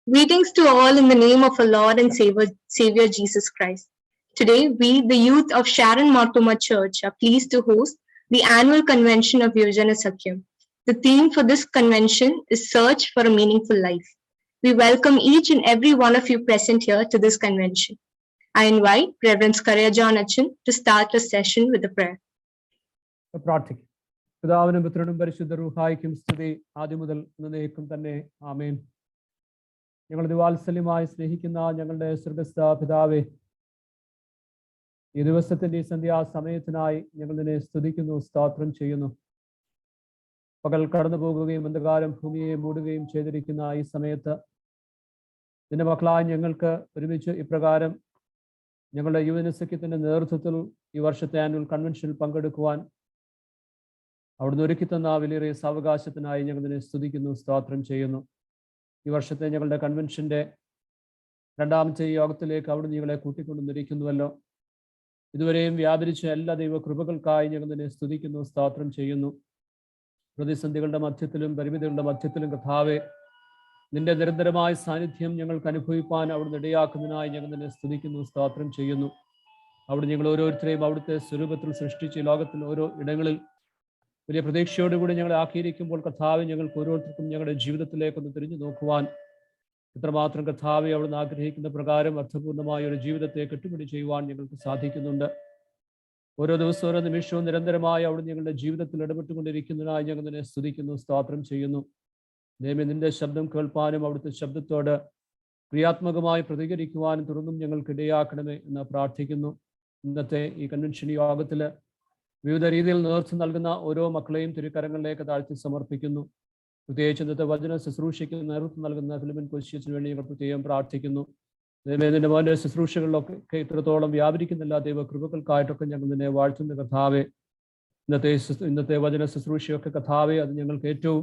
Greetings to all in the name of our Lord and Savior Jesus Christ. Today, we, the youth of Sharon Martoma Church, are pleased to host the annual convention of Yojana Sakyam. The theme for this convention is Search for a Meaningful Life. We welcome each and every one of you present here to this convention. I invite Reverend Skarya John Achin to start the session with a prayer. പ്രാർത്ഥിക്കും. പിതാവിനും പുത്രനും പരിശുദ്ധ റൂഹായിക്കും സ്തുതി ആദ്യം മുതൽ എന്നേക്കും തന്നെ ആമേൻ. ഞങ്ങൾ ദിവാത്സല്യമായി സ്നേഹിക്കുന്ന ഞങ്ങളുടെ സ്വർഗ്ഗസ്ഥ പിതാവേ, ഈ ദിവസത്തിന്റെ ഈ സന്ധ്യാസമയത്തിനായി ഞങ്ങൾ നിന്നെ സ്തുതിക്കുന്നു, സ്തോത്രം ചെയ്യുന്നു. പകൽ കടന്നു പോകുകയും അന്ധകാരം ഭൂമിയെ മൂടുകയും ചെയ്തിരിക്കുന്ന ഈ സമയത്ത് നിന്റെ മക്കളായ ഞങ്ങൾക്ക് ഒരുമിച്ച് ഇപ്രകാരം ഞങ്ങളുടെ യുവജന സഖ്യത്തിന്റെ നേതൃത്വത്തിൽ ഈ വർഷത്തെ ആനുവൽ കൺവെൻഷനിൽ പങ്കെടുക്കുവാൻ അവിടുന്ന് ഒരുക്കി തന്ന വലിയ സാവകാശത്തിനായി ഞങ്ങൾ നിന്നെ സ്തുതിക്കുന്നു, സ്തോത്രം ചെയ്യുന്നു. ഈ വർഷത്തെ ഞങ്ങളുടെ കൺവെൻഷന്റെ രണ്ടാമത്തെ യോഗത്തിലേക്ക് അവിടുന്ന് ഞങ്ങളെ കൂട്ടിക്കൊണ്ടുവന്നിരിക്കുന്നുവല്ലോ. ഇതുവരെയും വ്യാപരിച്ച എല്ലാ ദൈവകൃപകൾക്കായി ഞങ്ങൾ നിന്നെ സ്തുതിക്കുന്നു, സ്തോത്രം ചെയ്യുന്നു. പ്രതിസന്ധികളുടെ മധ്യത്തിലും പരിമിതികളുടെ മധ്യത്തിലും കർത്താവേ, നിന്റെ നിരന്തരമായ സാന്നിധ്യം ഞങ്ങൾക്ക് അനുഭവിപ്പാൻ അവിടുന്ന് ഇടയാക്കുന്നതിനായി ഞങ്ങൾ നിന്നെ സ്തുതിക്കുന്നു, സ്തോത്രം ചെയ്യുന്നു. അവിടെ ഞങ്ങൾ ഓരോരുത്തരെയും അവിടുത്തെ സ്വരൂപത്തിൽ സൃഷ്ടിച്ച് ലോകത്തിൽ ഓരോ ഇടങ്ങളിൽ വലിയ പ്രതീക്ഷയോടുകൂടി ഞങ്ങളെ ആക്കിയിരിക്കുമ്പോൾ കർത്താവെ, ഞങ്ങൾക്ക് ഓരോരുത്തർക്കും ഞങ്ങളുടെ ജീവിതത്തിലേക്കൊന്ന് തിരിഞ്ഞു നോക്കുവാൻ ഇത്രമാത്രം കർത്താവെ അവിടുന്ന് ആഗ്രഹിക്കുന്ന പ്രകാരം അർത്ഥപൂർണമായ ഒരു ജീവിതത്തെ കെട്ടുപിടി ചെയ്യുവാൻ ഞങ്ങൾക്ക് സാധിക്കുന്നുണ്ട്. ഓരോ ദിവസവും ഓരോ നിമിഷവും നിരന്തരമായി അവിടുന്ന് ഞങ്ങളുടെ ജീവിതത്തിൽ ഇടപെട്ടുകൊണ്ടിരിക്കുന്നതിനായി ഞങ്ങൾ നിന്നെ സ്തുതിക്കുന്നു, സ്തോത്രം ചെയ്യുന്നു. ദൈവമേ, നിന്റെ ശബ്ദം കേൾപ്പാനും അവിടുത്തെ ശബ്ദത്തോട് ക്രിയാത്മകമായി പ്രതികരിക്കുവാനും തുറന്നും ഞങ്ങൾക്ക് ഇടയാക്കണമേ എന്ന് പ്രാർത്ഥിക്കുന്നു. ഇന്നത്തെ ഈ കൺവെൻഷൻ യോഗത്തിൽ വിവിധ രീതിയിൽ നേതൃത്വം നൽകുന്ന ഓരോ മക്കളെയും തിരുക്കരങ്ങളിലേക്ക് താഴ്ത്തി സമർപ്പിക്കുന്നു. പ്രത്യേകിച്ച് ഇന്നത്തെ വചന ശുശ്രൂഷയ്ക്ക് നേതൃത്വം നൽകുന്ന ഫിലിമൻ കൊച്ചിയച്ചിന് വേണ്ടി ഞങ്ങൾ പ്രത്യേകം പ്രാർത്ഥിക്കുന്നു. നിന്റെ മോന്റെ ശുശ്രൂഷകളിലൊക്കെ ഇത്രത്തോളം വ്യാപരിക്കുന്നില്ല ദൈവ കൃപകൾക്കായിട്ടൊക്കെ ഞങ്ങൾ നിന്നെ വാഴ്ത്തുന്ന കർത്താവെ. ഇന്നത്തെ വചന ശുശ്രൂഷയൊക്കെ കർത്താവെ, അത് ഞങ്ങൾക്ക് ഏറ്റവും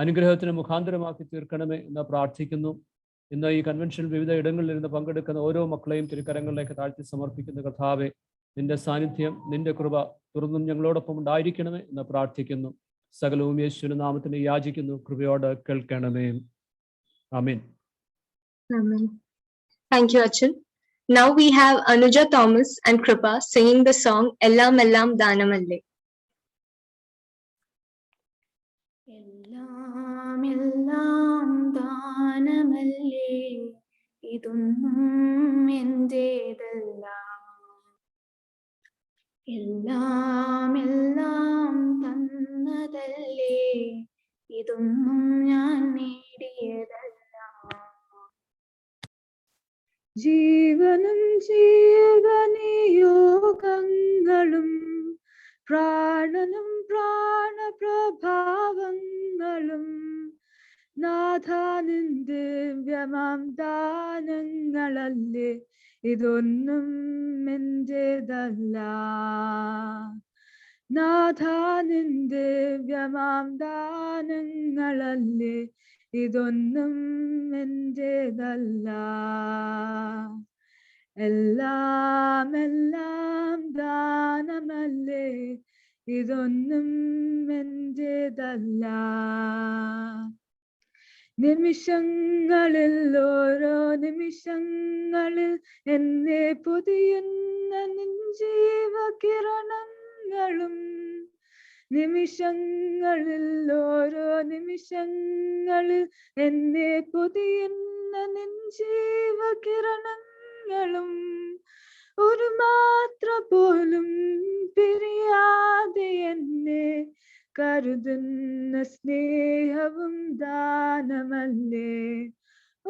അനുഗ്രഹത്തിന് മുഖാന്തരമാക്കി തീർക്കണമേ എന്ന് പ്രാർത്ഥിക്കുന്നു. ഇന്ന് ഈ കൺവെൻഷനിൽ വിവിധ ഇടങ്ങളിൽ ഇരുന്ന് പങ്കെടുക്കുന്ന ഓരോ മക്കളെയും തിരുക്കരങ്ങളിലേക്ക് താഴ്ത്തി സമർപ്പിക്കുന്ന കർത്താവെ, നിന്റെ സാന്നിധ്യം, നിന്റെ കൃപ തുറന്നും ഞങ്ങളോടൊപ്പം ഉണ്ടായിരിക്കണമേ എന്ന് പ്രാർത്ഥിക്കുന്നു. സകലവും യേശുവിന്റെ നാമത്തിന് യാചിക്കുന്നു, കൃപയോട് കേൾക്കണമേ. ആമേൻ. Thank you, Achin. Now we have Anuja Thomas and Kripa singing the song Ellam Ellam Danamalle. എല്ലാം എല്ലാം ദാനമല്ലേ, ഇതൊന്നും എന്റേതല്ല. എല്ലാം എല്ലാം തന്നതല്ലേ, ഇതൊന്നും ഞാൻ നേടിയതല്ല. ജീവനും ജീവനിയോഗങ്ങളും പ്രാണനും പ്രാണപ്രഭാവങ്ങളും നാഥാനിൻ ദിവ്യമാം ദാനങ്ങളല്ലേ, ഇതൊന്നും എന്റേതല്ല. നാഥാനിൻ ദിവ്യമാം ദാനങ്ങളല്ലേ, ഇതൊന്നും എന്റേതല്ല. എല്ലാം എല്ലാം ദാനമല്ലേ, ഇതൊന്നും എന്റേതല്ല. നിമിഷങ്ങളിൽ ഓരോ നിമിഷങ്ങളിൽ എന്നെ പൊതിയുന്ന നിൻ ജീവകിരണങ്ങളും, നിമിഷങ്ങളിൽ ഓരോ നിമിഷങ്ങളിൽ എന്നെ പൊതിയുന്ന നിൻ ജീവകിരണങ്ങളും, ഒരു മാത്ര പോലും പിരിയാതെ എന്നെ കരുതുന്ന സ്നേഹവും ദാനമല്ലേ.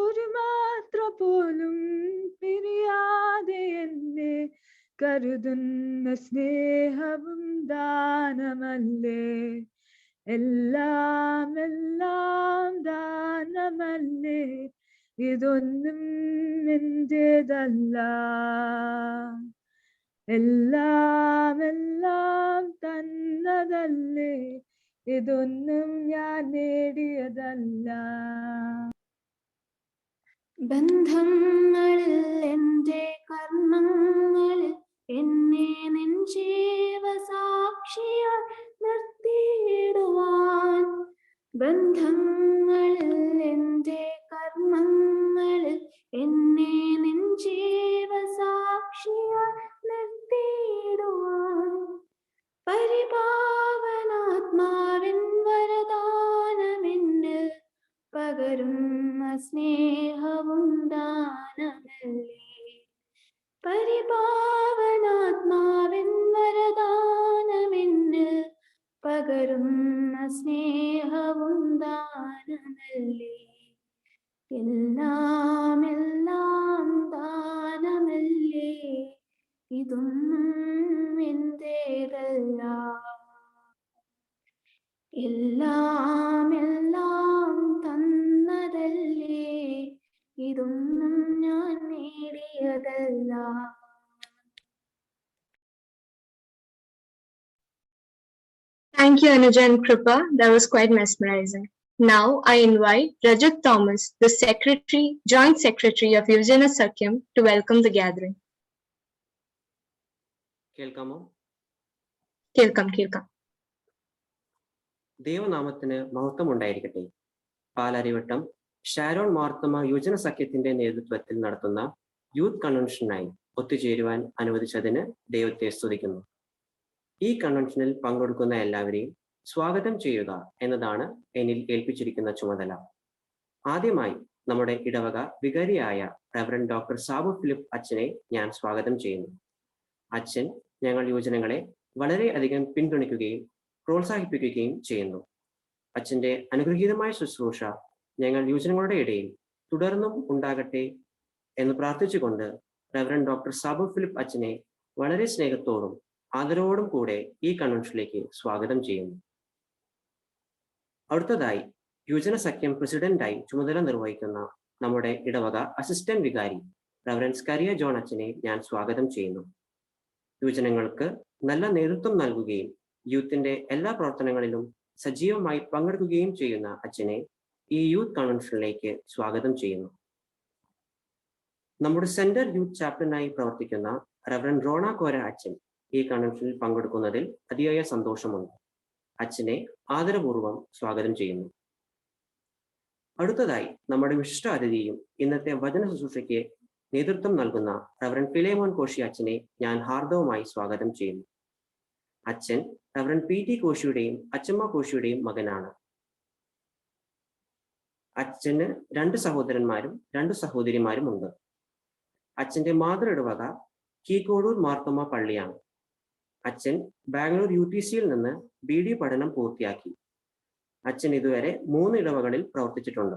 ഒരു മാത്ര പോലും പിരിയാതെ എന്നെ കരുതുന്ന സ്നേഹവും ദാനമല്ലേ. എല്ലാം എല്ലാം ദാനമല്ലേ, ഇതൊന്നും എന്റേതല്ല. എല്ലാം എല്ലാം തന്നതല്ലേ, ഇതൊന്നും ഞാൻ നേടിയതല്ല. ബന്ധങ്ങളിൽ എൻ്റെ കർമ്മങ്ങളിൽ എന്നെ നിൻ ജീവസാക്ഷിയാൽ നിർത്തിയിടുവാൻ, ബന്ധങ്ങളിൽ എൻ്റെ കർമ്മങ്ങൾ സ്നേഹവും ദാനമല്ലേ. പരിപാവനാത്മാവിൻ വരദാനമെന്ന് പകരുന്ന സ്നേഹവും ദാനമല്ലേ. എല്ലാം എല്ലാം ദാനമല്ലേ, ഇതൊന്നും എന്റേതല്ല. എല്ലാം എല്ലാം തന്നതല്ലേ, ഇതൊന്നും ഞാൻ നേടിയതല്ല. Thank you, Anuja and Kripa. That was quite mesmerizing. Now I invite Rajat Thomas, the Joint Secretary of Yuvajana Sakyam, to welcome the gathering. കേൾക്കാമോ? കേൾക്കാം. ദൈവനാമത്തിന് മഹത്വം ഉണ്ടായിരിക്കട്ടെ. പാലാരിവട്ടം ഷാരോൺ മാർത്തമ യുവജന സഖ്യത്തിന്റെ നേതൃത്വത്തിൽ നടത്തുന്ന യൂത്ത് കൺവെൻഷനായി ഒത്തുചേരുവാൻ അനുവദിച്ചതിന് ദൈവത്തെ സ്തുതിക്കുന്നു. ഈ കൺവെൻഷനിൽ പങ്കെടുക്കുന്ന എല്ലാവരെയും സ്വാഗതം ചെയ്യുക എന്നതാണ് എന്നിൽ ഏൽപ്പിച്ചിരിക്കുന്ന ചുമതല. ആദ്യമായി നമ്മുടെ ഇടവക വികാരിയായ റവറൻഡ് ഡോക്ടർ സാബു ഫിലിപ്പ് അച്ഛനെ ഞാൻ സ്വാഗതം ചെയ്യുന്നു. അച്ഛൻ ഞങ്ങൾ യുവജനങ്ങളെ വളരെയധികം പിന്തുണയ്ക്കുകയും പ്രോത്സാഹിപ്പിക്കുകയും ചെയ്യുന്നു. അച്ഛൻ്റെ അനുഗ്രഹീതമായ ശുശ്രൂഷ ഞങ്ങൾ യുവജനങ്ങളുടെ ഇടയിൽ തുടർന്നും ഉണ്ടാകട്ടെ എന്ന് പ്രാർത്ഥിച്ചുകൊണ്ട് റവറൻഡ് ഡോക്ടർ സാബു ഫിലിപ്പ് അച്ഛനെ വളരെ സ്നേഹത്തോടും ആദരവോടും കൂടെ ഈ കൺവെൻഷനിലേക്ക് സ്വാഗതം ചെയ്യുന്നു. അടുത്തതായി യുവജന സഖ്യം പ്രസിഡന്റായി ചുമതല നിർവഹിക്കുന്ന നമ്മുടെ ഇടവക അസിസ്റ്റന്റ് വികാരി റവറൻഡ് സ്കറിയ ജോൺ അച്ഛനെ ഞാൻ സ്വാഗതം ചെയ്യുന്നു. യുവജനങ്ങൾക്ക് നല്ല നേതൃത്വം നൽകുകയും യൂത്തിന്റെ എല്ലാ പ്രവർത്തനങ്ങളിലും സജീവമായി പങ്കെടുക്കുകയും ചെയ്യുന്ന അച്ഛനെ ഈ യൂത്ത് കൺവെൻഷനിലേക്ക് സ്വാഗതം ചെയ്യുന്നു. നമ്മുടെ സെന്റർ യൂത്ത് ചാപ്റ്റനായി പ്രവർത്തിക്കുന്ന റവറൻഡ് റോണ കോര അച്ഛൻ ഈ കൺവെൻഷനിൽ പങ്കെടുക്കുന്നതിൽ അതിയായ സന്തോഷമുണ്ട്. അച്ഛനെ ആദരപൂർവ്വം സ്വാഗതം ചെയ്യുന്നു. അടുത്തതായി നമ്മുടെ വിശിഷ്ട അതിഥിയും ഇന്നത്തെ വചന ശുശ്രൂഷയ്ക്ക് നേതൃത്വം നൽകുന്ന റവറൻഡ് ഫിലേമോൻ കോശി അച്ഛനെ ഞാൻ ഹാർദവമായി സ്വാഗതം ചെയ്യുന്നു. അച്ഛൻ റവറൻഡ് പി.ടി. കോശിയുടെയും അച്ചമ്മ കോശിയുടെയും മകനാണ്. അച്ഛന് 2 സഹോദരന്മാരും 2 സഹോദരിമാരും ഉണ്ട്. അച്ഛൻ്റെ മാതൃഇടവക കീക്കോടൂർ മാർത്തോമ പള്ളിയാണ്. അച്ഛൻ ബാംഗ്ലൂർ UTCയിൽ നിന്ന് BD പഠനം പൂർത്തിയാക്കി. അച്ഛൻ ഇതുവരെ 3 ഇടവകളിൽ പ്രവർത്തിച്ചിട്ടുണ്ട്.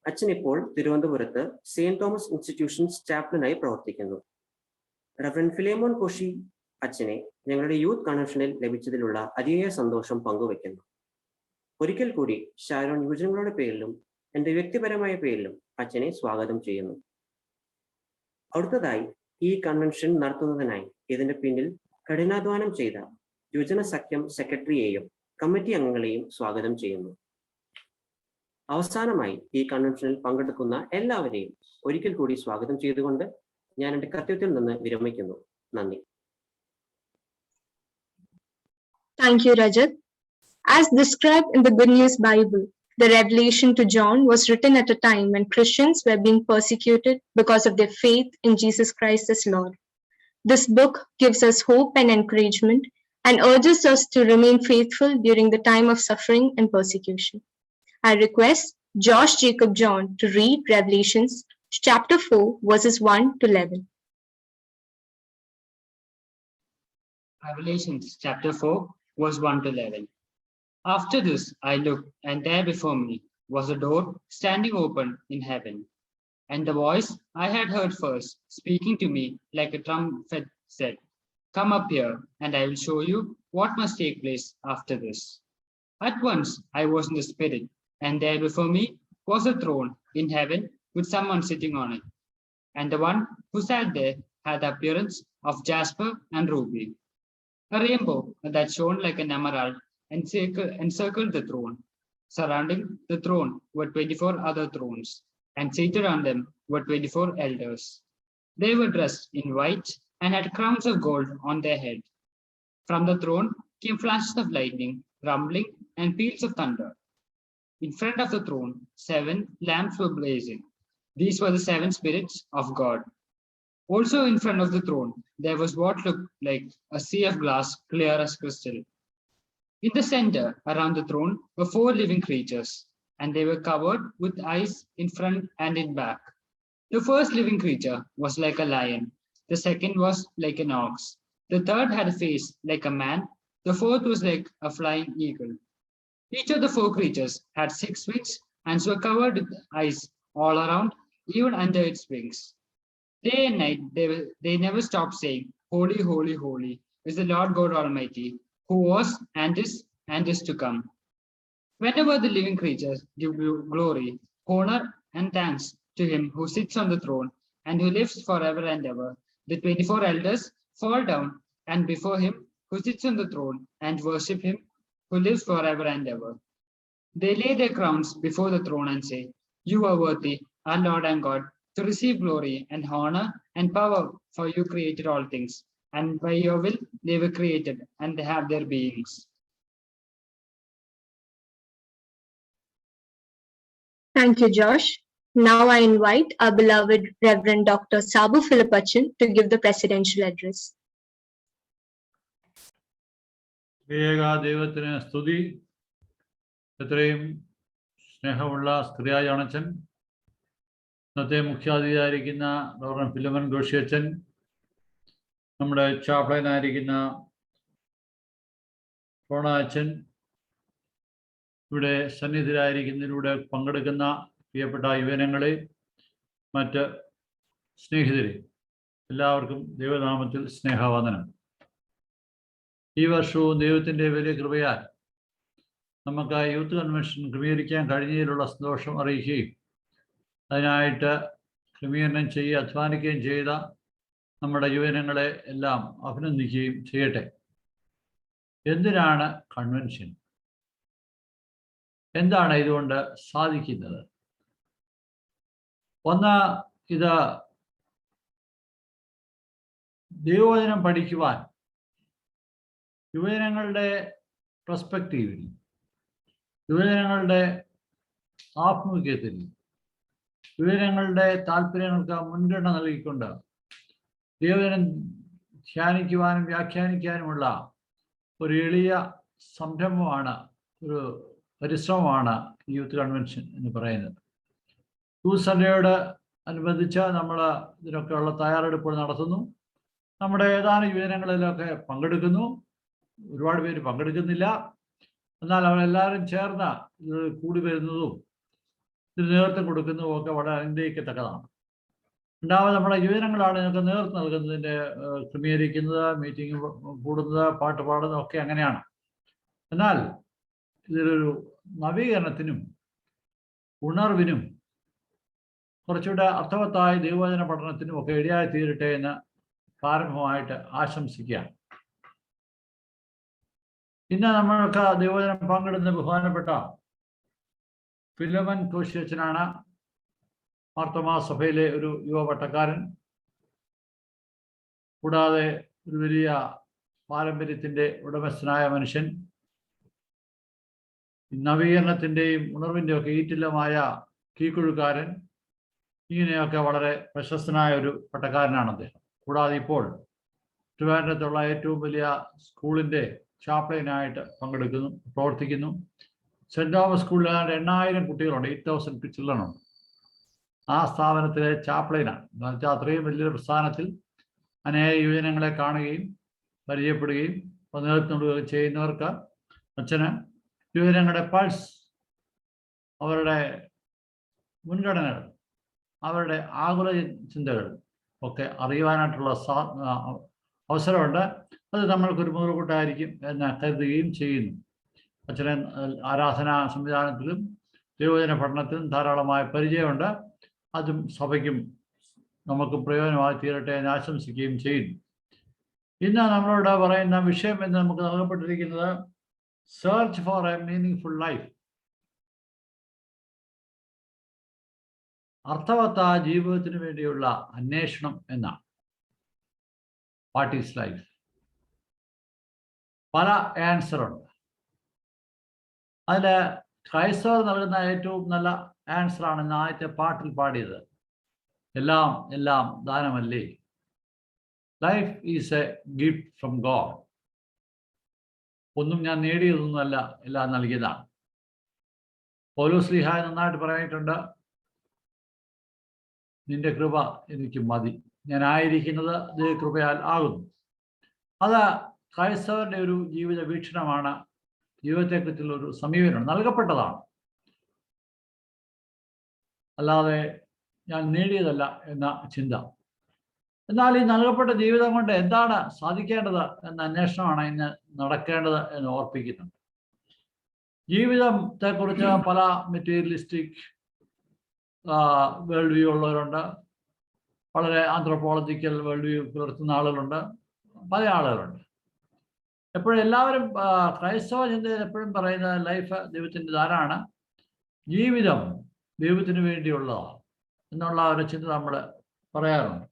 അച്ഛൻ ഇപ്പോൾ തിരുവനന്തപുരത്ത് സെയിന്റ് തോമസ് ഇൻസ്റ്റിറ്റ്യൂഷൻസ് ചാപ്റ്റനായി പ്രവർത്തിക്കുന്നു. റവറൻഡ് ഫിലേമോൻ കോശി അച്ഛനെ ഞങ്ങളുടെ യൂത്ത് കൺവെൻഷനിൽ ലഭിച്ചതിലുള്ള അതിയായ സന്തോഷം പങ്കുവയ്ക്കുന്നു. ഒരിക്കൽ കൂടി ഷാരോൺ യുവജനങ്ങളുടെ പേരിലും എൻ്റെ വ്യക്തിപരമായ പേരിലും അച്ഛനെ സ്വാഗതം ചെയ്യുന്നു. അടുത്തതായി ഈ കൺവെൻഷൻ നടത്തുന്നതിനായി ഇതിന്റെ പിന്നിൽ കഠിനാധ്വാനം ചെയ്ത യുവജന സഖ്യം സെക്രട്ടറിയെയും കമ്മിറ്റി അംഗങ്ങളെയും സ്വാഗതം ചെയ്യുന്നു. അവസാനമായി ഈ കൺവെൻഷനിൽ പങ്കെടുക്കുന്ന എല്ലാവരെയും ഒരിക്കൽ കൂടി സ്വാഗതം ചെയ്തുകൊണ്ട് ഞാൻ എൻ്റെ കർത്തവ്യത്തിൽ നിന്ന് വിരമിക്കുന്നു. നന്ദി. Thank you, Rajat. As described in the Good News Bible, the revelation to John was written at a time when Christians were being persecuted because of their faith in Jesus Christ as Lord. This book gives us hope and encouragement and urges us to remain faithful during the time of suffering and persecution. I request Josh Jacob John to read Revelations chapter 4 verses 1 to 11. Revelations chapter 4 verse 1 to 11. After this I looked, and there before me was a door standing open in heaven. And the voice I had heard first, speaking to me like a trumpet, said, "Come up here, and I will show you what must take place after this." At once I was in the Spirit, and there before me was a throne in heaven with someone sitting on it. And the one who sat there had the appearance of jasper and ruby. A rainbow that shone like an emerald encircled the throne. Surrounding the throne were 24 other thrones, and seated on them were 24 elders. They were dressed in white and had crowns of gold on their head. From the throne came flashes of lightning, rumbling, and peals of thunder. In front of the throne, 7 lamps were blazing. These were the 7 spirits of God. Also in front of the throne, there was what looked like a sea of glass, clear as crystal. In the center, around the throne, were 4 living creatures. and they were covered with eyes in front and in back. The first living creature was like a lion. The second was like an ox. The third had a face like a man. The fourth was like a flying eagle. Each of the four creatures had 6 wings and were covered with eyes all around, even under its wings. Day and night, they never stopped saying, Holy, holy, holy is the Lord God Almighty, who was and is to come. Whenever the living creatures give glory, honor, and thanks to him who sits on the throne and who lives forever and ever, the 24 elders fall down and before him who sits on the throne and worship him who lives forever and ever. They lay their crowns before the throne and say, You are worthy, our Lord and God, to receive glory and honor and power, for you created all things, and by your will they were created and they have their beings. Thank you, Josh. Now I invite our beloved Reverend Dr. Sabu Philippachan to give the presidential address. ദൈവത്തിന് സ്തുതി. എത്രയും സ്നേഹമുള്ള സ്ത്രീയായ അണച്ചൻ, ഇന്നത്തെ മുഖ്യാതിഥിയായിരിക്കുന്ന doctor Philomen ഘോഷിയച്ചൻ, നമ്മുടെ ചാപ്ലനായിരിക്കുന്ന റോണ അച്ഛൻ, ഇവിടെ സന്നിധിയിലായിരിക്കുന്നതിലൂടെ പങ്കെടുക്കുന്ന പ്രിയപ്പെട്ട യുവജനങ്ങളെ, മറ്റ് സ്നേഹിതരെ, എല്ലാവർക്കും ദൈവനാമത്തിൽ സ്നേഹവന്ദനം. ഈ വർഷവും ദൈവത്തിൻ്റെ വലിയ കൃപയാൽ നമുക്ക് യൂത്ത് കൺവെൻഷൻ ക്രമീകരിക്കാൻ കഴിഞ്ഞതിലുള്ള സന്തോഷം അറിയിക്കുകയും അതിനായിട്ട് ക്രമീകരണം ചെയ്യുകയും അധ്വാനിക്കുകയും ചെയ്ത നമ്മുടെ യുവജനങ്ങളെ എല്ലാം അഭിനന്ദിക്കുകയും ചെയ്യട്ടെ. എന്തിനാണ് കൺവെൻഷൻ? എന്താണ് ഇതുകൊണ്ട് സാധിക്കുന്നത്? ഒന്ന്, ഇത് ദൈവവചനം പഠിക്കുവാൻ യുവജനങ്ങളുടെ പെർസ്പെക്റ്റീവിൽ, യുവജനങ്ങളുടെ ആഭിമുഖ്യത്തിൽ, യുവജനങ്ങളുടെ താല്പര്യങ്ങൾക്ക് മുൻഗണന നൽകിക്കൊണ്ട് ദൈവവചനം ധ്യാനിക്കുവാനും വ്യാഖ്യാനിക്കാനുമുള്ള ഒരു എളിയ സംരംഭമാണ്, ഒരു പരിശ്രമമാണ് യൂത്ത് കൺവെൻഷൻ എന്ന് പറയുന്നത്. യൂത്ത് സൺഡേയോട് അനുബന്ധിച്ച് നമ്മൾ ഇതിനൊക്കെയുള്ള തയ്യാറെടുപ്പുകൾ നടത്തുന്നു. നമ്മുടെ ഏതാനും യുവജനങ്ങളിലൊക്കെ പങ്കെടുക്കുന്നു. ഒരുപാട് പേര് പങ്കെടുക്കുന്നില്ല. എന്നാൽ അവരെല്ലാവരും ചേർന്ന് ഇത് കൂടി വരുന്നതും ഇതിന് നേതൃത്വം കൊടുക്കുന്നതും ഒക്കെ വളരെ അനുഗ്രഹിക്കത്തക്കതാണ്. രണ്ടാമത് നമ്മുടെ യുവജനങ്ങളാണ് ഇതിനൊക്കെ നേതൃത്വം നൽകുന്നതിൻ്റെ ക്രമീകരിക്കുന്നത്, മീറ്റിംഗ് കൂടുന്നത്, പാട്ട് പാടുന്നത് ഒക്കെ അങ്ങനെയാണ്. എന്നാൽ ഇതിലൊരു നവീകരണത്തിനും ഉണർവിനും കുറച്ചുകൂടെ അർത്ഥവത്തായ ദൈവവചന പഠനത്തിനും ഒക്കെ ഇടയായി തീരട്ടെ എന്ന് പ്രാരംഭമായിട്ട് ആശംസിക്കുക. ഇന്ന് നമ്മൾക്ക് ദൈവവചനം പങ്കിടുന്ന ബഹുമാനപ്പെട്ട ഫിലോമൻ ഘോഷിയച്ചനാണ്. മാർത്തോമാ സഭയിലെ ഒരു യുവ പട്ടക്കാരൻ, കൂടാതെ ഒരു വലിയ പാരമ്പര്യത്തിൻ്റെ ഉടമസ്ഥനായ മനുഷ്യൻ, നവീകരണത്തിൻ്റെയും ഉണർവിൻ്റെയും ഒക്കെ ഈറ്റില്ലമായ കീഴ്ക്കുഴുക്കാരൻ, ഇങ്ങനെയൊക്കെ വളരെ പ്രശസ്തനായ ഒരു പട്ടക്കാരനാണ് അദ്ദേഹം. കൂടാതെ ഇപ്പോൾ ട്രിവാൻഡ്രത്തുള്ള ഏറ്റവും വലിയ സ്കൂളിൻ്റെ ചാപ്ലൈനായിട്ട് പ്രവർത്തിക്കുന്നു. സെൻറ് തോമസ് സ്കൂളിൽ 8000 കുട്ടികളുണ്ട്, 8000 ചിൽഡ്രൻ ഉണ്ട്. ആ സ്ഥാപനത്തിലെ ചാപ്ലൈനാണ്. എന്ന് വെച്ചാൽ അത്രയും വലിയൊരു പ്രസ്ഥാനത്തിൽ അനേക യുവജനങ്ങളെ കാണുകയും പരിചയപ്പെടുകയും നേതൃത്വം ചെയ്യുന്നവർക്ക് അച്ഛന് യുവജനങ്ങളുടെ പൾസ്, അവരുടെ മുൻഗണനകൾ, അവരുടെ ആകുല ചിന്തകൾ ഒക്കെ അറിയുവാനായിട്ടുള്ള അവസരമുണ്ട്. അത് നമ്മൾക്കൊരു മുതൽകൂട്ടായിരിക്കും എന്ന് കരുതുകയും ചെയ്യുന്നു. അച്ഛനെ ആരാധനാ സംവിധാനത്തിലും ദൈവവചന പഠനത്തിലും ധാരാളമായ പരിചയമുണ്ട്. അതും സഭയ്ക്കും നമുക്ക് പ്രയോജനമായി തീരട്ടെ എന്ന് ആശംസിക്കുകയും ചെയ്യുന്നു. ഇന്ന് നമ്മളോട് പറയുന്ന വിഷയം എന്ന് നമുക്ക് നൽകപ്പെട്ടിരിക്കുന്നത് search for a meaningful life, അർത്ഥവത്തായ ജീവിതത്തിന് വേണ്ടിയുള്ള അന്വേഷണം എന്നാണ്. What is life? പല ആൻസറുണ്ട്. അതിൽ ക്രൈസ്തവർ നൽകുന്ന ഏറ്റവും നല്ല ആൻസറാണ് ഇന്ന് ആദ്യത്തെ പാട്ടിൽ പാടിയത്. എല്ലാം എല്ലാം ദാനമല്ലേ. Life is a gift from God. ഒന്നും ഞാൻ നേടിയതൊന്നുമല്ല, എല്ലാം നൽകിയതാണ്. പൗലോസ് ശ്ലീഹ നന്നായിട്ട് പറഞ്ഞിട്ടുണ്ട്, നിന്റെ കൃപ എനിക്ക് മതി, ഞാൻ ആയിരിക്കുന്നത് ദൈവകൃപയാൽ ആകുന്നു. അത് ക്രൈസ്തവരുടെ ഒരു ജീവിത വീക്ഷണമാണ്, ജീവിതത്തെക്കുറിച്ചുള്ള ഒരു സമീപനം നൽകപ്പെട്ടതാണ്, അല്ലാതെ ഞാൻ നേടിയതല്ല എന്ന ചിന്ത. എന്നാൽ ഈ നൽകപ്പെട്ട ജീവിതം കൊണ്ട് എന്താണ് സാധിക്കേണ്ടത് എന്ന അന്വേഷണമാണ് ഇന്ന് നടക്കേണ്ടത് എന്ന് ഓർപ്പിക്കുന്നുണ്ട്. ജീവിതത്തെക്കുറിച്ച് പല മെറ്റീരിയലിസ്റ്റിക് വേൾഡ് വ്യൂ ഉള്ളവരുണ്ട്, വളരെ ആന്ത്രോപോളജിക്കൽ വേൾഡ് വ്യൂ പുലർത്തുന്ന ആളുകളുണ്ട്, പല ആളുകളുണ്ട്. എപ്പോഴും എല്ലാവരും ക്രൈസ്തവ ചിന്തയിൽ എപ്പോഴും പറയുന്നത് ലൈഫ് ദൈവത്തിൻ്റെ ദാനാണ്, ജീവിതം ദൈവത്തിന് വേണ്ടിയുള്ളതാണ് എന്നുള്ള ഒരു ചിന്ത നമ്മൾ പറയാറുണ്ട്.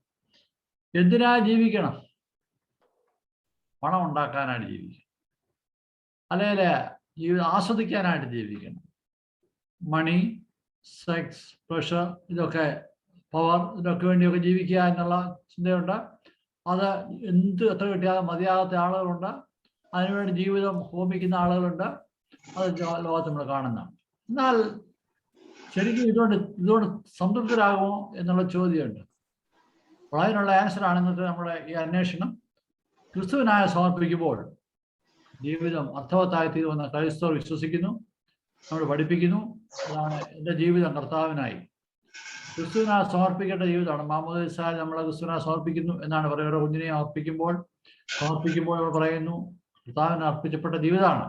എന്തിനാ ജീവിക്കണം? പണം ഉണ്ടാക്കാനായിട്ട് ജീവിക്കണം, അല്ലെങ്കിൽ ജീവിതം ആസ്വദിക്കാനായിട്ട് ജീവിക്കണം. മണി, സെക്സ്, പ്രഷർ, ഇതൊക്കെ പവർ, ഇതൊക്കെ വേണ്ടിയൊക്കെ ജീവിക്കുക എന്നുള്ള ചിന്തയുണ്ട്. അത് എത്ര കിട്ടിയാലും മതിയാകാത്ത ആളുകളുണ്ട്, അതിനുവേണ്ടി ജീവിതം ഹോമിക്കുന്ന ആളുകളുണ്ട്. അത് ലോകത്ത് നമ്മൾ കാണുന്നതാണ്. എന്നാൽ ശരിക്കും ഇതുകൊണ്ട് സംതൃപ്തരാകുമോ എന്നുള്ള ചോദ്യമുണ്ട്. അപ്പോൾ അതിനുള്ള ആൻസറാണ് ഇന്നത്തെ നമ്മുടെ ഈ അന്വേഷണം. ക്രിസ്തുവിനായി സമർപ്പിക്കുമ്പോൾ ജീവിതം അർത്ഥവത്തായി തീരുമെന്ന് ക്രൈസ്തവർ വിശ്വസിക്കുന്നു, നമ്മൾ പഠിപ്പിക്കുന്നു. അതാണ് എൻ്റെ ജീവിതം കർത്താവിനായി, ക്രിസ്തുവിനായി സമർപ്പിക്കേണ്ട ജീവിതമാണ്. മാമോദീസായി നമ്മൾ ക്രിസ്തുവിനായി സമർപ്പിക്കുന്നു എന്നാണ് പറയുക. ഓരോ കുഞ്ഞിനെ സമർപ്പിക്കുമ്പോൾ നമ്മൾ പറയുന്നു കർത്താവിന് അർപ്പിച്ചപ്പെട്ട ജീവിതമാണ്.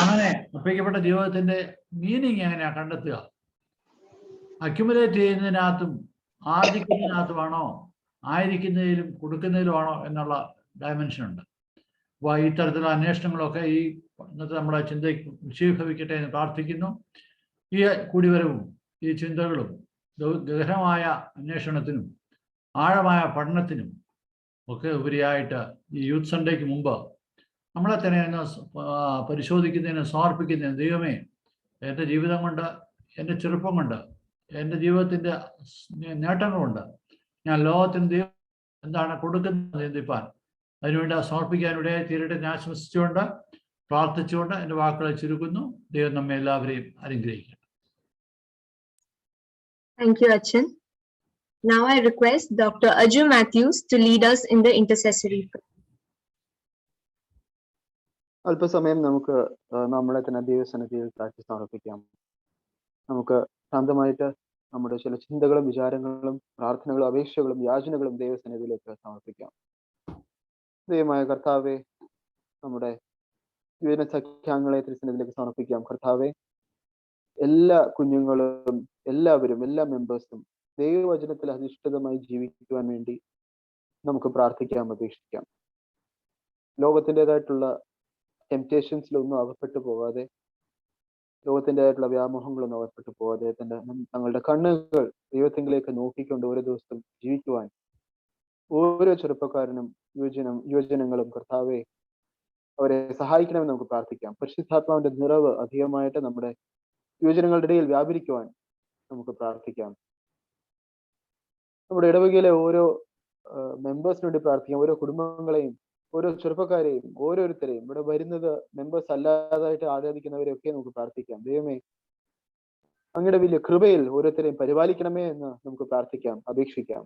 അങ്ങനെ അർപ്പിക്കപ്പെട്ട ജീവിതത്തിന്റെ മീനിങ് എങ്ങനെയാണ് കണ്ടെത്തുക? അക്യുമുലേറ്റ് ചെയ്യുന്നതിനകത്തും ആർജിക്കുന്നതിനകത്തുമാണോ, ആയിരിക്കുന്നതിലും കൊടുക്കുന്നതിലുമാണോ എന്നുള്ള ഡയമെൻഷൻ ഉണ്ട്. അപ്പോൾ ഈ തരത്തിലുള്ള അന്വേഷണങ്ങളൊക്കെ ഈ ഇന്നത്തെ നമ്മുടെ ചിന്തയ്ക്ക് വിഷയീഭവിക്കട്ടെ എന്ന് പ്രാർത്ഥിക്കുന്നു. ഈ കൂടിവരവും ഈ ചിന്തകളും ഗഹനമായ അന്വേഷണത്തിനും ആഴമായ പഠനത്തിനും ഒക്കെ ഉപരിയായിട്ട് ഈ യൂത്ത് സൺഡേക്ക് മുമ്പ് നമ്മളെ തന്നെ ഒന്ന് പരിശോധിക്കുന്നതിന് സമർപ്പിക്കുന്നതിന്, ദൈവമേ, എൻ്റെ ജീവിതം കൊണ്ട്, എൻ്റെ ചെറുപ്പം കൊണ്ട്, എൻ്റെ ജീവിതത്തിൻ്റെ നേട്ടങ്ങളുണ്ട് ഞാൻ ലോകത്തിന് ദൈവം എന്താണ് കൊടുക്കുന്നത് ചിന്തിപ്പാൻ, അതിനുവേണ്ടി സമർപ്പിക്കാൻ ഇടയായി തീരട്ടെ എന്ന് ആശംസിച്ചുകൊണ്ട് പ്രാർത്ഥിച്ചുകൊണ്ട് എൻ്റെ വാക്കുകളെ ചുരുക്കുന്നു. ദൈവം നമ്മെ എല്ലാവരെയും അനുഗ്രഹിക്കട്ടെ. Thank you, Achan. Now I request Dr. Aju Matthews to lead us in the intercessory prayer. അല്പസമയം നമുക്ക് നമ്മളെ തന്നെ ദൈവസന്നിധിയിൽ താഴ്ത്തി സമർപ്പിക്കാം. നമുക്ക് ശാന്തമായിട്ട് നമ്മുടെ ചില ചിന്തകളും വിചാരങ്ങളും പ്രാർത്ഥനകളും അപേക്ഷകളും യാചനകളും ദൈവസന്നിധിയിലേക്ക് സമർപ്പിക്കാം. ദൈവമായ കർത്താവെ, നമ്മുടെ യുവജന സഖ്യാംഗങ്ങളെ തിരുസന്നിധിയിലേക്ക് സമർപ്പിക്കാം. കർത്താവെ, എല്ലാ കുഞ്ഞുങ്ങളും എല്ലാവരും എല്ലാ മെമ്പേഴ്സും ദൈവവചനത്തിൽ അധിഷ്ഠിതമായി ജീവിക്കുവാൻ വേണ്ടി നമുക്ക് പ്രാർത്ഥിക്കാം, അപേക്ഷിക്കാം. ലോകത്തിൻ്റെതായിട്ടുള്ള ടെംപ്റ്റേഷൻസിലൊന്നും അകപ്പെട്ടു പോകാതെ, ലോകത്തിൻ്റെതായിട്ടുള്ള വ്യാമോഹങ്ങളൊന്നും അകപ്പെട്ടു പോകാതെ തങ്ങളുടെ കണ്ണുകൾ ദൈവത്തിലേക്ക് നോക്കിക്കൊണ്ട് ഓരോ ദിവസവും ജീവിക്കുവാൻ ഓരോ ചെറുപ്പക്കാരനും യുവജനങ്ങളും കർത്താവെ അവരെ സഹായിക്കണമെന്ന് നമുക്ക് പ്രാർത്ഥിക്കാം. പരിശുദ്ധാത്മാവിന്റെ നിറവ് അധികമായിട്ട് നമ്മുടെ യുവജനങ്ങളുടെ ഇടയിൽ വ്യാപരിക്കുവാൻ നമുക്ക് പ്രാർത്ഥിക്കാം. നമ്മുടെ ഇടവകയിലെ ഓരോ മെമ്പേഴ്സിന് വേണ്ടി പ്രാർത്ഥിക്കാം. ഓരോ കുടുംബങ്ങളെയും, ഓരോ ചെറുപ്പക്കാരെയും, ഓരോരുത്തരെയും, ഇവിടെ വരുന്നത് മെമ്പേഴ്സ് അല്ലാതായിട്ട് ആരാധിക്കുന്നവരെയൊക്കെ നമുക്ക് പ്രാർത്ഥിക്കാം. ദൈവമേ, അങ്ങയുടെ വലിയ കൃപയിൽ ഓരോരുത്തരെയും പരിപാലിക്കണമേ എന്ന് നമുക്ക് പ്രാർത്ഥിക്കാം, അപേക്ഷിക്കാം.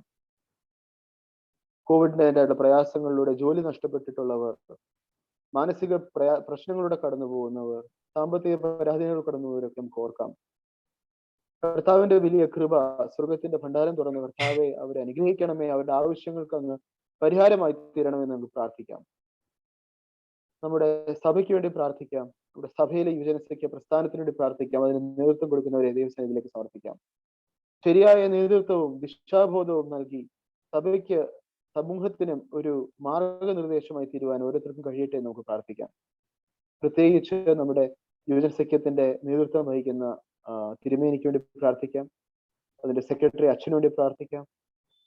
കോവിഡിന്റെ പ്രയാസങ്ങളിലൂടെ ജോലി നഷ്ടപ്പെട്ടിട്ടുള്ളവർ, മാനസിക പ്രശ്നങ്ങളിലൂടെ കടന്നു പോകുന്നവർ, സാമ്പത്തിക പരാധീനങ്ങൾ കടന്നു പോകുന്നവരൊക്കെ നമുക്ക് ഓർക്കാം. കർത്താവിന്റെ വലിയ കൃപ, സ്വർഗത്തിന്റെ ഭണ്ഡാരം തുറന്ന് കർത്താവെ അവരെ അനുഗ്രഹിക്കണമേ, അവരുടെ ആവശ്യങ്ങൾക്ക് അങ്ങ് പരിഹാരമായി തീരണമെന്ന് നമുക്ക് പ്രാർത്ഥിക്കാം. നമ്മുടെ സഭയ്ക്ക് വേണ്ടി പ്രാർത്ഥിക്കാം. നമ്മുടെ സഭയിലെ യുവജനസഖ്യ പ്രസ്ഥാനത്തിന് വേണ്ടി പ്രാർത്ഥിക്കാം. അതിന് നേതൃത്വം കൊടുക്കുന്നവരെ ദൈവസന്നിധിയിലേക്ക് സമർപ്പിക്കാം. ശരിയായ നേതൃത്വവും ദിശാബോധവും നൽകി സഭയ്ക്ക്, സമൂഹത്തിനും ഒരു മാർഗനിർദ്ദേശമായി തീരുവാൻ ഓരോരുത്തർക്കും കഴിയട്ടെ എന്ന് നമുക്ക് പ്രാർത്ഥിക്കാം. പ്രത്യേകിച്ച് നമ്മുടെ യുവജനസഖ്യത്തിന്റെ നേതൃത്വം വഹിക്കുന്ന തിരുമേനിക്ക് വേണ്ടി പ്രാർത്ഥിക്കാം. അതിന്റെ സെക്രട്ടറി അച്ഛനു വേണ്ടി പ്രാർത്ഥിക്കാം.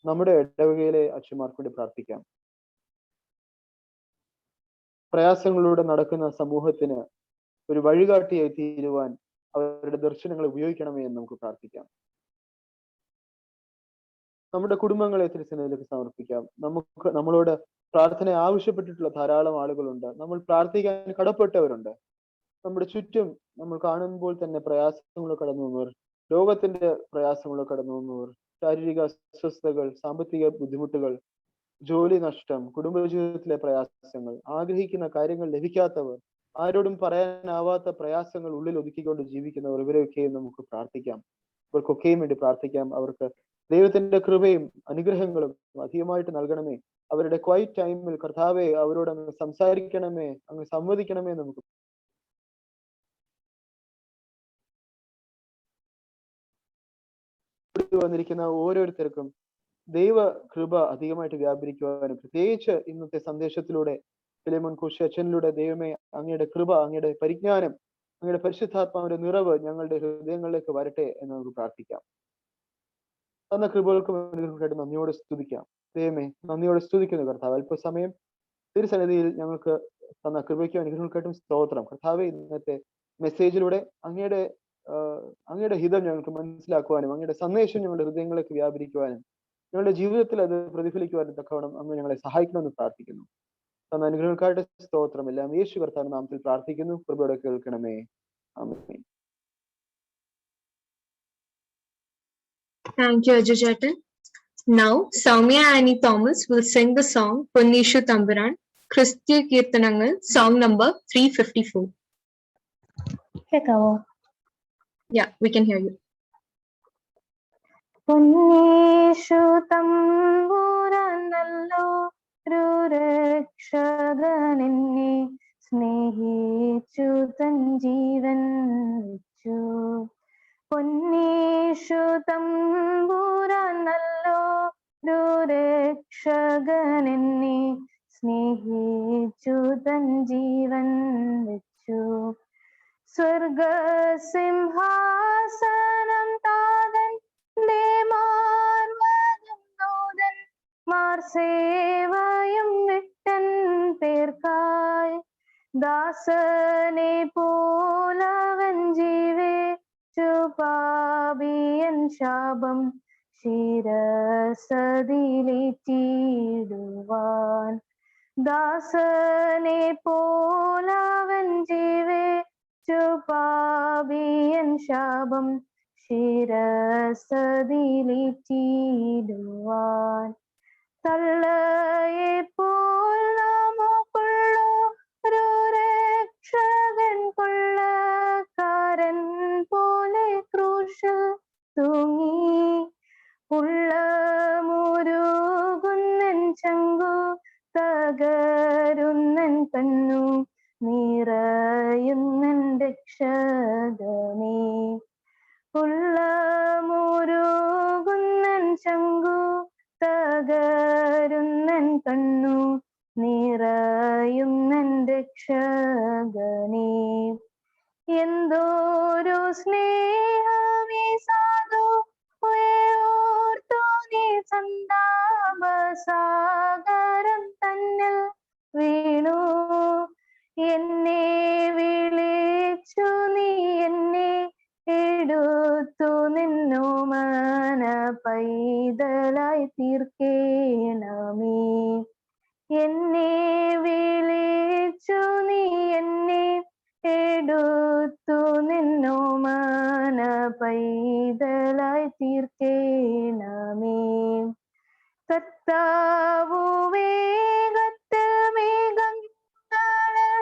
നമ്മുടെ ഇടവകയിലെ അച്ഛന്മാർക്ക് വേണ്ടി പ്രാർത്ഥിക്കാം. പ്രയാസങ്ങളിലൂടെ നടക്കുന്ന സമൂഹത്തിന് ഒരു വഴികാട്ടിയായി തീരുവാൻ അവരുടെ ദർശനങ്ങൾ ഉപയോഗിക്കണമേ എന്ന് നമുക്ക് പ്രാർത്ഥിക്കാം. നമ്മുടെ കുടുംബങ്ങളെ തിരുസന്നിധിയിലേക്ക് സമർപ്പിക്കാം. നമ്മളോട് പ്രാർത്ഥന ആവശ്യപ്പെട്ടിട്ടുള്ള ധാരാളം ആളുകളുണ്ട്. നമ്മൾ പ്രാർത്ഥിക്കാൻ കടപ്പെട്ടവരുണ്ട്. നമ്മുടെ ചുറ്റും നമ്മൾ കാണുമ്പോൾ തന്നെ പ്രയാസങ്ങൾ കടന്നു വന്നവർ, രോഗത്തിന്റെ പ്രയാസങ്ങൾ കടന്നു വന്നവർ, ശാരീരിക അസ്വസ്ഥതകൾ, സാമ്പത്തിക ബുദ്ധിമുട്ടുകൾ, ജോലി നഷ്ടം, കുടുംബജീവിതത്തിലെ പ്രയാസങ്ങൾ, ആഗ്രഹിക്കുന്ന കാര്യങ്ങൾ ലഭിക്കാത്തവർ, ആരോടും പറയാനാവാത്ത പ്രയാസങ്ങൾ ഉള്ളിൽ ഒതുക്കിക്കൊണ്ട് ജീവിക്കുന്നവർ, ഇവരെയൊക്കെയും നമുക്ക് പ്രാർത്ഥിക്കാം. ഇവർക്കൊക്കെയും വേണ്ടി പ്രാർത്ഥിക്കാം. അവർക്ക് ദൈവത്തിന്റെ കൃപയും അനുഗ്രഹങ്ങളും അധികമായിട്ട് നൽകണമേ. അവരുടെ ക്വൈറ്റ് ടൈമിൽ കർത്താവെ അവരോട് അങ്ങ് സംസാരിക്കണമേ, അങ്ങ് സംവദിക്കണമേ. നമുക്ക് വന്നിരിക്കുന്ന ഓരോരുത്തർക്കും ദൈവ കൃപ അധികമായിട്ട് വ്യാപരിക്കുവാനും, പ്രത്യേകിച്ച് ഇന്നത്തെ സന്ദേശത്തിലൂടെ ഫിലിമോൻ കോശി അച്ഛനിലൂടെ ദൈവമേ അങ്ങയുടെ കൃപ, അങ്ങയുടെ പരിജ്ഞാനം, അങ്ങയുടെ പരിശുദ്ധാത്മാവിന്റെ നിറവ് ഞങ്ങളുടെ ഹൃദയങ്ങളിലേക്ക് വരട്ടെ എന്ന് നമുക്ക് പ്രാർത്ഥിക്കാം. തന്ന കൃപകൾക്കും അനുഗ്രഹങ്ങൾക്കായിട്ട് നന്ദിയോടെ സ്തുതിക്കാം. ദൈവമേ നന്ദിയോടെ സ്തുതിക്കുന്നു കർത്താവ്. അല്പസമയം തിരുസന്നിധിയിൽ ഞങ്ങൾക്ക് തന്ന കൃപയ്ക്കും അനുഗ്രഹങ്ങൾക്കായിട്ടും സ്തോത്രം. കർത്താവെ, ഇന്നത്തെ മെസ്സേജിലൂടെ അങ്ങയുടെ ഹിതം ഞങ്ങൾക്ക് മനസ്സിലാക്കുവാനും അങ്ങയുടെ സന്ദേശം ഞങ്ങളുടെ ഹൃദയങ്ങളിലേക്ക് വ്യാപരിക്കുവാനും ഞങ്ങളുടെ ജീവിതത്തിൽ അത് പ്രതിഫലിക്കുവാനും തക്കവണ്ണം അങ്ങ് ഞങ്ങളെ സഹായിക്കണമെന്ന് പ്രാർത്ഥിക്കുന്നു. തന്ന അനുഗ്രഹങ്ങൾക്കായിട്ട് സ്തോത്രം. എല്ലാം യേശു കർത്താവിന്റെ നാമത്തിൽ പ്രാർത്ഥിക്കുന്നു. കൃപയോടെ കേൾക്കണമേ. ആമേൻ. Thank you, Ajay Jatan. Now, Soumya Annie Thomas will sing the song Ponnishu Tamburan, Christiya Kirtanangal, song number 354. കേൾക്കാവോ? Yeah, we can hear you. പൊന്നീഷു തമ്പുരാനല്ലോ രക്ഷകനെന്നെ സ്നേഹിച്ചു തൻ ജീവൻ വെച്ചു. പൊന്നീഷു തമ്പുരാനല്ലോ രക്ഷകനെന്നെ സ്നേഹിച്ചു തൻ ജീവൻ വെച്ചു. സ്വർഗസിംഹാസനം താതൻ മാർവകം ദൂതൻ മാർസേവയും വിട്ടൻ പേർക്കായി ദാസനെ പോലവൻ ജീവിച്ചു പാപിയൻ ശാപം ശിരസതിലേറ്റിടുവാൻ. ദാസനെ പോലവൻ ജീവിച്ചു പാപിയൻ ശാപം ശിരസതിലേറ്റിടുവാൻ. തള്ളയെപ്പോൾ നമുക്കുള്ളൂ ഒരു രക്ഷകൻ, കൊള്ളക്കാരൻ പോലെ ക്രൂശിൽ തൂങ്ങി. ഉള്ളമുരുകുന്നൻ ചങ്കു തകരുന്നൻ കണ്ണു നിറയുന്നൻ രക്ഷകനേ. ഉള്ളമുരുകുന്നൻ ചങ്കു തകരുന്നൻ കണ്ണു നിറയുന്നൻ രക്ഷകനേ. എന്തോരു സ്നേഹമേ സാധു ഓർത്തു നീ സന്താപസാഗരം തന്നിൽ വീണു. എന്നെ വിളിച്ചു നീ എന്നെ എടുത്തു നിന്നോമന പൈതലായി തീർക്കേണമേ. എന്നെ വിളിച്ചു നീ എന്നെ എടുത്തു നിന്നോമന പൈതലായി തീർക്കേണമേ. കർത്താവു വേഗത്തിൽ മേഘങ്ങളിൽ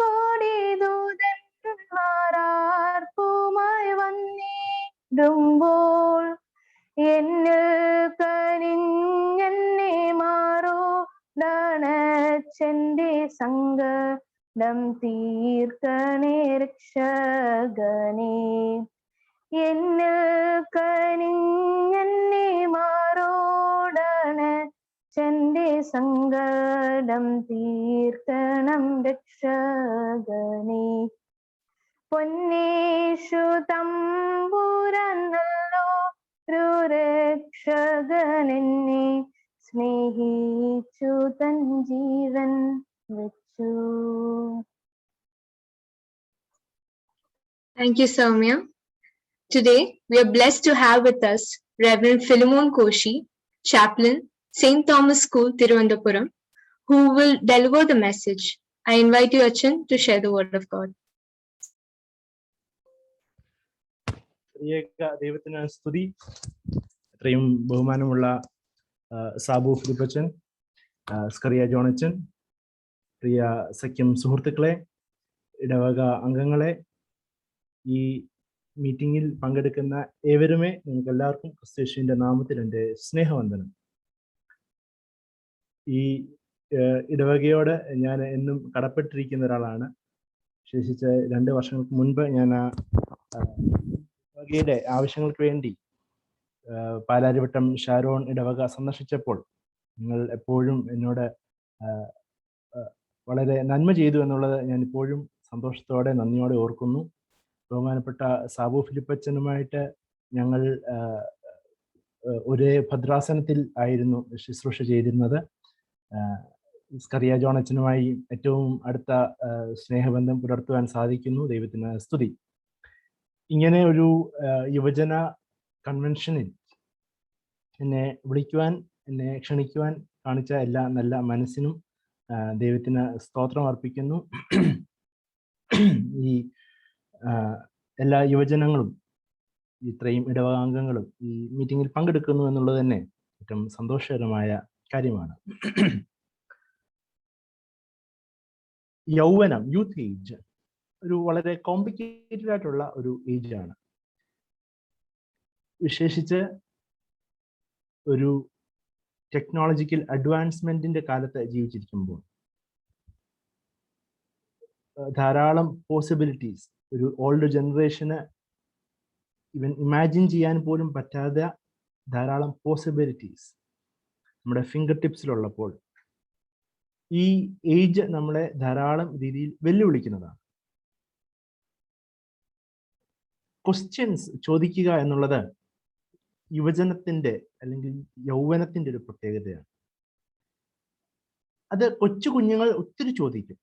കോടിദൂതന്മാരാർപ്പുമായി വന്നിടുമ്പോൾ എന്നിൽ കനിഞ്ഞെന്നെ മാറോടണച്ചെന്റെ സങ്കടം തീർക്കണേ രക്ഷകനേ. എന്നിൽ കനിഞ്ഞെന്നെ മാറോടണച്ചെന്റെ സങ്കടം തീർക്കണം രക്ഷകനേ. പൊന്നീഷു തമ്പുരാനല്ലോ രക്ഷകനെന്നെ സ്നേഹിച്ചു തൻ ജീവൻ വെച്ചു. Thank you, Soumya. Today, we are blessed to have with us Reverend Philemon Koshi, Chaplain, St. Thomas School, Thiruvananthapuram, who will deliver the message. I invite you, Achan, to share the word of God. ത്രിയേക ദൈവത്തിന് സ്തുതി. ഇത്രയും ബഹുമാനമുള്ള സാബു ഫിലിപ്പച്ചൻ, സ്കറിയ ജോണച്ചൻ, പ്രിയ സഖ്യം സുഹൃത്തുക്കളെ, ഇടവക അംഗങ്ങളെ, ഈ മീറ്റിംഗിൽ പങ്കെടുക്കുന്ന ഏവരുമേ, നിങ്ങൾക്ക് എല്ലാവർക്കും ക്രിസ്തുയേശുവിന്റെ നാമത്തിൽ എൻ്റെ സ്നേഹവന്ദനം. ഈ ഇടവകയോട് ഞാൻ എന്നും കടപ്പെട്ടിരിക്കുന്ന ഒരാളാണ്. വിശേഷിച്ച് 2 വർഷങ്ങൾക്ക് മുൻപ് ഞാൻ ഇടവകയുടെ ആവശ്യങ്ങൾക്ക് വേണ്ടി പാലാരിവട്ടം ഷാരോൺ ഇടവക സന്ദർശിച്ചപ്പോൾ നിങ്ങൾ എപ്പോഴും എന്നോട് വളരെ നന്മ ചെയ്തു എന്നുള്ളത് ഞാൻ ഇപ്പോഴും സന്തോഷത്തോടെ നന്ദിയോടെ ഓർക്കുന്നു. ബഹുമാനപ്പെട്ട സാബു ഫിലിപ്പച്ചനുമായിട്ട് ഞങ്ങൾ ഒരേ ഭദ്രാസനത്തിൽ ആയിരുന്നു ശുശ്രൂഷ ചെയ്തിരുന്നത്. സ്കറിയ ജോണച്ചനുമായി ഏറ്റവും അടുത്ത സ്നേഹബന്ധം പുലർത്തുവാൻ സാധിക്കുന്നു. ദൈവത്തിന് സ്തുതി. ഇങ്ങനെ ഒരു യുവജന കൺവെൻഷനിൽ എന്നെ വിളിക്കുവാൻ, എന്നെ ക്ഷണിക്കുവാൻ കാണിച്ച എല്ലാ നല്ല മനസ്സിനും ദൈവത്തിന് സ്തോത്രം അർപ്പിക്കുന്നു. ഈ എല്ലാ യുവജനങ്ങളും ഇത്രയും ഇടവകാംഗങ്ങളും ഈ മീറ്റിങ്ങിൽ പങ്കെടുക്കുന്നു എന്നുള്ളത് തന്നെ ഏറ്റവും സന്തോഷകരമായ കാര്യമാണ്. യൗവനം, യൂത്ത് ഏജ്, ഒരു വളരെ കോംപ്ലിക്കേറ്റഡ് ആയിട്ടുള്ള ഒരു ഏജ് ആണ്. വിശേഷിച്ച് ഒരു ടെക്നോളജിക്കൽ അഡ്വാൻസ്മെന്റിന്റെ കാലത്ത് ജീവിച്ചിരിക്കുമ്പോൾ ധാരാളം പോസിബിലിറ്റീസ് ഒരു ഓൾഡ് ജനറേഷന് ഇവൻ ഇമാജിൻ ചെയ്യാൻ പോലും പറ്റാത്ത ധാരാളം പോസിബിലിറ്റീസ് നമ്മുടെ ഫിംഗർ ടിപ്സിലുള്ളപ്പോൾ ഈ ഏജ് നമ്മളെ ധാരാളം രീതിയിൽ വെല്ലുവിളിക്കുന്നതാണ്. ക്വസ്റ്റ്യൻസ് ചോദിക്കുക എന്നുള്ളത് യുവജനത്തിന്റെ അല്ലെങ്കിൽ യൗവനത്തിന്റെ ഒരു പ്രത്യേകതയാണ്. അത് കൊച്ചു കുഞ്ഞുങ്ങൾ ഒത്തിരി ചോദിക്കും,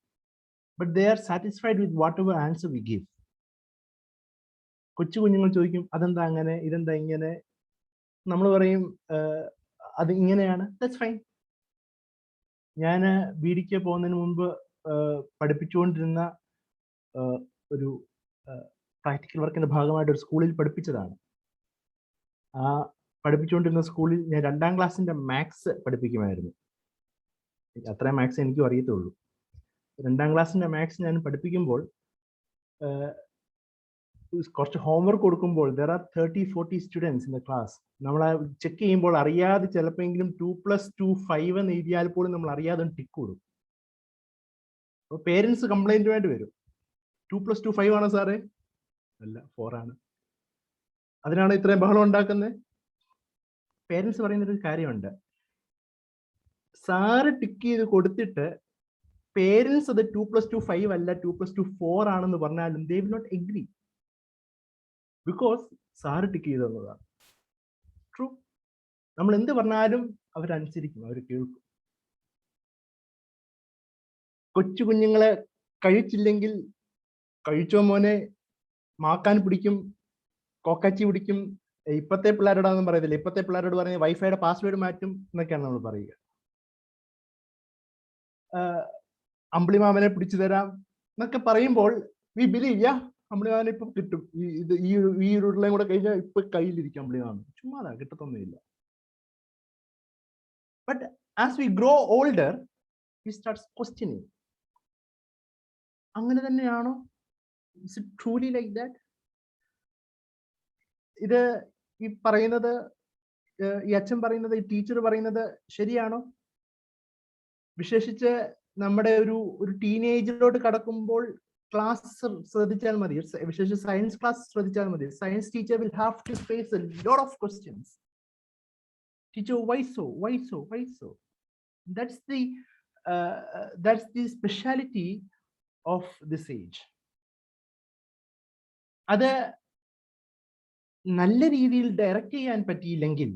but they are satisfied with what ever answer we give. കൊച്ചു കുഞ്ഞുങ്ങൾ ചോദിക്കും, അതെന്താ അങ്ങനെ, ഇതെന്താ ഇങ്ങനെ. നമ്മൾ പറയും അത് ഇങ്ങനെയാണ്, ദാറ്റ്സ് ഫൈൻ. ഞാൻ ബിഡിക്ക് പോകുന്നതിന് മുമ്പ് പഠിപ്പിച്ചുകൊണ്ടിരുന്ന ഒരു പ്രാക്ടിക്കൽ വർക്കിന്റെ ഭാഗമായിട്ട് ഒരു സ്കൂളിൽ പഠിപ്പിച്ചതാണ്. ആ പഠിപ്പിച്ചുകൊണ്ടിരുന്ന സ്കൂളിൽ ഞാൻ 2ാം ക്ലാസ്സിന്റെ മാത്സ് പഠിപ്പിക്കുമായിരുന്നു. അത്രയും മാത്സ് എനിക്കും അറിയത്തുള്ളൂ. 2ാം ക്ലാസ്സിന്റെ മാത്സ് ഞാൻ പഠിപ്പിക്കുമ്പോൾ കുറച്ച് ഹോംവർക്ക് കൊടുക്കുമ്പോൾ there are 30-40 students in the class. നമ്മൾ ചെക്ക് ചെയ്യുമ്പോൾ അറിയാതെ ചിലപ്പോഴെങ്കിലും 2+2 5 എന്ന് എഴുതിയാൽ പോലും നമ്മൾ അറിയാതെ ടിക്ക് കൊടുക്കും. അപ്പോൾ പേരൻസ് കംപ്ലൈന്റുമായിട്ട് വരും, 2+2 5 ആണോ സാറേ? അല്ല, 4 ആണ്. അതിനാണ് ഇത്രയും ബഹളം ഉണ്ടാക്കുന്നത്. പേരൻസ് പറയുന്നൊരു കാര്യമുണ്ട്, സാറ് ടിക്ക് ചെയ്ത് കൊടുത്തിട്ട് പേരൻസ് അത് 2+2 5 അല്ല 2+2 4 ആണെന്ന് പറഞ്ഞാലും they will not agree because sir tick ചെയ്ത് തന്നതാണ്. ട്രൂ. നമ്മൾ എന്ത് പറഞ്ഞാലും അവരനുസരിക്കും, അവർ കേൾക്കും. കൊച്ചു കുഞ്ഞുങ്ങളെ കഴിച്ചില്ലെങ്കിൽ കഴിച്ചോ മോനെ, മാക്കാൻ പിടിക്കും, കോക്കാച്ചി പിടിക്കും. ഇപ്പത്തെ പിള്ളേരോടൊന്നും പറയത്തില്ല. ഇപ്പത്തെ പിള്ളേരോട് പറഞ്ഞ് വൈഫൈയുടെ പാസ്വേഡ് മാറ്റും എന്നൊക്കെയാണ് നമ്മൾ പറയുക. അമ്പിളിമാമനെ പിടിച്ചു തരാം എന്നൊക്കെ പറയുമ്പോൾ വി ബിലീവ്, യാ അമ്പിളിമാമനെ ഇപ്പൊ കിട്ടും, ഈ ഉരുളയും കൂടെ കഴിഞ്ഞാൽ ഇപ്പൊ കയ്യിലിരിക്കും അമ്പിളിമാമൻ. ചുമ്മാതാ, കിട്ടത്തൊന്നുമില്ല. But as we grow older we starts questioning. അങ്ങനെ തന്നെയാണോ? Is it truly like that? ഇത് ഈ പറയുന്നത്, ഈ അച്ഛൻ പറയുന്നത്, ഈ ടീച്ചർ പറയുന്നത് ശരിയാണോ? വിശേഷിച്ച് നമ്മുടെ ഒരു ടീനേജിലോട്ട് കടക്കുമ്പോൾ ക്ലാസ് ശ്രദ്ധിച്ചാൽ മതി, വിശേഷിച്ച് സയൻസ് ക്ലാസ് ശ്രദ്ധിച്ചാൽ മതി. Science teacher will have to face a lot of questions. Teacher, why so? Why so? Why so? That's the speciality of this age. അത് നല്ല രീതിയിൽ ഡയറക്റ്റ് ചെയ്യാൻ പറ്റിയില്ലെങ്കിൽ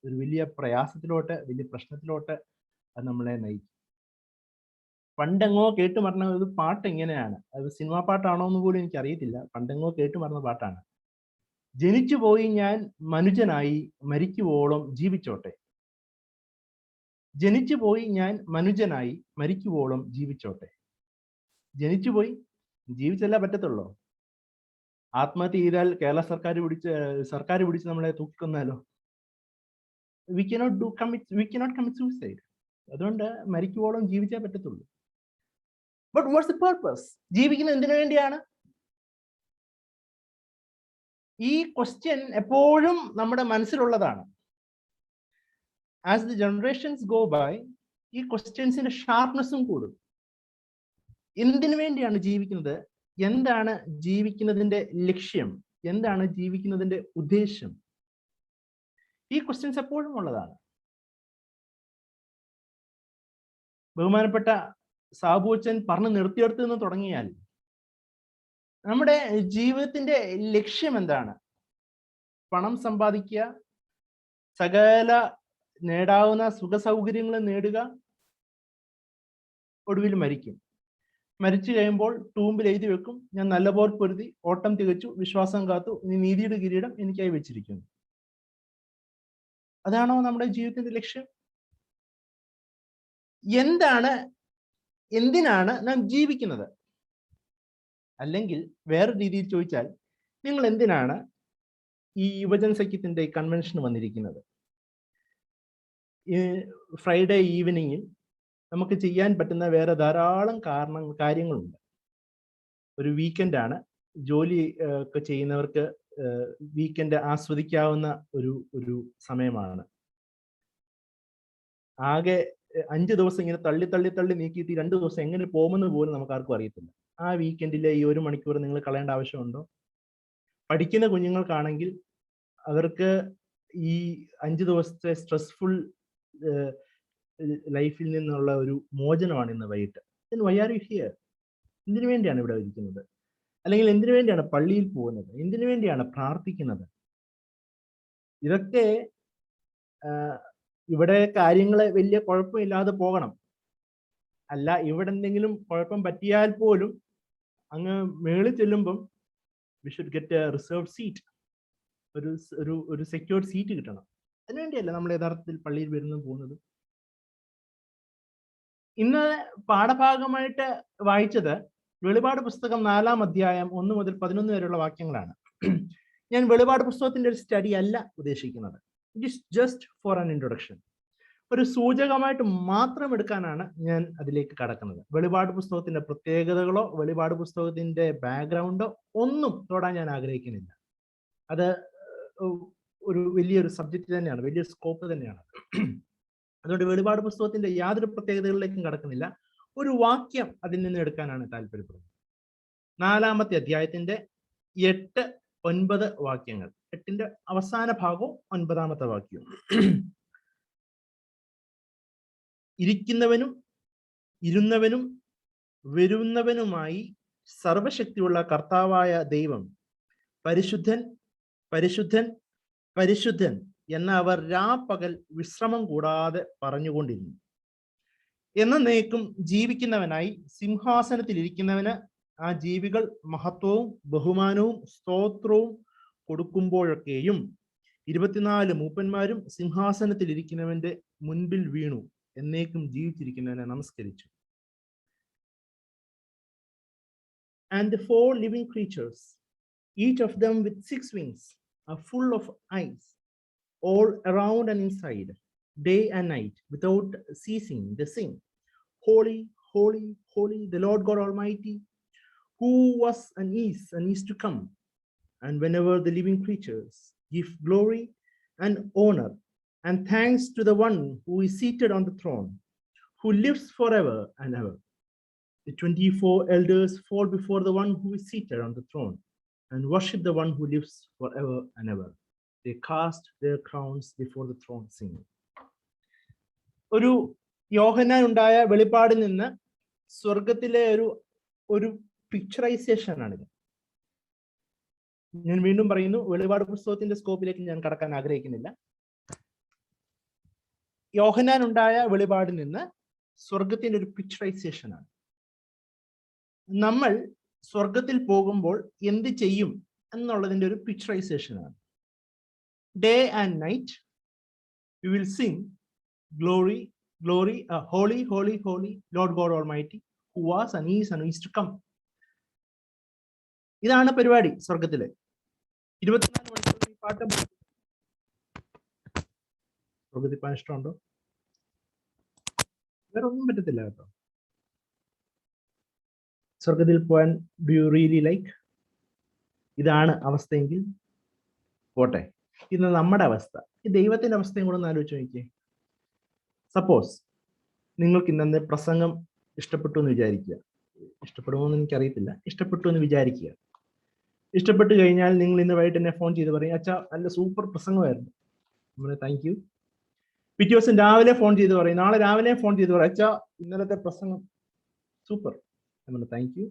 ഒരു വലിയ പ്രയാസത്തിലോട്ട്, വലിയ പ്രശ്നത്തിലോട്ട് അത് നമ്മളെ നയിക്കും. പണ്ടെങ്ങോ കേട്ടു മറന്ന ഒരു പാട്ട് എങ്ങനെയാണ്, അത് സിനിമാ പാട്ടാണോ എന്ന് പോലും എനിക്ക് അറിയത്തില്ല. പണ്ടെങ്ങോ കേട്ടു മറന്ന പാട്ടാണ്. ജനിച്ചു പോയി ഞാൻ മനുജനായി മരിക്കുവോളം ജീവിച്ചോട്ടെ. ജനിച്ചു പോയി ഞാൻ മനുജനായി മരിക്കുവോളം ജീവിച്ചോട്ടെ. ജനിച്ചുപോയി, ജീവിച്ചല്ല പറ്റത്തുള്ളൂ. ആത്മഹത്യ ചെയ്താൽ കേരള സർക്കാർ പിടിച്ച് നമ്മളെ തൂക്കിക്കൊന്നാലോ? We cannot commit suicide. അതുകൊണ്ട് മരിക്കുവോളം ജീവിച്ചേ പറ്റത്തുള്ളൂ. But what's the purpose? ജീവിക്കുന്നത് എന്തിനു വേണ്ടിയാണ്? ഈ ക്വസ്റ്റ്യൻ എപ്പോഴും നമ്മുടെ മനസ്സിലുള്ളതാണ്. As the generations go by, ഈ ക്വസ്റ്റ്യൻസിന്റെ ഷാർപ്നെസ്സും കൂടും. എന്തിനു വേണ്ടിയാണ് ജീവിക്കുന്നത്? എന്താണ് ജീവിക്കുന്നതിന്റെ ലക്ഷ്യം? എന്താണ് ജീവിക്കുന്നതിന്റെ ഉദ്ദേശം? ഈ ക്വസ്റ്റ്യൻസ് എപ്പോഴും ഉള്ളതാണ്. ബഹുമാനപ്പെട്ട സാബുച്ചൻ പറഞ്ഞു നിർത്തിയെടുത്ത് നിന്ന് തുടങ്ങിയാൽ നമ്മുടെ ജീവിതത്തിന്റെ ലക്ഷ്യം എന്താണ്? പണം സമ്പാദിക്കുക, സകല നേടാവുന്ന സുഖ സൗകര്യങ്ങൾ നേടുക, ഒടുവിൽ മരിക്കും. മരിച്ചു കഴിയുമ്പോൾ ടൂമ്പിൽ എഴുതി വെക്കും, ഞാൻ നല്ലപോലെ പൊരുതി ഓട്ടം തികച്ചു, വിശ്വാസം കാത്തു, ഇനി നീതിയുടെ കിരീടം എനിക്കായി വെച്ചിരിക്കുന്നു. അതാണോ നമ്മുടെ ജീവിതത്തിന്റെ ലക്ഷ്യം? എന്തിനാണ് നാം ജീവിക്കുന്നത്? അല്ലെങ്കിൽ വേറെ രീതിയിൽ ചോദിച്ചാൽ, നിങ്ങൾ എന്തിനാണ് ഈ യുവജന സഖ്യത്തിന്റെ കൺവെൻഷൻ വന്നിരിക്കുന്നത്? ഫ്രൈഡേ ഈവനിങ്ങിൽ നമുക്ക് ചെയ്യാൻ പറ്റുന്ന വേറെ ധാരാളം കാര്യങ്ങളുണ്ട്. ഒരു വീക്കെൻഡാണ്. ജോലി ഒക്കെ ചെയ്യുന്നവർക്ക് വീക്കെൻഡ് ആസ്വദിക്കാവുന്ന ഒരു സമയമാണ്. ആകെ 5 ദിവസം ഇങ്ങനെ തള്ളി നീക്കിയിട്ട് 2 ദിവസം എങ്ങനെ പോകുമെന്ന് പോലും നമുക്ക് ആർക്കും അറിയത്തില്ല. ആ വീക്കെൻഡിലെ ഈ 1 മണിക്കൂർ നിങ്ങൾ കളയേണ്ട ആവശ്യമുണ്ടോ? പഠിക്കുന്ന കുഞ്ഞുങ്ങൾക്കാണെങ്കിൽ അവർക്ക് ഈ 5 ദിവസത്തെ സ്ട്രെസ്ഫുൾ ലൈഫിൽ നിന്നുള്ള ഒരു മോചനമാണ് ഇന്ന് വൈകിട്ട്. Why are you here? എന്തിനു വേണ്ടിയാണ് ഇവിടെ ഇരിക്കുന്നത്? അല്ലെങ്കിൽ എന്തിനു വേണ്ടിയാണ് പള്ളിയിൽ പോകുന്നത്? എന്തിനു വേണ്ടിയാണ് പ്രാർത്ഥിക്കുന്നത്? ഇതൊക്കെ ഇവിടെ കാര്യങ്ങൾ വലിയ കുഴപ്പമില്ലാതെ പോകണം. അല്ല, ഇവിടെ എന്തെങ്കിലും കുഴപ്പം പറ്റിയാൽ പോലും അങ്ങ് മേളിൽ ചെല്ലുമ്പം we should get A reserved seat, ഒരു സെക്യൂർഡ് സീറ്റ് കിട്ടണം. അതിനുവേണ്ടിയല്ല നമ്മൾ യഥാർത്ഥത്തിൽ പള്ളിയിൽ വരുന്നതും പോകുന്നത്. ഇന്ന് പാഠഭാഗമായിട്ട് വായിച്ചത് വെളിപാട് പുസ്തകം 4-ാം അധ്യായം 1 മുതൽ 11 വരെയുള്ള വാക്യങ്ങളാണ്. ഞാൻ വെളിപാട് പുസ്തകത്തിന്റെ ഒരു സ്റ്റഡി അല്ല ഉദ്ദേശിക്കുന്നത്. It is just for an introduction. ഒരു സൂചകമായിട്ട് മാത്രം എടുക്കാനാണ് ഞാൻ അതിലേക്ക് കടക്കുന്നത്. വെളിപാട് പുസ്തകത്തിന്റെ പ്രത്യേകതകളോ വെളിപാട് പുസ്തകത്തിന്റെ ബാക്ക്ഗ്രൗണ്ടോ ഒന്നും തൊടാൻ ഞാൻ ആഗ്രഹിക്കുന്നില്ല. അത് ഒരു വലിയൊരു സബ്ജക്റ്റ് തന്നെയാണ്, വലിയൊരു സ്കോപ്പ് തന്നെയാണ്. അതുകൊണ്ട് വെളിപാട് പുസ്തകത്തിന്റെ യാതൊരു പ്രത്യേകതകളിലേക്കും കടക്കുന്നില്ല. ഒരു വാക്യം അതിൽ നിന്ന് എടുക്കാനാണ് താല്പര്യപ്പെടുന്നത്. 4-ാമത്തെ അധ്യായത്തിന്റെ 8-9 വാക്യങ്ങൾ. 8ന്റെ അവസാന ഭാഗവും 9-ാമത്തെ വാക്യവും. ഇരിക്കുന്നവനും ഇരുന്നവനും വരുന്നവനുമായി സർവശക്തിയുള്ള കർത്താവായ ദൈവം പരിശുദ്ധൻ പരിശുദ്ധൻ പരിശുദ്ധൻ എന്ന് അവർ രാപ്പകൽ വിശ്രമം കൂടാതെ പറഞ്ഞുകൊണ്ടിരുന്നു. എന്നേക്കും ജീവിക്കുന്നവനായി സിംഹാസനത്തിൽ ഇരിക്കുന്നവന് ആ ജീവികൾ മഹത്വവും ബഹുമാനവും സ്തോത്രവും കൊടുക്കുമ്പോഴൊക്കെയും 24 മൂപ്പന്മാരും സിംഹാസനത്തിൽ ഇരിക്കുന്നവന്റെ മുൻപിൽ വീണു എന്നേക്കും ജീവിച്ചിരിക്കുന്നവനെ നമസ്കരിച്ചു. And the 4 living creatures, each of them with 6 wings, are full of eyes all around and inside, day and night, without ceasing they sing, Holy, holy, holy, the Lord God Almighty, who was and is to come. And whenever the living creatures give glory and honor and thanks to the one who is seated on the throne, who lives forever and ever. The 24 elders fall before the one who is seated on the throne and worship the one who lives forever and ever. They cast their crowns before the throne, singing. ഒരു യോഹന്നാൻ ഉണ്ടായ വെളിപ്പാടിൽ നിന്ന് സ്വർഗത്തിലെ ഒരു picturisation ആണിത്. ഞാൻ വീണ്ടും പറയുന്നു, വെളിപാട് പുസ്തകത്തിന്റെ സ്കോപ്പിലേക്ക് ഞാൻ കടക്കാൻ ആഗ്രഹിക്കുന്നില്ല. യോഹന്നാൻ ഉണ്ടായ വെളിപാടിൽ നിന്ന് സ്വർഗത്തിന്റെ ഒരു പിക്ചറൈസേഷൻ ആണ്. നമ്മൾ സ്വർഗത്തിൽ പോകുമ്പോൾ എന്ത് ചെയ്യും എന്നുള്ളതിന്റെ ഒരു പിക്ചറൈസേഷൻ ആണ്. Day and night we will Singh glory glory, holy, holy, holy, Lord God Almighty, who was and is to come. ഇതാണ് പരിപാടി സ്വർഗത്തില്. 24 മണിക്കൂർ ഈ പാട്ട് സ്വർഗത്തിൽ പോകാൻ ഇഷ്ടമുണ്ടോ? വേറെ ഒന്നും പറ്റത്തില്ല കേട്ടോ. സ്വർഗത്തിൽ പോകാൻ ഡു യു റിയലി ലൈക്ക്? ഇതാണ് അവസ്ഥയെങ്കിൽ പോട്ടെ. ഇന്ന് നമ്മുടെ അവസ്ഥ, ഈ ദൈവത്തിന്റെ അവസ്ഥയും കൂടെ ഒന്ന് ആലോചിച്ച് നോക്കിയേ. സപ്പോസ് നിങ്ങൾക്ക് ഇന്നത്തെ പ്രസംഗം ഇഷ്ടപ്പെട്ടു എന്ന് വിചാരിക്കുക. ഇഷ്ടപ്പെടുമോ എന്ന് എനിക്കറിയത്തില്ല. ഇഷ്ടപ്പെട്ടു എന്ന് വിചാരിക്കുക. ഇഷ്ടപ്പെട്ടു കഴിഞ്ഞാൽ നിങ്ങൾ ഇന്ന് വൈകിട്ട് എന്നെ ഫോൺ ചെയ്ത് പറയും, അച്ഛാ നല്ല സൂപ്പർ പ്രസംഗമായിരുന്നു. നമ്മൾ താങ്ക് യു. പിറ്റേ ദിവസം രാവിലെ ഫോൺ ചെയ്ത് പറയും, നാളെ രാവിലെ ഫോൺ ചെയ്ത് പറയും, അച്ഛാ ഇന്നലത്തെ പ്രസംഗം സൂപ്പർ. നമ്മൾ താങ്ക് യു.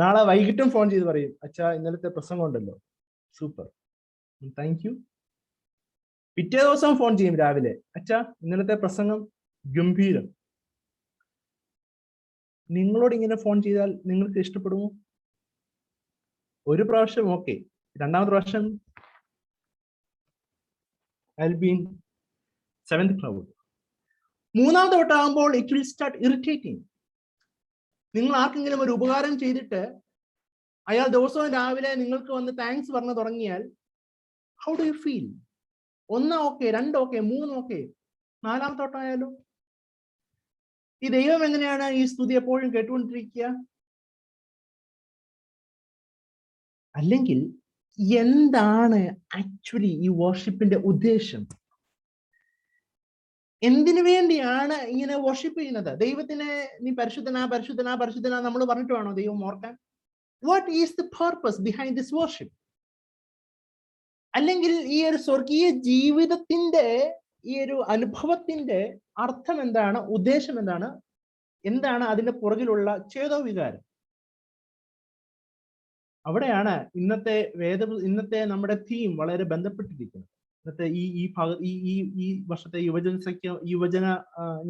നാളെ വൈകിട്ടും ഫോൺ ചെയ്ത് പറയും, അച്ഛാ ഇന്നലത്തെ പ്രസംഗം ഉണ്ടല്ലോ സൂപ്പർ, താങ്ക് യു. പിറ്റേ ദിവസം ഫോൺ ചെയ്യും രാവിലെ, അച്ഛാ ഇന്നലത്തെ പ്രസംഗം ഗംഭീരം. നിങ്ങളോട് ഇങ്ങനെ ഫോൺ ചെയ്താൽ നിങ്ങൾക്ക് ഇഷ്ടപ്പെടുമോ? ഒരു പ്രാവശ്യം ഓക്കെ, രണ്ടാമത്തെ പ്രാവശ്യം I'll be in 7th cloud. മൂന്നാമത്തെ വട്ടമാകുമ്പോൾ ഇറ്റ് വിൽ സ്റ്റാർട്ട് ഇറിറ്റേറ്റിംഗ്. നിങ്ങൾ ആർക്കെങ്കിലും ഒരു ഉപകാരം ചെയ്തിട്ട് അയാൾ ദിവസവും രാവിലെ നിങ്ങൾക്ക് വന്ന് താങ്ക്സ് പറഞ്ഞു തുടങ്ങിയാൽ how do you feel? 1 okay, 2 okay, 3 okay, 4ാമത്തെ വട്ടമായാലോ? ഈ ദൈവം എങ്ങനെയാണ് ഈ സ്തുതി എപ്പോഴും കേട്ടുകൊണ്ടിരിക്കുക? അല്ലെങ്കിൽ എന്താണ് ആക്ച്വലി ഈ വർഷിപ്പിന്റെ ഉദ്ദേശം? എന്തിനു വേണ്ടിയാണ് ഇങ്ങനെ വർഷിപ്പ് ചെയ്യുന്നത്? ദൈവത്തിനെ നീ പരിശുദ്ധനാ പരിശുദ്ധനാ പരിശുദ്ധനാ നമ്മൾ പറഞ്ഞിട്ട് വേണോ ദൈവം ഓർക്കാൻ? What is the purpose behind this worship? അല്ലെങ്കിൽ ഈ ഒരു സ്വർഗീയ ജീവിതത്തിന്റെ ഈ ഒരു അനുഭവത്തിന്റെ അർത്ഥം എന്താണ്? ഉദ്ദേശം എന്താണ്? എന്താണ് അതിന്റെ പുറകിലുള്ള ചേതോവികാരം? അവിടെയാണ് ഇന്നത്തെ നമ്മുടെ തീം വളരെ ബന്ധപ്പെട്ടിരിക്കുന്നത്. ഇന്നത്തെ ഈ വർഷത്തെ യുവജന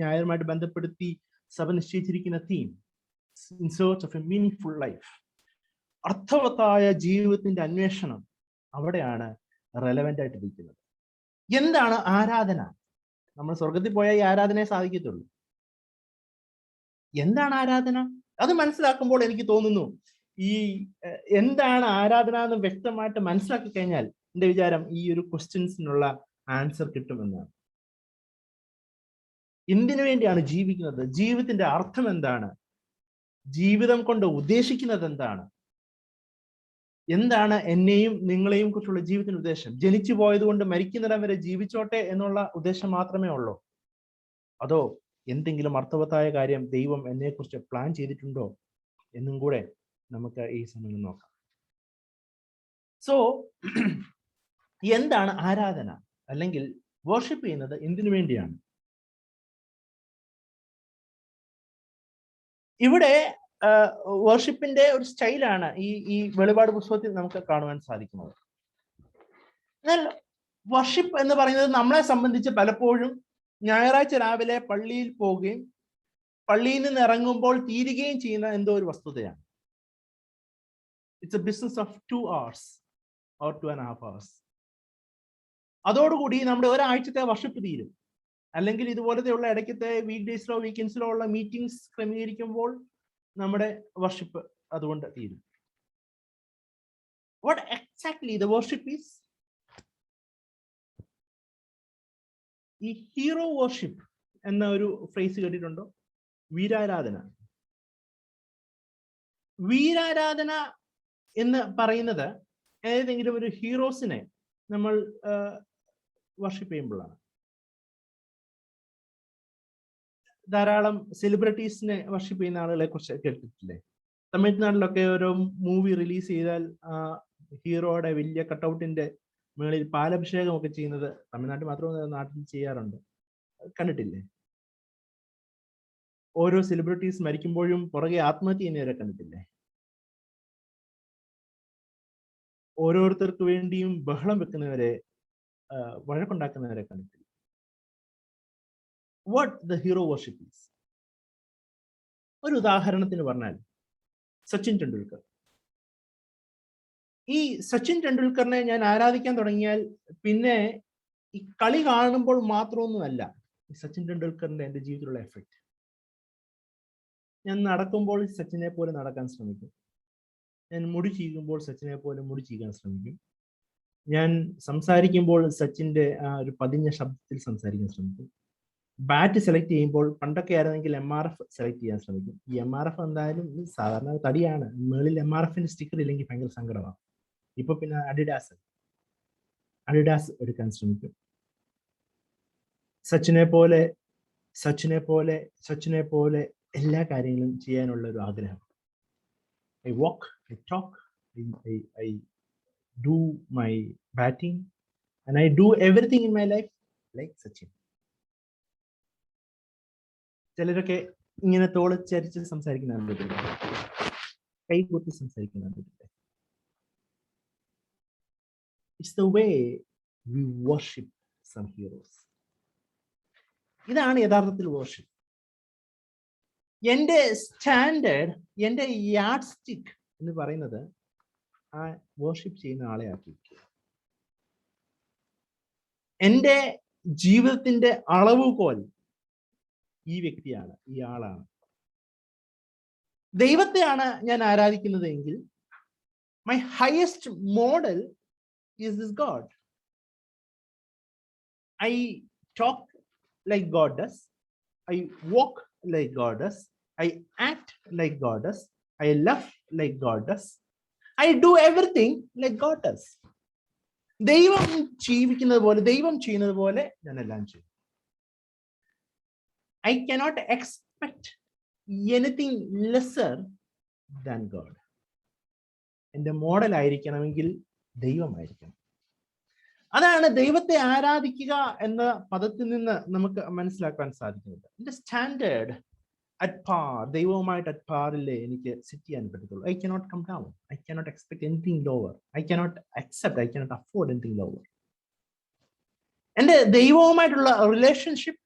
ഞായറുമായിട്ട് ബന്ധപ്പെടുത്തി സഭ നിശ്ചയിച്ചിരിക്കുന്ന theme in search of a meaningful life, അർത്ഥവത്തായ ജീവിതത്തിന്റെ അന്വേഷണം. അവിടെയാണ് റെലവെന്റ് ആയിട്ടിരിക്കുന്നത്. എന്താണ് ആരാധന? നമ്മൾ സ്വർഗത്തിൽ പോയാൽ ഈ ആരാധനയെ സാധിക്കത്തുള്ളൂ. എന്താണ് ആരാധന? അത് മനസ്സിലാക്കുമ്പോൾ എനിക്ക് തോന്നുന്നു ഈ എന്താണ് ആരാധന എന്ന് വ്യക്തമായിട്ട് മനസ്സിലാക്കി കഴിഞ്ഞാൽ എന്റെ വിചാരം ഈ ഒരു ക്വസ്റ്റ്യൻസിനുള്ള ആൻസർ കിട്ടുമെന്നാണ്. എന്തിനു വേണ്ടിയാണ് ജീവിക്കുന്നത്? ജീവിതത്തിന്റെ അർത്ഥം എന്താണ്? ജീവിതം കൊണ്ട് ഉദ്ദേശിക്കുന്നത് എന്താണ്? എന്താണ് എന്നെയും നിങ്ങളെയും കുറിച്ചുള്ള ജീവിതത്തിന്റെ ഉദ്ദേശം? ജനിച്ചു പോയത് കൊണ്ട് മരിക്കുന്നിടം വരെ ജീവിച്ചോട്ടെ എന്നുള്ള ഉദ്ദേശം മാത്രമേ ഉള്ളൂ? അതോ എന്തെങ്കിലും അർത്ഥവത്തായ കാര്യം ദൈവം എന്നെ കുറിച്ച് പ്ലാൻ ചെയ്തിട്ടുണ്ടോ എന്നും കൂടെ നമുക്ക് ഈ സമയം നോക്കാം. സോ എന്താണ് ആരാധന അല്ലെങ്കിൽ വർഷിപ്പ് ചെയ്യുന്നത് എന്തിനു വേണ്ടിയാണ്? ഇവിടെ വർഷിപ്പിന്റെ ഒരു സ്റ്റൈലാണ് ഈ വെളിപാട് പുസ്തകത്തിൽ നമുക്ക് കാണുവാൻ സാധിക്കുന്നത്. എന്നാൽ വർഷിപ്പ് എന്ന് പറയുന്നത് നമ്മളെ സംബന്ധിച്ച് പലപ്പോഴും ഞായറാഴ്ച രാവിലെ പള്ളിയിൽ പോവുകയും പള്ളിയിൽ നിന്ന് ഇറങ്ങുമ്പോൾ തീരുകയും ചെയ്യുന്ന എന്തോ ഒരു വസ്തുതയാണ്. It's A business of 2 hours or 2.5 hours. അതോടുകൂടി നമ്മുടെ ഒരാഴ്ചത്തെ വർഷിപ്പ് തീരും. അല്ലെങ്കിൽ ഇതുപോലത്തെയുള്ള ഇടയ്ക്കത്തെ വീക്ക് ഡേയ്സിലോ വീക്കെൻഡ്സിലോ ഉള്ള മീറ്റിംഗ്സ് ക്രമീകരിക്കുമ്പോൾ നമ്മുടെ വർഷിപ്പ് അതുകൊണ്ട് തീരും. What exactly the worship is? ഈ ഹീറോ വർഷിപ്പ് എന്ന ഒരു ഫ്രേസ് കേട്ടിട്ടുണ്ടോ? വീരാരാധന. വീരാരാധന എന്ന് പറയുന്നത് ഏതെങ്കിലും ഒരു ഹീറോസിനെ നമ്മൾ വർഷിപ്പ് ചെയ്യുമ്പോഴാണ്. ധാരാളം സെലിബ്രിറ്റീസിനെ വർഷിപ്പ് ചെയ്യുന്ന ആളുകളെ കുറിച്ച് കേട്ടിട്ടില്ലേ? തമിഴ്നാട്ടിലൊക്കെ ഓരോ മൂവി റിലീസ് ചെയ്താൽ ഹീറോയുടെ വലിയ കട്ടൗട്ടിന്റെ മുകളിൽ പാലഭിഷേകം ഒക്കെ ചെയ്യുന്നത് തമിഴ്നാട്ടിൽ മാത്രമല്ല നാട്ടിൽ ചെയ്യാറുണ്ട്. കണ്ടിട്ടില്ലേ? ഓരോ സെലിബ്രിറ്റീസ് മരിക്കുമ്പോഴും പുറകെ ആത്മഹത്യ ചെയ്യുന്നവരെ കണ്ടിട്ടില്ലേ? ഓരോരുത്തർക്ക് വേണ്ടിയും ബഹളം വെക്കുന്നവരെ, വഴക്കുണ്ടാക്കുന്നവരെ കണ്ടിട്ടില്ലേ? What the hero worship is? ഒരു ഉദാഹരണത്തിന് പറഞ്ഞാൽ സച്ചിൻ ടെണ്ടുൽക്കർ. ഈ സച്ചിൻ ടെണ്ടുൽക്കറിനെ ഞാൻ ആരാധിക്കാൻ തുടങ്ങിയാൽ പിന്നെ ഈ കളി കാണുമ്പോൾ മാത്രമൊന്നുമല്ല സച്ചിൻ ടെണ്ടുൽക്കറിന്റെ എൻ്റെ ജീവിതത്തിലുള്ള എഫക്റ്റ്. ഞാൻ നടക്കുമ്പോൾ സച്ചിനെ പോലെ നടക്കാൻ ശ്രമിക്കും. ഞാൻ മുടി ചീകുമ്പോൾ സച്ചിനെ പോലെ മുടി ചീകാൻ ശ്രമിക്കും. ഞാൻ സംസാരിക്കുമ്പോൾ സച്ചിന്റെ ആ ഒരു പതിഞ്ഞ ശബ്ദത്തിൽ സംസാരിക്കാൻ ശ്രമിക്കും. ബാറ്റ് സെലക്ട് ചെയ്യുമ്പോൾ പണ്ടൊക്കെ ആയിരുന്നെങ്കിൽ MRF സെലക്ട് ചെയ്യാൻ ശ്രമിക്കും. ഈ MRF എന്തായാലും സാധാരണ തടിയാണ്, മുകളിൽ MRFന്റെ സ്റ്റിക്കർ ഇല്ലെങ്കിൽ ഭയങ്കര സങ്കടമാണ്. ഇപ്പൊ പിന്നെ അഡിഡാസ് എടുക്കാൻ ശ്രമിക്കും. സച്ചിനെ പോലെ എല്ലാ കാര്യങ്ങളും ചെയ്യാനുള്ള ഒരു ആഗ്രഹം. I walk, I talk, I do my batting, and I do everything in my life like Sachin. ചിലരൊക്കെ ഇങ്ങനെ തോളിച്ചരിച്ച് സംസാരിക്കുന്ന കണ്ടിട്ടില്ലേ? കൈകൊത്തി സംസാരിക്കുന്ന കണ്ടിട്ടില്ലേ? It's the way we worship some heroes. ഇതാണ് യഥാർത്ഥത്തിൽ worship. എൻ്റെ സ്റ്റാൻഡേർഡ്, എൻ്റെ യാർഡ് സ്റ്റിക്ക് എന്ന് പറയുന്നത് ആ വർഷിപ്പ് ചെയ്യുന്ന ആളെ ആക്കിയിരിക്കുക. എൻ്റെ ജീവിതത്തിന്റെ അളവുകോൽ ഈ വ്യക്തിയാണ്, ഈ ആളാണ്. ദൈവത്തെയാണ് ഞാൻ ആരാധിക്കുന്നത് എങ്കിൽ my highest model is this God. I talk like God does, I walk like God does, I act like God does, I love like God does, I do everything like God does. ദൈവം ജീവിക്കുന്നത് പോലെ, ദൈവം ചെയ്യുന്നത് പോലെ ഞാൻ എല്ലാം ചെയ്യും. I cannot expect anything lesser than God. എൻ്റെ മോഡൽ ആയിരിക്കണമെങ്കിൽ ദൈവമായിരിക്കണം. അതാണ് ദൈവത്തെ ആരാധിക്കുക എന്ന പദത്തിൽ നിന്ന് നമുക്ക് മനസ്സിലാക്കാൻ സാധിക്കുന്നത്. എൻ്റെ സ്റ്റാൻഡേർഡ് അറ്റ് പാർ, ദൈവവുമായിട്ട് അറ്റ് പാറില്ലേ എനിക്ക് സിറ്റ് ചെയ്യാൻ പറ്റത്തുള്ളൂ. I cannot come down, I cannot expect anything lower, I cannot accept, I cannot afford anything lower. എൻ്റെ ദൈവവുമായിട്ടുള്ള റിലേഷൻഷിപ്പ്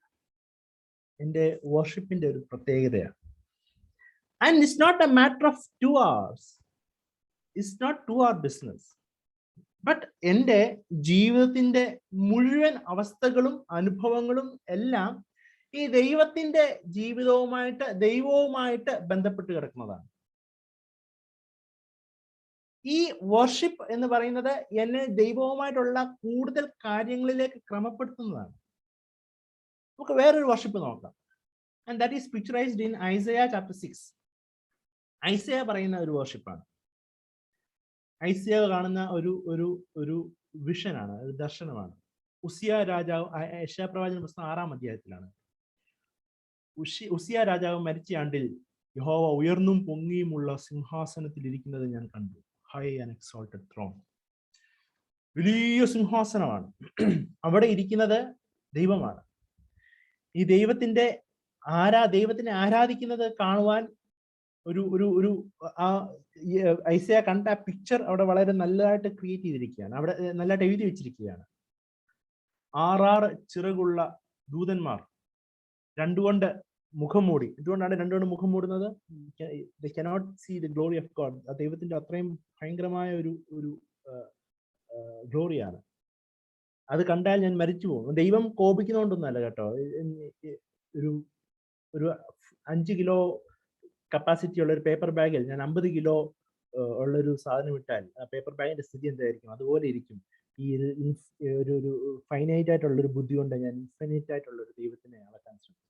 എൻ്റെ വർഷിപ്പിന്റെ ഒരു പ്രത്യേകതയാണ്. And it's not a matter of 2 hours, it's not 2 hour business. But എൻ്റെ ജീവിതത്തിന്റെ മുഴുവൻ അവസ്ഥകളും അനുഭവങ്ങളും എല്ലാം ഈ ദൈവത്തിന്റെ ദൈവവുമായിട്ട് ബന്ധപ്പെട്ട് കിടക്കുന്നതാണ്. ഈ വർഷിപ്പ് എന്ന് പറയുന്നത് എന്നെ ദൈവവുമായിട്ടുള്ള കൂടുതൽ കാര്യങ്ങളിലേക്ക് ക്രമപ്പെടുത്തുന്നതാണ്. നമുക്ക് വേറൊരു വർഷിപ്പ് നോക്കാം. And that is picturised in Isaiah chapter 6. Isaiah പറയുന്ന ഒരു വർഷിപ്പാണ്. ഐസയ കാണുന്ന ഒരു വിഷനാണ്, ഒരു ദർശനമാണ്. ഉസിയ രാജാവ്, യെശയ്യാ പ്രവാചകന്റെ പുസ്തകം 6-ാം അധ്യായത്തിലാണ്. ഉസിയ രാജാവ് മരിച്ച ആണ്ടിൽ യഹോവ ഉയർന്നും പൊങ്ങിയുമുള്ള സിംഹാസനത്തിൽ ഇരിക്കുന്നത് ഞാൻ കണ്ടു. High and exalted throne. വലിയ സിംഹാസനമാണ്. അവിടെ ഇരിക്കുന്നത് ദൈവമാണ്. ഈ ദൈവത്തിനെ ആരാധിക്കുന്നത് കാണുവാൻ ഐസയ കണ്ട ആ പിക്ചർ അവിടെ വളരെ നല്ലതായിട്ട് ക്രിയേറ്റ് ചെയ്തിരിക്കുകയാണ്. അവിടെ നല്ലതായിട്ട് എഴുതി വെച്ചിരിക്കുകയാണ്. 6 ചിറകുള്ള ദൂതന്മാർ, 2 കൊണ്ട് മുഖം മൂടി. എന്തുകൊണ്ടാണ് 2 കൊണ്ട് മുഖം മൂടുന്നത്? they cannot see the glory of God. ദൈവത്തിന്റെ അത്രയും ഭയങ്കരമായ ഒരു ഗ്ലോറിയാണ്. അത് കണ്ടാൽ ഞാൻ മരിച്ചു പോകും. ദൈവം കോപിക്കുന്നതുകൊണ്ടൊന്നല്ല കേട്ടോ. ഒരു 5 കിലോ കപ്പാസിറ്റി ഉള്ള ഒരു പേപ്പർ ബാഗിൽ ഞാൻ 50 കിലോ ഉള്ളൊരു സാധനം ഇട്ടാൽ ആ പേപ്പർ ബാഗിന്റെ സ്ഥിതി എന്തായിരിക്കും? അതുപോലെ ഇരിക്കും. ഈ ഒരു ഫൈനൈറ്റ് ആയിട്ടുള്ള ഒരു ബുദ്ധി കൊണ്ട് ഞാൻ ഇൻഫിനിറ്റ് ആയിട്ടുള്ള ഒരു ദൈവത്തിനെ അളക്കാൻ ശ്രമിക്കും.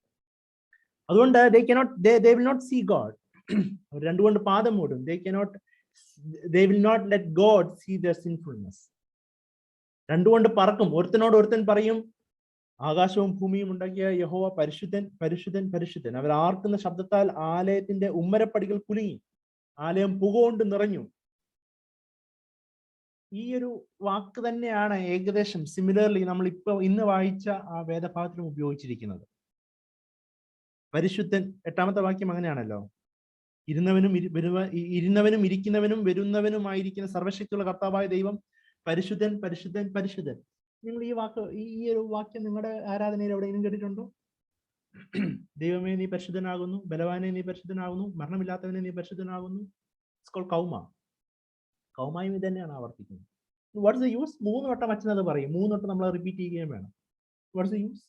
അതുകൊണ്ട് they will not see God. 2 കൊണ്ട് പാദം മൂടും. they will not let God see their sinfulness. 2 കൊണ്ട് പറക്കും. ഒരുത്തനോട് ഒരുത്തൻ പറയും, ആകാശവും ഭൂമിയും ഉണ്ടാക്കിയ യഹോവ പരിശുദ്ധൻ പരിശുദ്ധൻ പരിശുദ്ധൻ. അവർ ആർക്കുന്ന ശബ്ദത്താൽ ആലയത്തിന്റെ ഉമ്മരപ്പടികൾ കുലുങ്ങി, ആലയം പുക കൊണ്ട് നിറഞ്ഞു. ഈ ഒരു വാക്ക് തന്നെയാണ് ഏകദേശം സിമിലർലി നമ്മൾ ഇന്ന് വായിച്ച ആ വേദഭാഗത്തിലും ഉപയോഗിച്ചിരിക്കുന്നത്. പരിശുദ്ധൻ 8-ാമത്തെ വാക്യം അങ്ങനെയാണല്ലോ. ഇരുന്നവനും ഇരിക്കുന്നവനും വരുന്നവനുമായിരിക്കുന്ന സർവശക്തിയുള്ള കർത്താവായ ദൈവം പരിശുദ്ധൻ പരിശുദ്ധൻ പരിശുദ്ധൻ. നിങ്ങൾ ഈ ഒരു വാക്യം നിങ്ങളുടെ ആരാധനയിൽ എവിടെയെങ്കിലും കേട്ടിട്ടുണ്ടോ? ദൈവമേ നീ പരിശുദ്ധനാകുന്നു, ബലവാനെ നീ പരിശുദ്ധനാകുന്നു, മരണമില്ലാത്തവനെ നീ പരിശുദ്ധനാകുന്നു. കൗമായും ഇത് തന്നെയാണ് ആവർത്തിക്കുന്നത്. What's the use? 3 വട്ടം അച്ഛനത് പറയും, 3 വട്ടം നമ്മൾ റിപ്പീറ്റ് ചെയ്യുകയും വേണം. What's the use?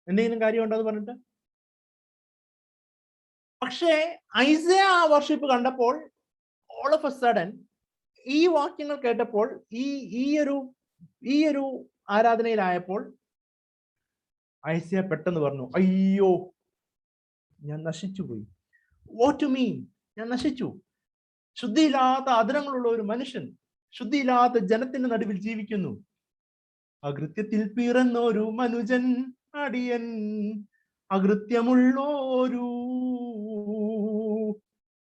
എന്തെങ്കിലും കാര്യമുണ്ടോ അത് പറഞ്ഞിട്ട്? പക്ഷേ ഐസയ ആ വർഷിപ്പ് കണ്ടപ്പോൾ ഓൾ ഓഫ് എ സഡൻ ഈ വാക്യങ്ങൾ കേട്ടപ്പോൾ ഈ ഒരു ആരാധനയിലായപ്പോൾ ഐസയ പെട്ടെന്ന് പറഞ്ഞു, അയ്യോ ഞാൻ നശിച്ചുപോയി. വാട്ട് ടു മീൻ? ഞാൻ നശിച്ചു. ശുദ്ധിയില്ലാത്ത അധരങ്ങളുള്ള ഒരു മനുഷ്യൻ ശുദ്ധിയില്ലാത്ത ജനത്തിന്റെ നടുവിൽ ജീവിക്കുന്നു. അകൃത്യത്തിൽ പിറന്നൊരു മനുജൻ അടിയൻ, അകൃത്യമുള്ളോരു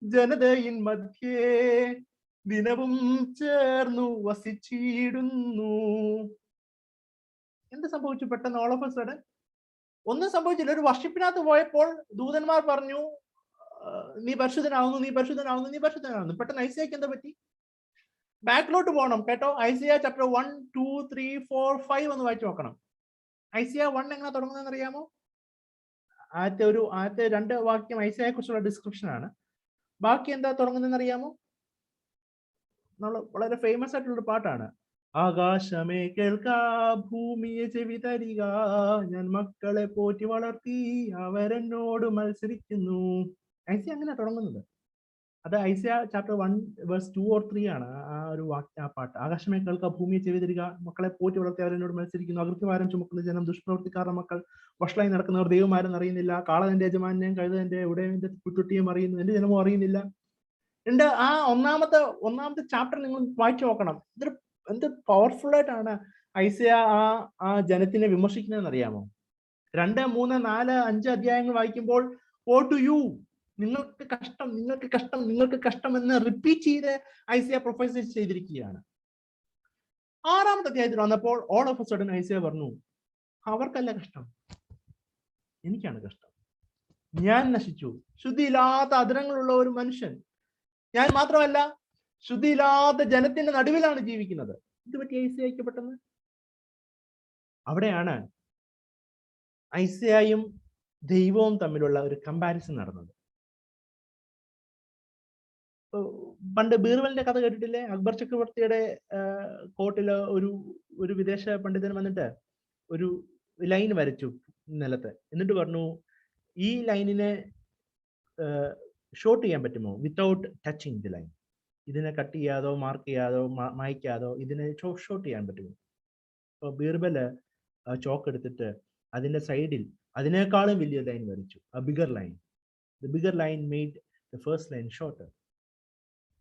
ജനതയിൻ മധ്യേ ദിനവും ചേർന്നു വസിച്ചിടുന്നു. എന്ത് സംഭവിച്ചു? പെട്ടെന്ന് ഓൾ ഓഫ് എ സഡൻ ഒന്നും സംഭവിച്ചില്ല. ഒരു വർഷിപ്പിനകത്ത് പോയപ്പോൾ ദൂതന്മാർ പറഞ്ഞു, നീ പരിശുദ്ധനാവുന്നു, നീ പരിശുദ്ധനാവുന്നു, നീ പരിശുദ്ധനാവുന്നു. പെട്ടെന്ന് ഐസയ്ക്ക് എന്താ പറ്റി? ബാക്കിലോട്ട് പോകണം കേട്ടോ. ഐസയ ചാപ്റ്റർ 1, 2, 3, 4, 5 ഒന്ന് വായിച്ചു നോക്കണം. ഐസയ 1 എങ്ങനെ തുടങ്ങുന്നതെന്ന് അറിയാമോ? ആദ്യത്തെ 2 വാക്യം ഐസയെ കുറിച്ചുള്ള ഡിസ്ക്രിപ്ഷൻ ആണ്. ബാക്കി എന്താ തുടങ്ങുന്നതെന്ന് അറിയാമോ? വളരെ ഫേമസ് ആയിട്ടുള്ളൊരു പാട്ടാണ്. ആകാശമേ കേൾക്കാ, ഭൂമിയെ ചെവി തരിക, ഞാൻ മക്കളെ പോറ്റി വളർത്തി അവരെന്നോട് മത്സരിക്കുന്നു. ഐസയ അങ്ങനെ തുടങ്ങുന്നത്. അത് ഐസയ ചാപ്റ്റർ 1 വേഴ്സ് 2 or 3 ആണ് ആ ഒരു ആ പാട്ട്. ആകാശമേ കേൾക്കാ, ഭൂമിയെ ചെവി തരിക, മക്കളെ പോറ്റി വളർത്തി അവരെന്നോട് മത്സരിക്കുന്നു. അകൃത്യഭാരം ചുമക്കുന്ന ജനം, ദുഷ്പ്രവൃത്തിക്കാരുടെ മക്കൾ, വഷളായി നടക്കുന്നവർ, ദൈവമാരെന്ന് അറിയുന്നില്ല. കാളന്റെ യജമാനെയും കഴുതന്റെ ഉടയന്റെ കുട്ടിയും അറിയുന്നു, എന്റെ ജനമോ അറിയുന്നില്ല. എന്റെ ആ ഒന്നാമത്തെ ചാപ്റ്റർ നിങ്ങൾ വായിച്ചു നോക്കണം. എന്ത് പവർഫുൾ ആയിട്ടാണ് ഐസയ ആ ജനത്തിനെ വിമർശിക്കുന്നതെന്ന് അറിയാമോ? 2, 3, 4, 5 അധ്യായങ്ങൾ വായിക്കുമ്പോൾ വോ ടു യു, നിങ്ങൾക്ക് കഷ്ടം, നിങ്ങൾക്ക് കഷ്ടം, നിങ്ങൾക്ക് കഷ്ടം എന്ന് റിപ്പീറ്റ് ചെയ്ത് ഐസയ പ്രൊഫസൈസ് ചെയ്തിരിക്കുകയാണ്. 6ാമത്തെ അധ്യായത്തിൽ വന്നപ്പോൾ all of A sudden Isaiah പറഞ്ഞു, അവർക്കല്ല കഷ്ടം, എനിക്കാണ് കഷ്ടം. ഞാൻ നശിച്ചു, ശുദ്ധിയില്ലാത്ത അധരങ്ങളുള്ള ഒരു മനുഷ്യൻ. ഞാൻ മാത്രമല്ല, ശുദ്ധിയില്ലാത്ത ജനത്തിന്റെ നടുവിലാണ് ജീവിക്കുന്നത്. ഇത് പറ്റി ഐസയയ്ക്ക് പെട്ടെന്ന്. അവിടെയാണ് ഐസയയും ദൈവവും തമ്മിലുള്ള ഒരു കമ്പാരിസൺ നടന്നത്. പണ്ട് ബീർബലിന്റെ കഥ കേട്ടിട്ടില്ലേ? അക്ബർ ചക്രവർത്തിയുടെ കോർട്ടില് ഒരു വിദേശ പണ്ഡിതൻ വന്നിട്ട് ഒരു ലൈൻ വരച്ചു നിലത്ത്. എന്നിട്ട് പറഞ്ഞു, ഈ ലൈനിനെ ഷോർട്ട് ചെയ്യാൻ പറ്റുമോ വിത്തൗട്ട് ടച്ചിങ് ദി ലൈൻ? ഇതിനെ കട്ട് ചെയ്യാതോ മാർക്ക് ചെയ്യാതോ മായ്ക്കാതോ ഇതിനെ ഷോർട്ട് ചെയ്യാൻ പറ്റുമോ? അപ്പോൾ ബീർബല് ചോക്ക് എടുത്തിട്ട് അതിന്റെ സൈഡിൽ അതിനേക്കാളും വലിയ ലൈൻ വരച്ചു, bigger line. The bigger line made the first line shorter.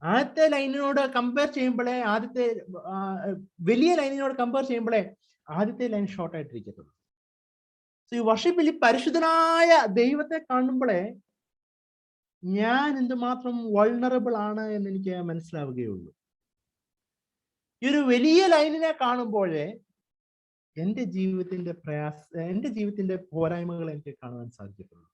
ആദ്യത്തെ ലൈനിനോട് കമ്പയർ ചെയ്യുമ്പോഴേ, ആദ്യത്തെ വലിയ ലൈനിനോട് കമ്പയർ ചെയ്യുമ്പോഴേ ആദ്യത്തെ ലൈൻ ഷോർട്ട് ആയിട്ടിരിക്കത്തുള്ളൂ. സോ ഈ വർഷിപ്പിൽ ഈ പരിശുദ്ധനായ ദൈവത്തെ കാണുമ്പോഴേ ഞാൻ എന്തുമാത്രം വൾണറബിൾ ആണ് എന്ന് എനിക്ക് മനസ്സിലാവുകയുള്ളൂ. ഈ ഒരു വലിയ ലൈനിനെ കാണുമ്പോഴേ എൻ്റെ ജീവിതത്തിന്റെ പോരായ്മകൾ എനിക്ക് കാണുവാൻ സാധിക്കത്തുള്ളൂ.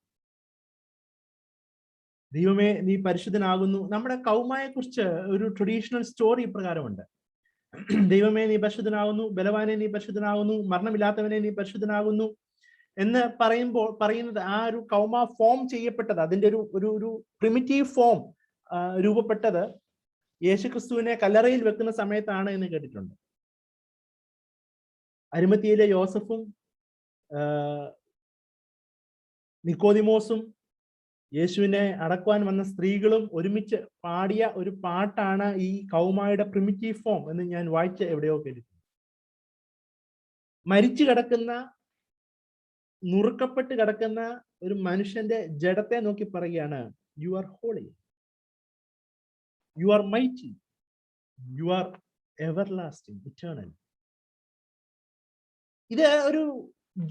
ദൈവമേ നീ പരിശുദ്ധനാകുന്നു. നമ്മുടെ കൗമായെ കുറിച്ച് ഒരു ട്രഡീഷണൽ സ്റ്റോറി ഇപ്രകാരമുണ്ട്. ദൈവമേ നീ പരിശുദ്ധനാകുന്നു, ബലവാനെ നീ പരിശുദ്ധനാകുന്നു, മരണമില്ലാത്തവനെ നീ പരിശുദ്ധനാകുന്നു എന്ന് പറയുന്നത് ആ ഒരു കൗമ ഫോം ചെയ്യപ്പെട്ടത്, അതിന്റെ ഒരു പ്രിമിറ്റീവ് ഫോം രൂപപ്പെട്ടത് യേശുക്രിസ്തുവിനെ കല്ലറയിൽ വെക്കുന്ന സമയത്താണ് എന്ന് കേട്ടിട്ടുണ്ട്. അരിമത്തിയിലെ യോസഫും നിക്കോദിമോസും യേശുവിനെ അടക്കുവാൻ വന്ന സ്ത്രീകളും ഒരുമിച്ച് പാടിയ ഒരു പാട്ടാണ് ഈ കൗമായുടെ പ്രിമിറ്റീവ് ഫോം എന്ന് ഞാൻ വായിച്ച എവിടെയോ കേട്ടിട്ടുണ്ട്. മരിച്ചു കിടക്കുന്ന, നുറുക്കപ്പെട്ട് കിടക്കുന്ന ഒരു മനുഷ്യന്റെ ജഡത്തെ നോക്കി പറയുകയാണ്, you are holy, you are mighty, you are everlasting, eternal. ഇത് ഒരു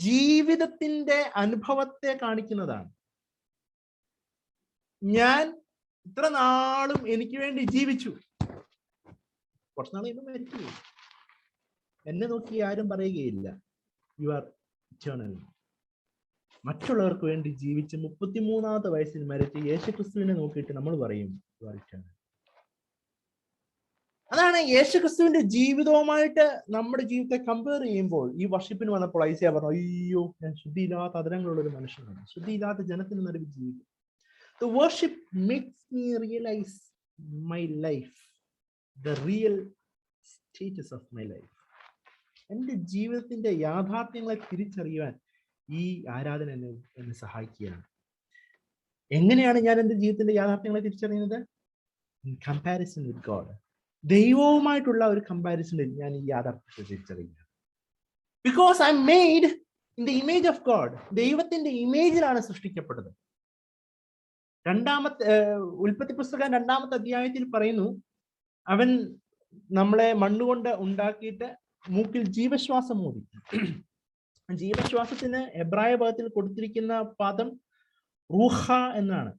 ജീവിതത്തിന്റെ അനുഭവത്തെ കാണിക്കുന്നതാണ്. ഞാൻ ഇത്ര നാളും എനിക്ക് വേണ്ടി ജീവിച്ചു, കുറച്ച് നാൾ കഴിയുമ്പോൾ മരിച്ചു, എന്നെ നോക്കി ആരും പറയുകയില്ല യു ആർ ഇറ്റേണൽ. മറ്റുള്ളവർക്ക് വേണ്ടി ജീവിച്ച് 33ാമത്തെ വയസ്സിൽ മരിച്ച് യേശുക്രിസ്തുവിനെ നോക്കിയിട്ട് നമ്മൾ പറയും യു ആർ ഇറ്റേണൽ. അതാണ് യേശുക്രിസ്തുവിന്റെ ജീവിതവുമായിട്ട് നമ്മുടെ ജീവിതത്തെ കമ്പയർ ചെയ്യുമ്പോൾ ഈ വർഷിപ്പിന് വന്നപ്പോൾ ഐസയ പറഞ്ഞു, അയ്യോ ഞാൻ ശുദ്ധിയില്ലാത്ത അധരങ്ങളുള്ള ഒരു മനുഷ്യനാണ്, ശുദ്ധിയില്ലാത്ത ജനത്തിന് നടുവിൽ ജീവിക്കും. The worship makes me realize my life, the real status of my life. എൻ്റെ ജീവിതത്തിന്റെ യാഥാർത്ഥ്യങ്ങളെ തിരിച്ചറിയുവാൻ ഈ ആരാധന എന്നെ സഹായിക്കുകയാണ്. എങ്ങനെയാണ് ഞാൻ എൻ്റെ ജീവിതത്തിന്റെ യാഥാർത്ഥ്യങ്ങളെ തിരിച്ചറിയുന്നത്? In comparison with God. ദൈവവുമായിട്ടുള്ള ഒരു കമ്പാരിസണിൽ ഞാൻ ഈ യാഥാർത്ഥ്യത്തെ തിരിച്ചറിയുക. Because I M made in the image of God. ദൈവത്തിന്റെ ഇമേജിലാണ് സൃഷ്ടിക്കപ്പെട്ടത്. ഉൽപ്പത്തി പുസ്തകം 2-ാമത്തെ അധ്യായത്തിൽ പറയുന്നു, അവൻ നമ്മളെ മണ്ണുകൊണ്ട് ഉണ്ടാക്കിയിട്ട് മൂക്കിൽ ജീവശ്വാസം ഊതി. ജീവശ്വാസത്തിന് എബ്രായ പദത്തിൽ കൊടുത്തിരിക്കുന്ന പദം റൂഹ എന്നാണ്.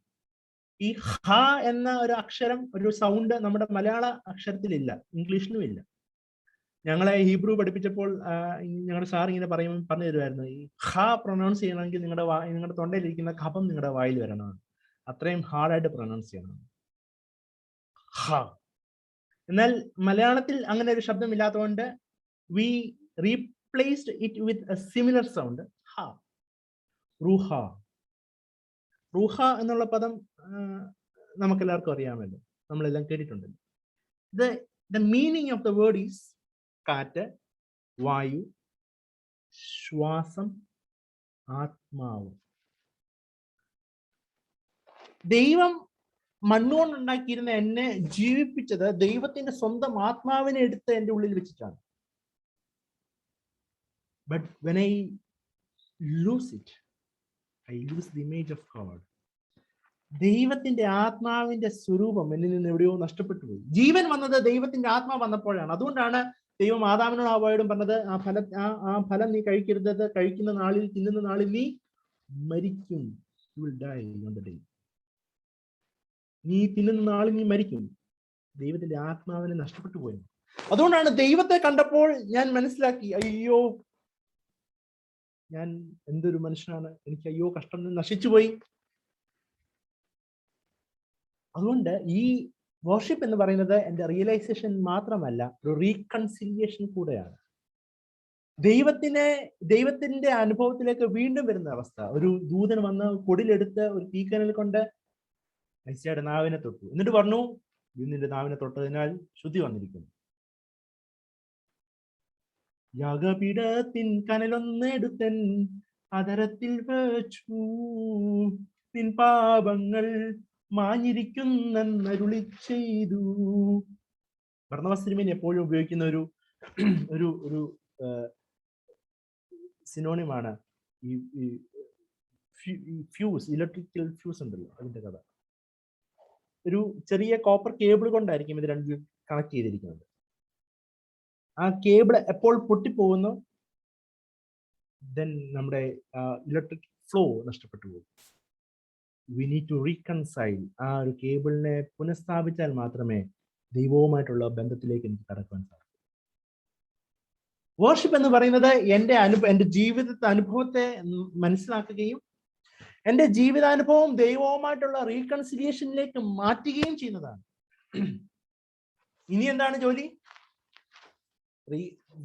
ഈ ഹ എന്ന ഒരു അക്ഷരം, ഒരു സൗണ്ട് നമ്മുടെ മലയാള അക്ഷരത്തിലില്ല, ഇംഗ്ലീഷിലും ഇല്ല. ഞങ്ങളെ ഹീബ്രു പഠിപ്പിച്ചപ്പോൾ ഞങ്ങളുടെ സാർ ഇങ്ങനെ പറഞ്ഞു തരുമായിരുന്നു, ഈ ഹ പ്രൊനൗൺസ് ചെയ്യണമെങ്കിൽ നിങ്ങളുടെ തൊണ്ടയിലിരിക്കുന്ന കഫം നിങ്ങളുടെ വായിൽ വരണമെന്ന്. അത്രയും ഹാർഡായിട്ട് പ്രൊനൗൺസ് ചെയ്യണം ഹ. എന്നാൽ മലയാളത്തിൽ അങ്ങനെ ഒരു ശബ്ദം ഇല്ലാത്തതുകൊണ്ട് we replaced it with a similar sound, ഹ. റൂഹ. റൂഹ എന്നുള്ള പദം നമുക്കെല്ലാവർക്കും അറിയാമല്ലോ, നമ്മളെല്ലാം കേട്ടിട്ടുണ്ടല്ലോ. The meaning of the word is കാറ്റ്, വായു, ശ്വാസം, ആത്മാവ്. ദൈവം മണ്ണുകൊണ്ടുണ്ടാക്കിയിരുന്ന എന്നെ ജീവിപ്പിച്ചത് ദൈവത്തിന്റെ സ്വന്തം ആത്മാവിനെ എടുത്ത് എൻ്റെ ഉള്ളിൽ വെച്ചിട്ടാണ്. But when I loose it, I loose the image of God. ദൈവത്തിന്റെ ആത്മാവിന്റെ സ്വരൂപം എന്നിൽ നിന്ന് എവിടെയോ നഷ്ടപ്പെട്ടു പോയി. ജീവൻ വന്നത് ദൈവത്തിന്റെ ആത്മാവ് വന്നപ്പോഴാണ്. അതുകൊണ്ടാണ് ദൈവം ആദാമിനോടും ഹവ്വായോടും പറഞ്ഞത്, ആ ഫലം നീ കഴിക്കരുത്, കഴിക്കുന്ന നാളിൽ, തിന്നുന്ന നാളിൽ നീ മരിക്കും. You will die on the day. നീ തിന്നുന്ന നാളിൽ നീ മരിക്കും. ദൈവത്തിന്റെ ആത്മാവിനെ നഷ്ടപ്പെട്ടു പോയി. അതുകൊണ്ടാണ് ദൈവത്തെ കണ്ടപ്പോൾ ഞാൻ മനസ്സിലാക്കി, അയ്യോ ഞാൻ എന്തൊരു മനുഷ്യനാണ്, എനിക്ക് അയ്യോ കഷ്ടം, നശിച്ചുപോയി. ദൈവത്തിന്റെ ഈ വർഷിപ്പ് എന്ന് പറയുന്നത് എൻ്റെ റിയലൈസേഷൻ മാത്രമല്ല, ഒരു റീകൺസിലിയേഷൻ കൂടെയാണ്. ദൈവത്തിന്റെ അനുഭവത്തിലേക്ക് വീണ്ടും വരുന്ന അവസ്ഥ. ഒരു ദൂതൻ വന്ന് കൊടിലെടുത്ത് ഒരു തീക്കനൽ കൊണ്ട് ഐസയുടെ നാവിനെ തൊട്ടു, എന്നിട്ട് പറഞ്ഞു, നിന്റെ നാവിനെ തൊട്ടതിനാൽ ശുദ്ധി വന്നിരിക്കുന്നു. യാഗപീഠത്തിൻ കനലൊന്നെടുത്തൻ അതരത്തിൽ വെച്ചു, നിൻ പാപങ്ങൾ മാഞ്ഞിരിക്കുന്നരുളി ചെയ്തു. ഭർണവസ്തിരിമേനി എപ്പോഴും ഉപയോഗിക്കുന്ന ഒരു സിനോണിമാണ് ഈ ഫ്യൂസ്, ഇലക്ട്രിക്കൽ ഫ്യൂസ് ഉണ്ടല്ലോ, അതിന്റെ കഥ. ഒരു ചെറിയ കോപ്പർ കേബിൾ കൊണ്ടായിരിക്കും ഇത് രണ്ടും കണക്ട് ചെയ്തിരിക്കുന്നത്. ആ കേബിൾ എപ്പോൾ പൊട്ടിപ്പോകുന്നു, ദെൻ നമ്മുടെ ഇലക്ട്രിക് ഫ്ലോ നഷ്ടപ്പെട്ടു പോകും. We need to reconcile. ആ ഒരു കേബിളിനെ പുനഃസ്ഥാപിച്ചാൽ മാത്രമേ ദൈവവുമായിട്ടുള്ള ബന്ധത്തിലേക്ക് എനിക്ക് കടക്കാൻ സാധിക്കൂ. വർഷിപ്പ് എന്ന് പറയുന്നത് എൻ്റെ ജീവിതത്തെ അനുഭവത്തെ മനസ്സിലാക്കുകയും എൻ്റെ ജീവിതാനുഭവം ദൈവവുമായിട്ടുള്ള റീകൺസിലിയേഷനിലേക്ക് മാറ്റുകയും ചെയ്യുന്നതാണ്. ഇനി എന്താണ് ജോലി?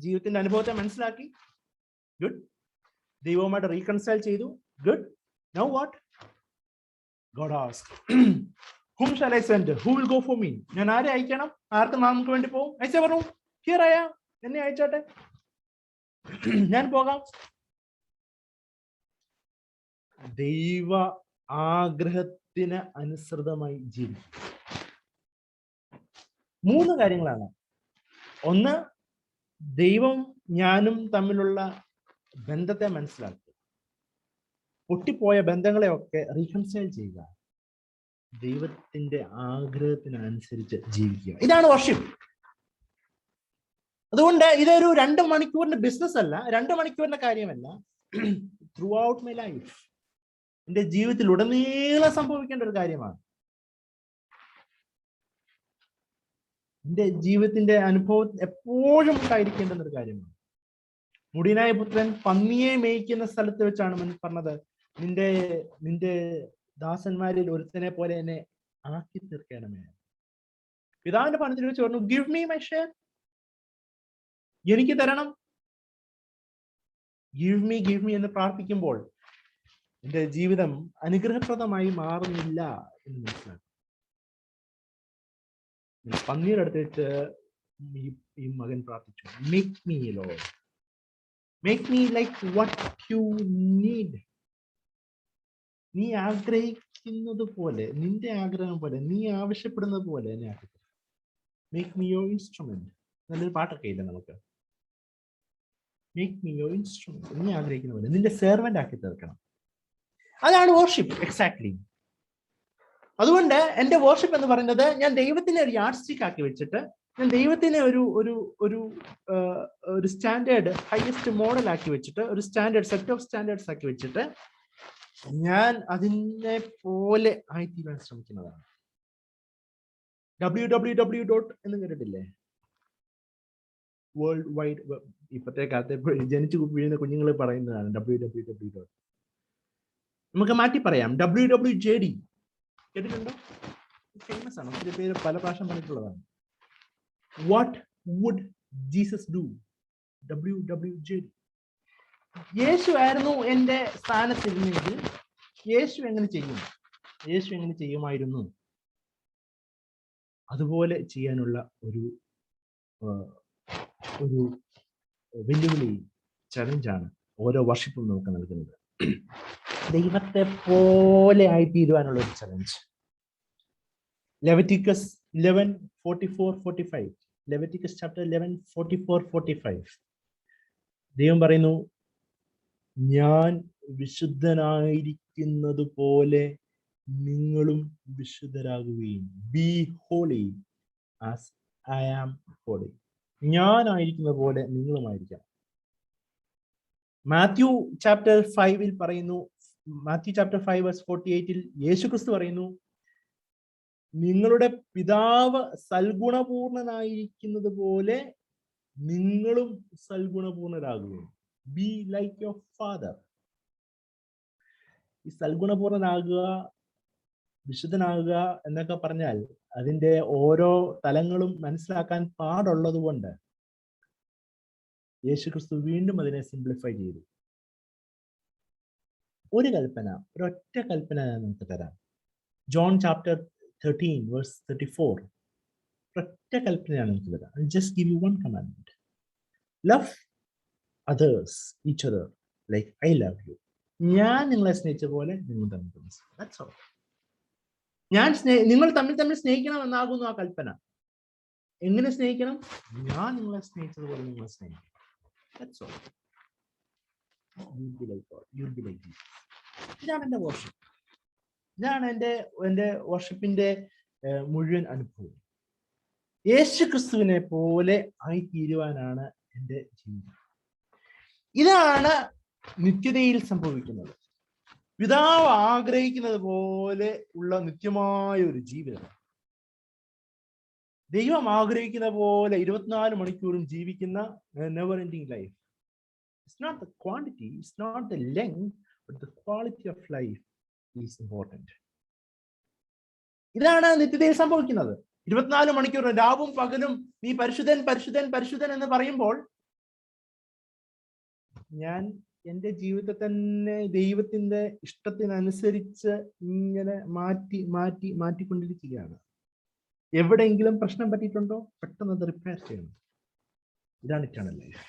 ജീവിതത്തിന്റെ അനുഭവത്തെ മനസ്സിലാക്കി, ഗുഡ്. ദൈവവുമായിട്ട് റീകൺസൈൽ ചെയ്തു, good. Now what? God asked, whom shall I send? Who will go for me? ഞാൻ ആരെ അയക്കണം? ആർക്ക് നമുക്ക് വേണ്ടി പോകും? ഐസ പറഞ്ഞു, ഹിയർ ഐ ആം, എന്നെ അയച്ചോട്ടെ, ഞാൻ പോകാം. ദൈവ ആഗ്രഹത്തിന് അനുസൃതമായി ജീവിക്കും. 3 കാര്യങ്ങളാണ്. ഒന്ന്, ദൈവം ഞാനും തമ്മിലുള്ള ബന്ധത്തെ മനസ്സിലാക്കുക, പൊട്ടിപ്പോയ ബന്ധങ്ങളെയൊക്കെ റീകൺസൈൽ ചെയ്യുക, ദൈവത്തിന്റെ ആഗ്രഹത്തിനനുസരിച്ച് ജീവിക്കുക. ഇതാണ് വർഷിപ്പ്. അതുകൊണ്ട് ഇതൊരു 2 മണിക്കൂറിന്റെ ബിസിനസ് അല്ല, 2 മണിക്കൂറിന്റെ കാര്യമല്ല. ത്രൂ ഔട്ട് മൈ ലൈഫ്, എന്റെ ജീവിതത്തിൽ ഉടനീളം സംഭവിക്കേണ്ട ഒരു കാര്യമാണ്. എന്റെ ജീവിതത്തിന്റെ അനുഭവം എപ്പോഴും ഉണ്ടായിരിക്കേണ്ടുന്ന ഒരു കാര്യമാണ്. മുടിയനായ പുത്രൻ പന്നിയെ മേയ്ക്കുന്ന സ്ഥലത്ത് വെച്ചാണ് പറഞ്ഞത്, നിന്റെ ദാസന്മാരിൽ ഒരുത്തനെ പോലെ എന്നെ ആക്കി തീർക്കണമേ. പിതാവിന്റെ പണത്തിൽ വെച്ച് പറഞ്ഞു, ഗിവ് മീ മൈ ഷെയർ, എനിക്ക് തരണം, ഗിവ് മീ എന്ന് പ്രാർത്ഥിക്കുമ്പോൾ എന്റെ ജീവിതം അനുഗ്രഹപ്രദമായി മാറുന്നില്ല എന്ന് മനസ്സിലാക്കും. പന്നിയുടെ അടുത്ത് വെച്ച് ഈ മകൻ പ്രാർത്ഥിച്ചു, make me Lord, make me like what you need. നീ ആഗ്രഹിക്കുന്നത് പോലെ, നിന്റെ ആഗ്രഹം പോലെ, നീ ആവശ്യപ്പെടുന്നത് പോലെ എന്നെ ആക്കി തരണം. Make me your instrument. നല്ലൊരു പാട്ടൊക്കെ ഇല്ല നമുക്ക്. Make me your instrument. നീ ആഗ്രഹിക്കുന്ന പോലെ നിന്റെ സെർവന്റ് ആക്കി തീർക്കണം. അതാണ് വർഷിപ്പ്. എക്സാക്ട്ലി. അതുകൊണ്ട് എന്റെ വർഷിപ്പ് എന്ന് പറയുന്നത്, ഞാൻ ദൈവത്തിനെ ഒരു യാർഡ് സ്റ്റിക്ക് ആക്കി വെച്ചിട്ട്, ഞാൻ ദൈവത്തിനെ ഒരു ഒരു ഒരു ഒരു സ്റ്റാൻഡേർഡ് ഹയസ്റ്റ് മോഡൽ ആക്കി വെച്ചിട്ട്, ഒരു സ്റ്റാൻഡേർഡ് സെറ്റ് ഓഫ് സ്റ്റാൻഡേർഡ്സ് ആക്കി വെച്ചിട്ട് ഞാൻ അതിനെ പോലെ ആയിത്തീരാൻ ശ്രമിക്കുന്നതാണ്. www. എന്ന് കേട്ടിട്ടില്ലേ? World wide web. ഇപ്പോഴത്തെ കാലത്തെ ജനിച്ചു വീഴുന്ന കുഞ്ഞുങ്ങൾ പറയുന്നതാണ് www. നമുക്ക് മാറ്റി പറയാം WWJD. കേട്ടിട്ടുണ്ടോ? ഫേമസ് ആണ്, ഒത്തിരി പേര് പല പ്രാവശ്യം പറഞ്ഞിട്ടുള്ളതാണ്. What would Jesus do? WWJD. യേശു ആയിരുന്നു എന്റെ സ്ഥാനത്തിരുന്നെങ്കിൽ യേശു എങ്ങനെ ചെയ്യും? യേശു എങ്ങനെ ചെയ്യുമായിരുന്നു? അതുപോലെ ചെയ്യാനുള്ള ഒരു ഒരു വെല്ലുവിളി, ചലഞ്ചാണ് ഓരോ വർഷിപ്പും നമുക്ക് നൽകുന്നത്. ദൈവത്തെ പോലെ ആയിത്തീരുവാനുള്ള ഒരു ചലഞ്ച്. ലെവിറ്റിക്കസ് 11:44-45. Leviticus chapter 11:44-45. ദൈവം പറയുന്നു, ഞാൻ വിശുദ്ധനായിരിക്കുന്നത് പോലെ നിങ്ങളും വിശുദ്ധരാകുകയും. Be holy as I am holy. ഞാനായിരിക്കുന്ന പോലെ നിങ്ങളുമായിരിക്കണം. മാത്യു ചാപ്റ്റർ 5 പറയുന്നു, മാത്യു ചാപ്റ്റർ 5:48 യേശു ക്രിസ്തു പറയുന്നു, നിങ്ങളുടെ പിതാവ് സൽഗുണപൂർണനായിരിക്കുന്നത് പോലെ നിങ്ങളും സൽഗുണപൂർണരാകുകയും. Be like your father. ഈ സൽഗുണപൂർണനാകുക, വിശുദ്ധനാകുക എന്നൊക്കെ പറഞ്ഞാൽ അതിന്റെ ഓരോ തലങ്ങളും മനസ്സിലാക്കാൻ പാടുള്ളത് കൊണ്ട് യേശു ക്രിസ്തു വീണ്ടും അതിനെ സിംപ്ലിഫൈ ചെയ്തു. ഒരു കൽപ്പന, ഒരൊറ്റ കൽപ്പന ഞാൻ നമുക്ക് തരാം. John chapter 13:34. ഒറ്റ കൽപ്പനയാണ് നമുക്ക് തരാം. Just give you one commandment. Love others, each other like I love you. ഞാൻ നിങ്ങളെ സ്നേഹിച്ച പോലെ നിങ്ങൾ തമ്മിൽ. That's all. നിങ്ങൾ തമ്മിൽ സ്നേഹിക്കണം എന്നാകുന്നു ആ കൽപ്പന. എങ്ങനെ സ്നേഹിക്കണം? ഞാൻ നിങ്ങളെ സ്നേഹിച്ചതുപോലെ നിങ്ങളെ സ്നേഹിക്കണം. That's all. You'll be like God. You'll be like Jesus. ഇതാണ് എന്റെ വർഷിപ്പ്. ഇതാണ് എന്റെ വർഷിപ്പിന്റെ മുഴുവൻ അനുഭവം. യേശു ക്രിസ്തുവിനെ പോലെ ആയിത്തീരുവാനാണ് എന്റെ ജീവിതം. ഇതാണ് നിത്യതയിൽ സംഭവിക്കുന്നത്. പിതാവ് ആഗ്രഹിക്കുന്നത് പോലെ ഉള്ള നിത്യമായ ഒരു ജീവിതം. ദൈവം ആഗ്രഹിക്കുന്ന പോലെ 24 മണിക്കൂറും ജീവിക്കുന്ന never ending life. It's not the quantity, it's not the length, but the quality of life is important. ഇതാണ് നിത്യതയിൽ സംഭവിക്കുന്നത്. 24 മണിക്കൂർ രാവും പകലും നീ പരിശുദ്ധൻ പരിശുദ്ധൻ പരിശുദ്ധൻ എന്ന് പറയുമ്പോൾ ഞാൻ എൻ്റെ ജീവിതത്തെ തന്നെ ദൈവത്തിന്റെ ഇഷ്ടത്തിനനുസരിച്ച് ഇങ്ങനെ മാറ്റിക്കൊണ്ടിരിക്കുകയാണ്. എവിടെയെങ്കിലും പ്രശ്നം പറ്റിയിട്ടുണ്ടോ പെട്ടെന്ന് അത് റിപ്പയർ ചെയ്യണം. ഇതാണ് ഇറ്റേണൽ ലൈഫ്.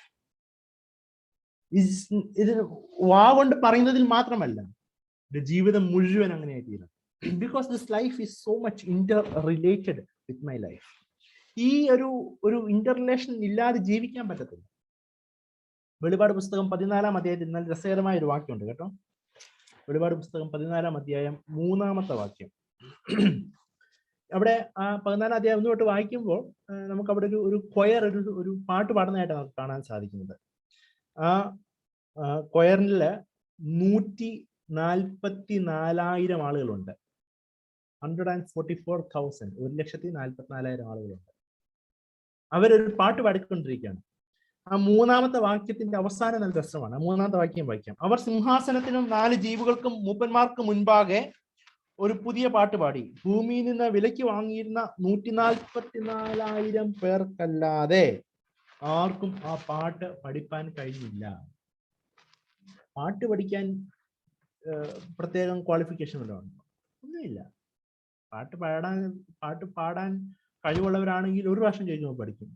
ഇത് വാ കൊണ്ട് പറയുന്നതിൽ മാത്രമല്ല, ജീവിതം മുഴുവൻ അങ്ങനെയായി തീരും. Because this life is so much Inter related with my life. ഈ ഒരു ഇന്റർ റിലേഷൻ ഇല്ലാതെ ജീവിക്കാൻ പറ്റത്തില്ല. വെളിപാട് പുസ്തകം 14-ാം അധ്യായത്തിൽ നല്ല രസകരമായ ഒരു വാക്യമുണ്ട് കേട്ടോ. വെളിപാട് പുസ്തകം 14-ാം അധ്യായം 3-ാമത്തെ വാക്യം. അവിടെ ആ 14-ാം അധ്യായം ഒന്നുതൊട്ട് വായിക്കുമ്പോൾ നമുക്ക് അവിടെ ഒരു കൊയർ ഒരു പാട്ട് പാടുന്നതായിട്ട് നമുക്ക് കാണാൻ സാധിക്കുന്നത്. ആ കൊയറില് 144,000 ആളുകളുണ്ട്. 144,000, 1,44,000 ആളുകളുണ്ട്. അവരൊരു പാട്ട് പാടിക്കൊണ്ടിരിക്കുകയാണ്. ആ 3-ാമത്തെ വാക്യത്തിന്റെ അവസാനം നല്ല രസമാണ്. 3-ാമത്തെ വാക്യം വായിക്കാം. അവർ സിംഹാസനത്തിനും 4 ജീവികൾക്കും മൂപ്പന്മാർക്കും മുൻപാകെ ഒരു പുതിയ പാട്ട് പാടി. ഭൂമിയിൽ നിന്ന് വിലയ്ക്ക് വാങ്ങിയിരുന്ന 144,000 പേർക്കല്ലാതെ ആർക്കും ആ പാട്ട് പഠിപ്പാൻ കഴിഞ്ഞില്ല. പാട്ട് പഠിക്കാൻ പ്രത്യേകം ക്വാളിഫിക്കേഷൻ വല്ലതും ഒന്നുമില്ല. പാട്ട് പാടാൻ കഴിവുള്ളവരാണെങ്കിൽ 1 പ്രാവശ്യം ചോദിക്കുമ്പോൾ പഠിക്കും.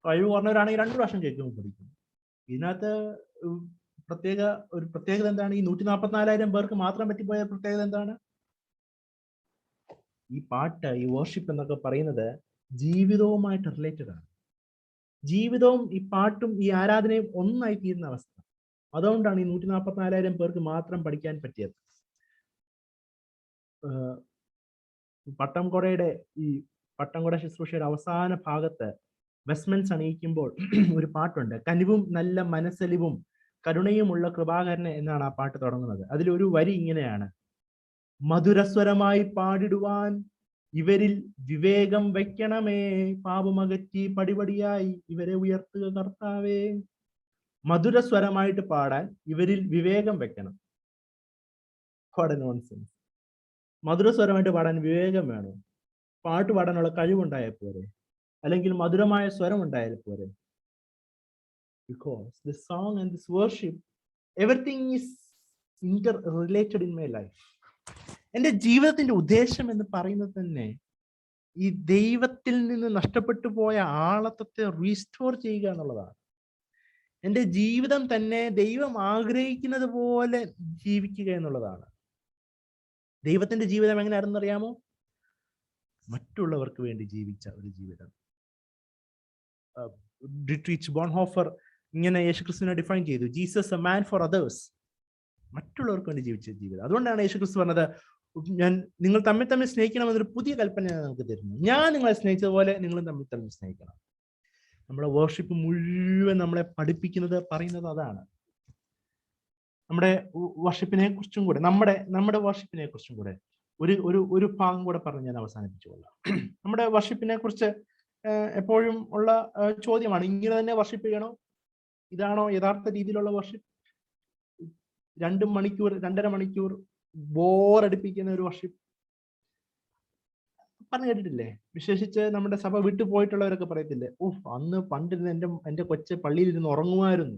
കഴിവ് കുറഞ്ഞവരാണെങ്കിൽ 2 പ്രാവശ്യം ചോദിക്കുമ്പോൾ പഠിക്കും. ഇതിനകത്ത് ഒരു പ്രത്യേകത എന്താണ്? ഈ 144,000 പേർക്ക് മാത്രം പറ്റിപ്പോയ പ്രത്യേകത എന്താണ്? ഈ പാട്ട്, ഈ വർഷിപ്പ് എന്നൊക്കെ പറയുന്നത് ജീവിതവുമായിട്ട് റിലേറ്റഡ് ആണ്. ജീവിതവും ഈ പാട്ടും ഈ ആരാധനയും ഒന്നായി തീരുന്ന അവസ്ഥ. അതുകൊണ്ടാണ് ഈ 144,000 പേർക്ക് മാത്രം പഠിക്കാൻ പറ്റിയത്. പട്ടംകൊട ശുശ്രൂഷയുടെ അവസാന ഭാഗത്ത് വെസ്റ്റ്മെൻസ് അണിയിക്കുമ്പോൾ ഒരു പാട്ടുണ്ട്. കനിവും നല്ല മനസ്സലിവും കരുണയുമുള്ള കൃപാകരന് എന്നാണ് ആ പാട്ട് തുടങ്ങുന്നത്. അതിലൊരു വരി ഇങ്ങനെയാണ്: മധുരസ്വരമായി പാടിടുവാൻ ഇവരിൽ വിവേകം വെക്കണമേ, പാപമകറ്റി പടിപടിയായി ഇവരെ ഉയർത്തുക കർത്താവേ. മധുരസ്വരമായിട്ട് പാടാൻ ഇവരിൽ വിവേകം വെക്കണം. നോൺസെൻസ്. മധുരസ്വരമായിട്ട് പാടാൻ വിവേകം വേണം. പാട്ട് പാടാനുള്ള കഴിവുണ്ടായാൽ പോരെ, അല്ലെങ്കിൽ മധുരമായ സ്വരം ഉണ്ടായാൽ പോരെ. Because the song and this worship, everything is interrelated in my life. എൻ്റെ ജീവിതത്തിന്റെ ഉദ്ദേശം എന്ന് പറയുന്നത് തന്നെ ഈ ദൈവത്തിൽ നിന്ന് നഷ്ടപ്പെട്ടു പോയ ആളത്വത്തെ റീസ്റ്റോർ ചെയ്യുക എന്നുള്ളതാണ്. എൻ്റെ ജീവിതം തന്നെ ദൈവം ആഗ്രഹിക്കുന്നത് പോലെ ജീവിക്കുക എന്നുള്ളതാണ്. ദൈവത്തിന്റെ ജീവിതം എങ്ങനെയാണെന്ന് അറിയാമോ? മറ്റുള്ളവർക്ക് വേണ്ടി ജീവിച്ച ഒരു ജീവിതം. ഡിട്രിച്ച് ബോൺഹോഫർ ഇങ്ങനെ യേശുക്രിസ്തുവിനെ ഡിഫൈൻ ചെയ്തു: Jesus a man for others. മറ്റുള്ളവർക്ക് വേണ്ടി ജീവിച്ച ജീവിതം. അതുകൊണ്ടാണ് യേശുക്രിസ്തു പറഞ്ഞത്, നിങ്ങൾ തമ്മിൽ സ്നേഹിക്കണമെന്നൊരു പുതിയ കൽപ്പന നമുക്ക് തരുന്നു. ഞാൻ നിങ്ങളെ സ്നേഹിച്ചതുപോലെ നിങ്ങളും തമ്മിൽ സ്നേഹിക്കണം. നമ്മുടെ വർഷിപ്പ് മുഴുവൻ നമ്മളെ പഠിപ്പിക്കുന്നത്, പറയുന്നത് അതാണ്. നമ്മുടെ വർഷിപ്പിനെ കുറിച്ചും കൂടെ, നമ്മുടെ വർഷിപ്പിനെ കുറിച്ചും കൂടെ ഒരു ഭാഗം കൂടെ പറഞ്ഞ് ഞാൻ അവസാനിപ്പിച്ചുകൊള്ളാം. നമ്മുടെ വർഷിപ്പിനെ കുറിച്ച് എപ്പോഴും ഉള്ള ചോദ്യമാണ്, ഇങ്ങനെ തന്നെ വർഷിപ്പ് ചെയ്യണോ? ഇതാണോ യഥാർത്ഥ രീതിയിലുള്ള വർഷിപ്പ്? 2 മണിക്കൂർ 2.5 മണിക്കൂർ ബോറടിപ്പിക്കുന്ന ഒരു വർഷിപ്പ് പറഞ്ഞു കേട്ടിട്ടില്ലേ? വിശേഷിച്ച് നമ്മുടെ സഭ വിട്ടു പോയിട്ടുള്ളവരൊക്കെ പറയത്തില്ലേ, അന്ന് പണ്ടിരുന്ന് എൻ്റെ കൊച്ചു പള്ളിയിലിരുന്ന് ഉറങ്ങുമായിരുന്നു,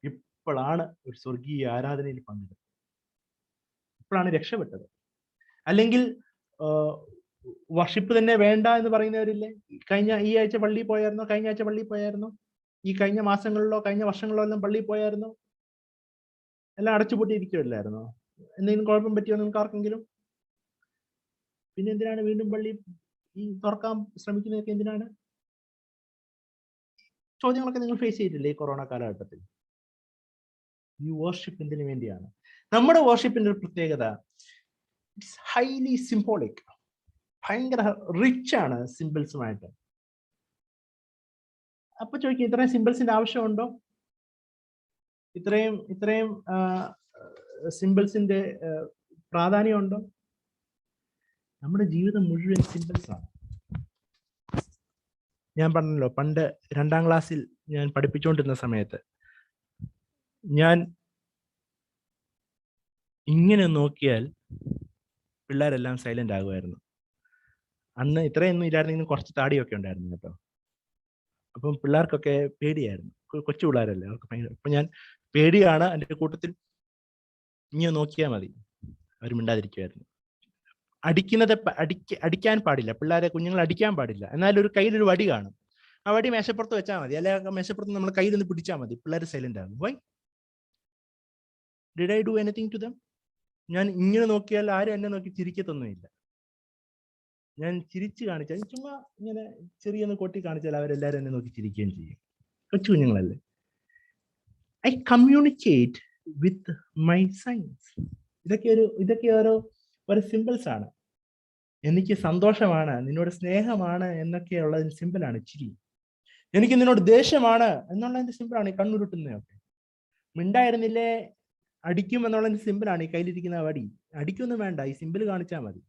ഇപ്പോഴാണ് ഒരു സ്വർഗീയ ആരാധനയിൽ പങ്കെടുത്തത്, ഇപ്പോഴാണ് രക്ഷപ്പെട്ടത്. അല്ലെങ്കിൽ വർഷിപ്പ് തന്നെ വേണ്ട എന്ന് പറയുന്നവരില്ലേ? ഈ ആഴ്ച പള്ളിയിൽ പോയായിരുന്നോ? കഴിഞ്ഞ ആഴ്ച പള്ളിയിൽ പോയായിരുന്നോ? ഈ കഴിഞ്ഞ മാസങ്ങളിലോ കഴിഞ്ഞ വർഷങ്ങളിലോ എല്ലാം പള്ളിയിൽ പോയായിരുന്നോ? എല്ലാം അടച്ചുപൂട്ടിയിരിക്കുമല്ലായിരുന്നോ? എന്തെങ്കിലും കുഴപ്പം പറ്റിയോ നിങ്ങൾക്ക് ആർക്കെങ്കിലും? പിന്നെ എന്തിനാണ് വീണ്ടും പള്ളി തുറക്കാൻ ശ്രമിക്കുന്നതൊക്കെ? എന്തിനാണ്? ചോദ്യങ്ങളൊക്കെ നിങ്ങൾ ഫേസ് ചെയ്തിട്ടില്ലേ ഈ കൊറോണ കാലഘട്ടത്തിൽ? ഈ വർഷിപ്പ് എന്തിനു വേണ്ടിയാണ്? നമ്മുടെ വർഷിപ്പിന്റെ ഒരു പ്രത്യേകത, ഇറ്റ്സ് ഹൈലി സിംബോളിക്. ഭയങ്കര റിച്ച് ആണ് സിംബിൾസുമായിട്ട്. അപ്പൊ ചോദിക്കും, ഇത്രയും സിംബിൾസിന്റെ ആവശ്യമുണ്ടോ? ഇത്രയും സിംബിൾസിന്റെ പ്രാധാന്യമുണ്ടോ? നമ്മുടെ ജീവിതം മുഴുവൻ സിംബിൾസ് ആണ്. ഞാൻ പറഞ്ഞല്ലോ, പണ്ട് 2ാം ക്ലാസ്സിൽ ഞാൻ പഠിപ്പിച്ചുകൊണ്ടിരുന്ന സമയത്ത് ഞാൻ ഇങ്ങനെ നോക്കിയാൽ പിള്ളേരെല്ലാം സൈലന്റ് ആകുമായിരുന്നു. അന്ന് ഇത്രയൊന്നും ഇല്ലായിരുന്നെങ്കിലും കുറച്ച് താടിയൊക്കെ ഉണ്ടായിരുന്നു കേട്ടോ. അപ്പം പിള്ളേർക്കൊക്കെ പേടിയായിരുന്നു. കൊച്ചു പിള്ളേരല്ലേ, അവർക്ക് ഭയങ്കര. അപ്പൊ ഞാൻ പേടിയാണ്, എൻ്റെ കൂട്ടത്തിൽ ഇങ്ങനെ നോക്കിയാൽ മതി, അവർ മിണ്ടാതിരിക്കുമായിരുന്നു. അടിക്കാൻ പാടില്ല, പിള്ളേരെ കുഞ്ഞുങ്ങൾ അടിക്കാൻ പാടില്ല. എന്നാൽ ഒരു കയ്യിലൊരു വടി കാണും, ആ വടി മേശപ്പുറത്ത് വെച്ചാൽ മതി, അല്ലെങ്കിൽ മേശപ്പുറത്ത് നമ്മൾ കയ്യിൽ നിന്ന് പിടിച്ചാൽ മതി, പിള്ളേർ സൈലന്റ് ആകും. Why did I do anything to them? ഞാൻ ഇങ്ങനെ നോക്കിയാൽ ആരും എന്നെ നോക്കി ചിരിക്കത്തൊന്നുമില്ല. ഞാൻ ചിരിച്ചു കാണിച്ചാൽ, ചുമ്മാ ഇങ്ങനെ ചെറിയൊന്ന് കൊട്ടി കാണിച്ചാൽ അവരെല്ലാവരും എന്നെ നോക്കി ചിരിക്കുകയും ചെയ്യും. കൊച്ചു കുഞ്ഞുങ്ങളല്ലേ. I communicate with my signs. ഇതൊക്കെ ഓരോ സിമ്പിൾസ് ആണ്. എനിക്ക് സന്തോഷമാണ്, നിന്നോട് സ്നേഹമാണ് എന്നൊക്കെയുള്ളതിന് സിമ്പിളാണ് ചിരി. എനിക്ക് നിന്നോട് ദേഷ്യമാണ് എന്നുള്ളതിന്റെ സിമ്പിളാണ് ഈ കണ്ണുരുട്ടുന്നതൊക്കെ. മിണ്ടായിരുന്നില്ലേ അടിക്കും എന്നുള്ളതിന്റെ സിമ്പിളാണ് ഈ കയ്യിലിരിക്കുന്ന വടി. അടിക്കൊന്നും വേണ്ട, ഈ സിമ്പിൾ കാണിച്ചാൽ മതി.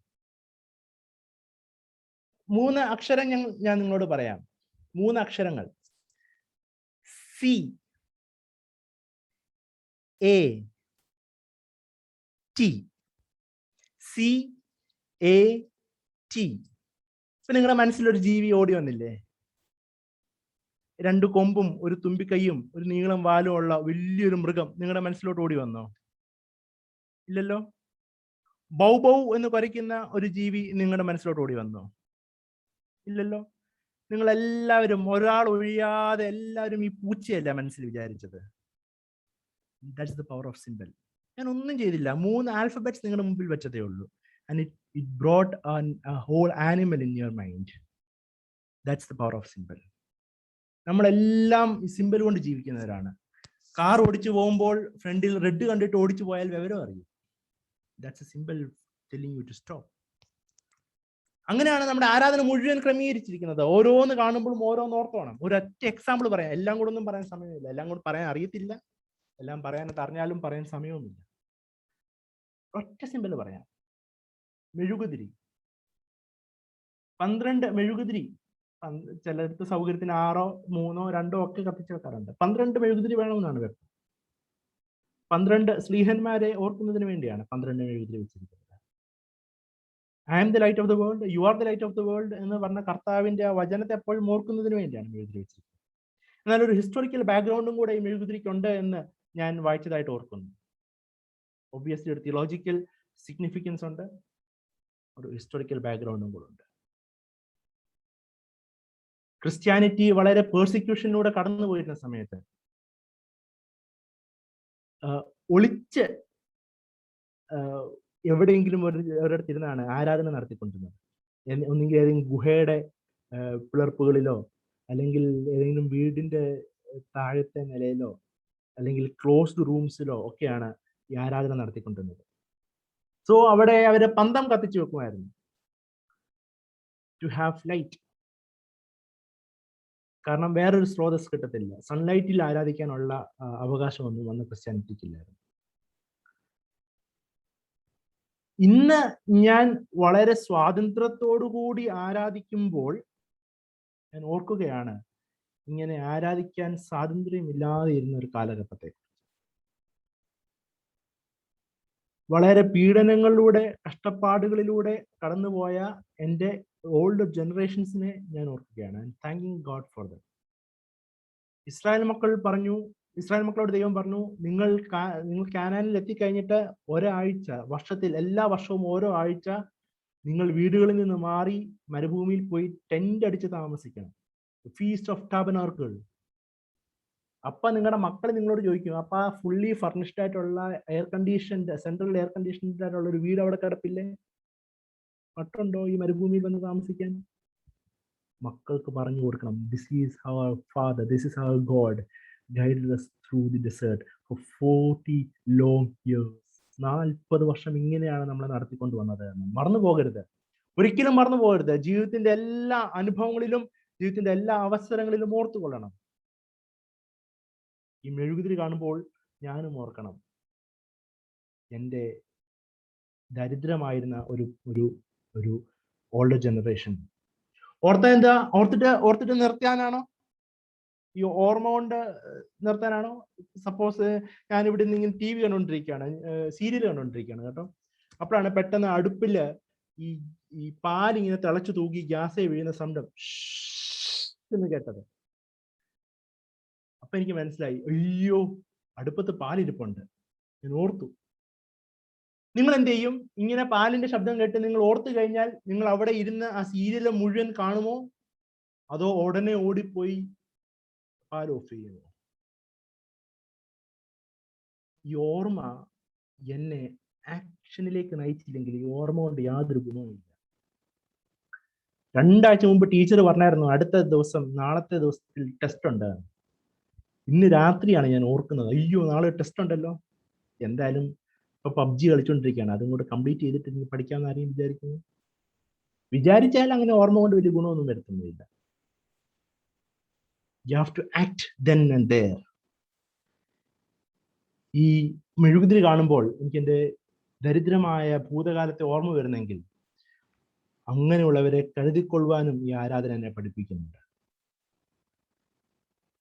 3 അക്ഷരം ഞാൻ നിങ്ങളോട് പറയാം. 3 അക്ഷരങ്ങൾ: CAT. CAT. ഇപ്പൊ നിങ്ങളുടെ മനസ്സിലൊരു ജീവി ഓടി വന്നില്ലേ? 2 കൊമ്പും ഒരു തുമ്പിക്കൈയും ഒരു നീളം വാലും ഉള്ള വലിയൊരു മൃഗം നിങ്ങളുടെ മനസ്സിലോട്ട് ഓടി വന്നോ? ഇല്ലല്ലോ. ബൗ ബൗ എന്ന് കുരയ്ക്കുന്ന ഒരു ജീവി നിങ്ങളുടെ മനസ്സിലോട്ട് ഓടി വന്നോ? ഇല്ലല്ലോ. നിങ്ങളെല്ലാവരും, ഒരാൾ ഒഴിയാതെ എല്ലാവരും ഈ പൂച്ചയല്ല മനസ്സിൽ വിചാരിച്ചത്. That's the power of symbol. ഞാൻ ഒന്നും ചെയ്തില്ല, 3 ആൽഫബറ്റ്സ് നിങ്ങളുടെ മുമ്പിൽ വെച്ചതേ ഉള്ളൂ. and it brought a whole animal in your mind. That's the power of symbol. നമ്മളെല്ലാം ഈ സിമ്പിൾ കൊണ്ട് ജീവിക്കുന്നവരാണ്. കാർ ഓടിച്ചു പോകുമ്പോൾ ഫ്രണ്ടിൽ റെഡ് കണ്ടിട്ട് ഓടിച്ചു പോയാൽ വിവരം അറിയും. That's a symbol telling you to stop. അങ്ങനെയാണ് നമ്മുടെ ആരാധന മുഴുവൻ ക്രമീകരിച്ചിരിക്കുന്നത്. ഓരോന്ന് കാണുമ്പോഴും ഓരോന്ന് ഓർത്തോണം. ഒരൊറ്റ എക്സാമ്പിൾ പറയാം. എല്ലാം കൂടെ ഒന്നും പറയാൻ സമയമില്ല, എല്ലാം കൂടെ പറയാൻ അറിയത്തില്ല, എല്ലാം പറയാനൊക്കെ അറിഞ്ഞാലും പറയാൻ സമയവുമില്ല. ഒറ്റ സിമ്പിൾ പറയാം. മെഴുകുതിരി, 12 മെഴുകുതിരി. ചിലർക്ക് സൗകര്യത്തിന് 6, 3, 2 ഒക്കെ കത്തിച്ച് വെക്കാറുണ്ട്. 12 മെഴുകുതിരി വേണമെന്നാണ് വെപ്പ്. 12 സ്ലീഹന്മാരെ ഓർക്കുന്നതിന് വേണ്ടിയാണ് 12 മെഴുകുതിരി വെച്ചിരിക്കുന്നത്. I am the light of the world, you are the light of the world എന്ന് പറഞ്ഞ കർത്താവിന്റെ ആ വചനത്തെ എപ്പോഴും ഓർക്കുന്നതിന് വേണ്ടിയാണ് മെഴുകുതിരി വെച്ചിരിക്കുന്നത്. എന്നാൽ ഒരു ഹിസ്റ്റോറിക്കൽ ബാക്ക്ഗ്രൗണ്ടും കൂടെ ഈ മെഴുകുതിരിക്കുണ്ട് എന്ന് ഞാൻ വായിച്ചതായിട്ട് ഓർക്കുന്നു. ഒബ്വിയസ്ലി ഒരു തിയോളജിക്കൽ സിഗ്നിഫിക്കൻസ് ഉണ്ട്, ഒരു ഹിസ്റ്റോറിക്കൽ ബാക്ക്ഗ്രൗണ്ടും കൂടെ ഉണ്ട്. ക്രിസ്ത്യാനിറ്റി വളരെ പേഴ്സിക്യൂഷനിലൂടെ കടന്നു പോയിരുന്ന സമയത്ത് ഒളിച്ച് എവിടെയെങ്കിലും ഒരിടത്തിരുന്നാണ് ആരാധന നടത്തിക്കൊണ്ടിരുന്നത്. ഒന്നുകിൽ ഏതെങ്കിലും ഗുഹയുടെ പിളർപ്പുകളിലോ, അല്ലെങ്കിൽ ഏതെങ്കിലും വീടിന്റെ താഴത്തെ നിലയിലോ, അല്ലെങ്കിൽ ക്ലോസ്ഡ് റൂംസിലോ ഒക്കെയാണ് ഈ ആരാധന നടത്തിക്കൊണ്ടിരുന്നത്. സോ അവിടെ അവര് പന്തം കത്തിച്ചു വെക്കുമായിരുന്നു, ടു ഹാവ് ലൈറ്റ്. കാരണം വേറൊരു സ്രോതസ് കിട്ടത്തില്ല. സൺലൈറ്റിൽ ആരാധിക്കാനുള്ള അവകാശമൊന്നും അന്ന് ക്രിസ്ത്യാനിറ്റിക്കില്ലായിരുന്നു. ഇന്ന് ഞാൻ വളരെ സ്വാതന്ത്ര്യത്തോടുകൂടി ആരാധിക്കുമ്പോൾ ഞാൻ ഓർക്കുകയാണ് ഇങ്ങനെ ആരാധിക്കാൻ സ്വാതന്ത്ര്യമില്ലാതെ ഇരുന്ന ഒരു കാലഘട്ടത്തെ. വളരെ പീഡനങ്ങളിലൂടെ, കഷ്ടപ്പാടുകളിലൂടെ കടന്നുപോയ എൻ്റെ ഓൾഡ് ജനറേഷൻസിനെ ഞാൻ ഓർക്കുകയാണ്. Thanking God for them. Israel മക്കളോട് ദൈവം പറഞ്ഞു, നിങ്ങൾ കാനാനിൽ എത്തിക്കഴിഞ്ഞിട്ട് ഒരാഴ്ച, വർഷത്തിൽ എല്ലാ വർഷവും ഓരോ ആഴ്ച നിങ്ങൾ വീടുകളിൽ നിന്ന് മാറി മരുഭൂമിയിൽ പോയി ടെന്റ് അടിച്ച് താമസിക്കണം. Feast of tabernacle. അപ്പൊ നിങ്ങളുടെ മക്കൾ നിങ്ങളോട് ചോദിക്കും, അപ്പൊ ഫുള്ളി ഫർണിഷ്ഡ് ആയിട്ടുള്ള സെൻട്രൽ എയർ കണ്ടീഷൻഡ് ആയിട്ടുള്ള ഒരു വീട് അവിടെ കിടപ്പില്ലേ? പട്ടുണ്ടോ ഈ മരുഭൂമിയിൽ വന്ന് താമസിക്കാൻ? മക്കൾക്ക് പറഞ്ഞു കൊടുക്കണം, this is our father, this is our God guided us through the desert for 40 long years. 40 വർഷം ഇങ്ങനെയാണ് നമ്മളെ നടത്തിക്കൊണ്ട് വന്നത്. മറന്നു പോകരുത്, ഒരിക്കലും മറന്നു പോകരുത്. ജീവിതത്തിന്റെ എല്ലാ അനുഭവങ്ങളിലും, ജീവിതത്തിന്റെ എല്ലാ അവസരങ്ങളിലും ഓർത്തുകൊള്ളണം. ഈ മെഴുകുതിരി കാണുമ്പോൾ ഞാനും ഓർക്കണം, എൻ്റെ ദരിദ്രമായിരുന്ന ഒരു ഓൾഡ് ജനറേഷൻ. ഓർത്തിട്ട് നിർത്താനാണോ? ഈ ഓർമ്മ കൊണ്ട് നിർത്താനാണോ? സപ്പോസ് ഞാൻ ഇവിടെ നിന്ന് ഇങ്ങനെ TV കണ്ടുകൊണ്ടിരിക്കുകയാണ്, സീരിയൽ കണ്ടുകൊണ്ടിരിക്കുകയാണ് കേട്ടോ. അപ്പോഴാണ് പെട്ടെന്ന് അടുപ്പില് ഈ പാലിങ്ങനെ തിളച്ചു തൂക്കി ഗ്യാസേ വീഴുന്ന ശബ്ദം എന്ന് കേട്ടത്. അപ്പൊ എനിക്ക് മനസ്സിലായി, അയ്യോ അടുപ്പത്ത് പാലിരിപ്പുണ്ട്. ഞാൻ ഓർത്തു. നിങ്ങൾ എന്ത് ചെയ്യും? ഇങ്ങനെ പാലിന്റെ ശബ്ദം കേട്ട് നിങ്ങൾ ഓർത്തു കഴിഞ്ഞാൽ നിങ്ങൾ അവിടെ ഇരുന്ന് ആ സീരിയൽ മുഴുവൻ കാണുമോ, അതോ ഉടനെ ഓടിപ്പോയി പാൽ ഓഫ് ചെയ്യുമോ? ഈ ഓർമ്മ എന്നെ ആക്ഷനിലേക്ക് നയിച്ചില്ലെങ്കിൽ ഈ ഓർമ്മ കൊണ്ട് യാതൊരു ഗുണവുമില്ല. 2 ആഴ്ച മുമ്പ് ടീച്ചർ പറഞ്ഞായിരുന്നു, നാളത്തെ ദിവസത്തിൽ ടെസ്റ്റ് ഉണ്ട്. ഇന്ന് രാത്രിയാണ് ഞാൻ ഓർക്കുന്നത്, അയ്യോ നാളെ ടെസ്റ്റ് ഉണ്ടല്ലോ. എന്തായാലും ഇപ്പൊ PUBG കളിച്ചോണ്ടിരിക്കുകയാണ്, അതും കൂടെ കംപ്ലീറ്റ് ചെയ്തിട്ട് പഠിക്കാമെന്ന് ആരെയും വിചാരിച്ചാൽ അങ്ങനെ ഓർമ്മ കൊണ്ട് വലിയ ഗുണമൊന്നും വരുത്തുന്നില്ല. You have to act then and there. ഈ മെഴുകുതിരി കാണുമ്പോൾ എനിക്ക് എൻ്റെ ദരിദ്രമായ ഭൂതകാലത്തെ ഓർമ്മ വരുന്നെങ്കിൽ അങ്ങനെയുള്ളവരെ കരുതിക്കൊള്ളുവാനും ഈ ആരാധന എന്നെ പഠിപ്പിക്കുന്നുണ്ട്.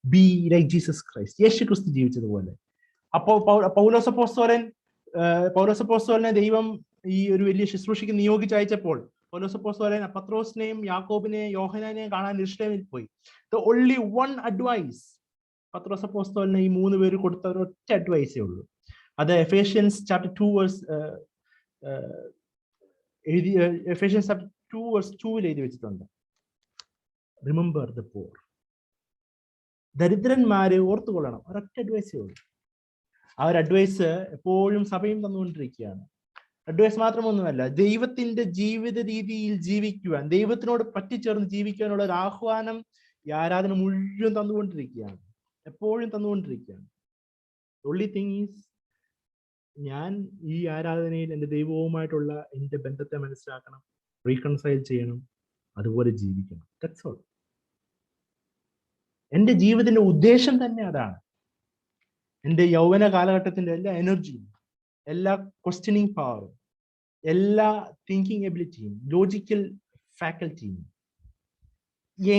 Be like Jesus Christ. യേശു ക്രിസ്തു ജീവിച്ചതുപോലെ. അപ്പോൾ പൗലോസപ്പോസ്തലനെ ദൈവം ഈ ഒരു വലിയ ശുശ്രൂഷയ്ക്ക് നിയോഗിച്ചയച്ചപ്പോൾ പൗലോസപ്പോസ്തലൻ പത്രോസിനെയും യാക്കോബിനെയും യോഹന്നാനെയും കാണാൻ യെരുശലേമിൽ പോയി. The only one advice പത്രോസപ്പോസ്തലനെ ഈ 3 പേര് കൊടുത്ത ഒരൊറ്റ അഡ്വൈസേ ഉള്ളൂ. അത് എഫേഷ്യൻസ് ചാപ്റ്റർ 2 വേഴ്സ് 2 എഴുതി വെച്ചിട്ടുണ്ട്. Remember the poor. ദരിദ്രന്മാരെ ഓർത്തുകൊള്ളണം. ഒരൊറ്റ അഡ്വൈസേ ഉള്ളൂ. ആ ഒരു അഡ്വൈസ് എപ്പോഴും സഭയും തന്നുകൊണ്ടിരിക്കുകയാണ്. അഡ്വൈസ് മാത്രമൊന്നുമല്ല, ദൈവത്തിന്റെ ജീവിത രീതിയിൽ ജീവിക്കുവാൻ, ദൈവത്തിനോട് പറ്റിച്ചേർന്ന് ജീവിക്കാനുള്ള ഒരു ആഹ്വാനം ഈ ആരാധന മുഴുവൻ തന്നുകൊണ്ടിരിക്കുകയാണ്, എപ്പോഴും തന്നുകൊണ്ടിരിക്കുകയാണ്. only thing is, ഞാൻ ഈ ആരാധനയിൽ എൻ്റെ ദൈവവുമായിട്ടുള്ള എൻ്റെ ബന്ധത്തെ മനസ്സിലാക്കണം, റീകൺസൈൽ ചെയ്യണം, അതുപോലെ ജീവിക്കണം. That's all. എൻ്റെ ജീവിതത്തിന്റെ ഉദ്ദേശം തന്നെ അതാണ്. എൻ്റെ യൗവന കാലഘട്ടത്തിന്റെ എല്ലാ എനർജിയും, എല്ലാ ക്വസ്റ്റ്യനിങ് പവറും, എല്ലാ തിങ്കിങ് എബിലിറ്റിയും, ലോജിക്കൽ ഫാക്കൽറ്റിയും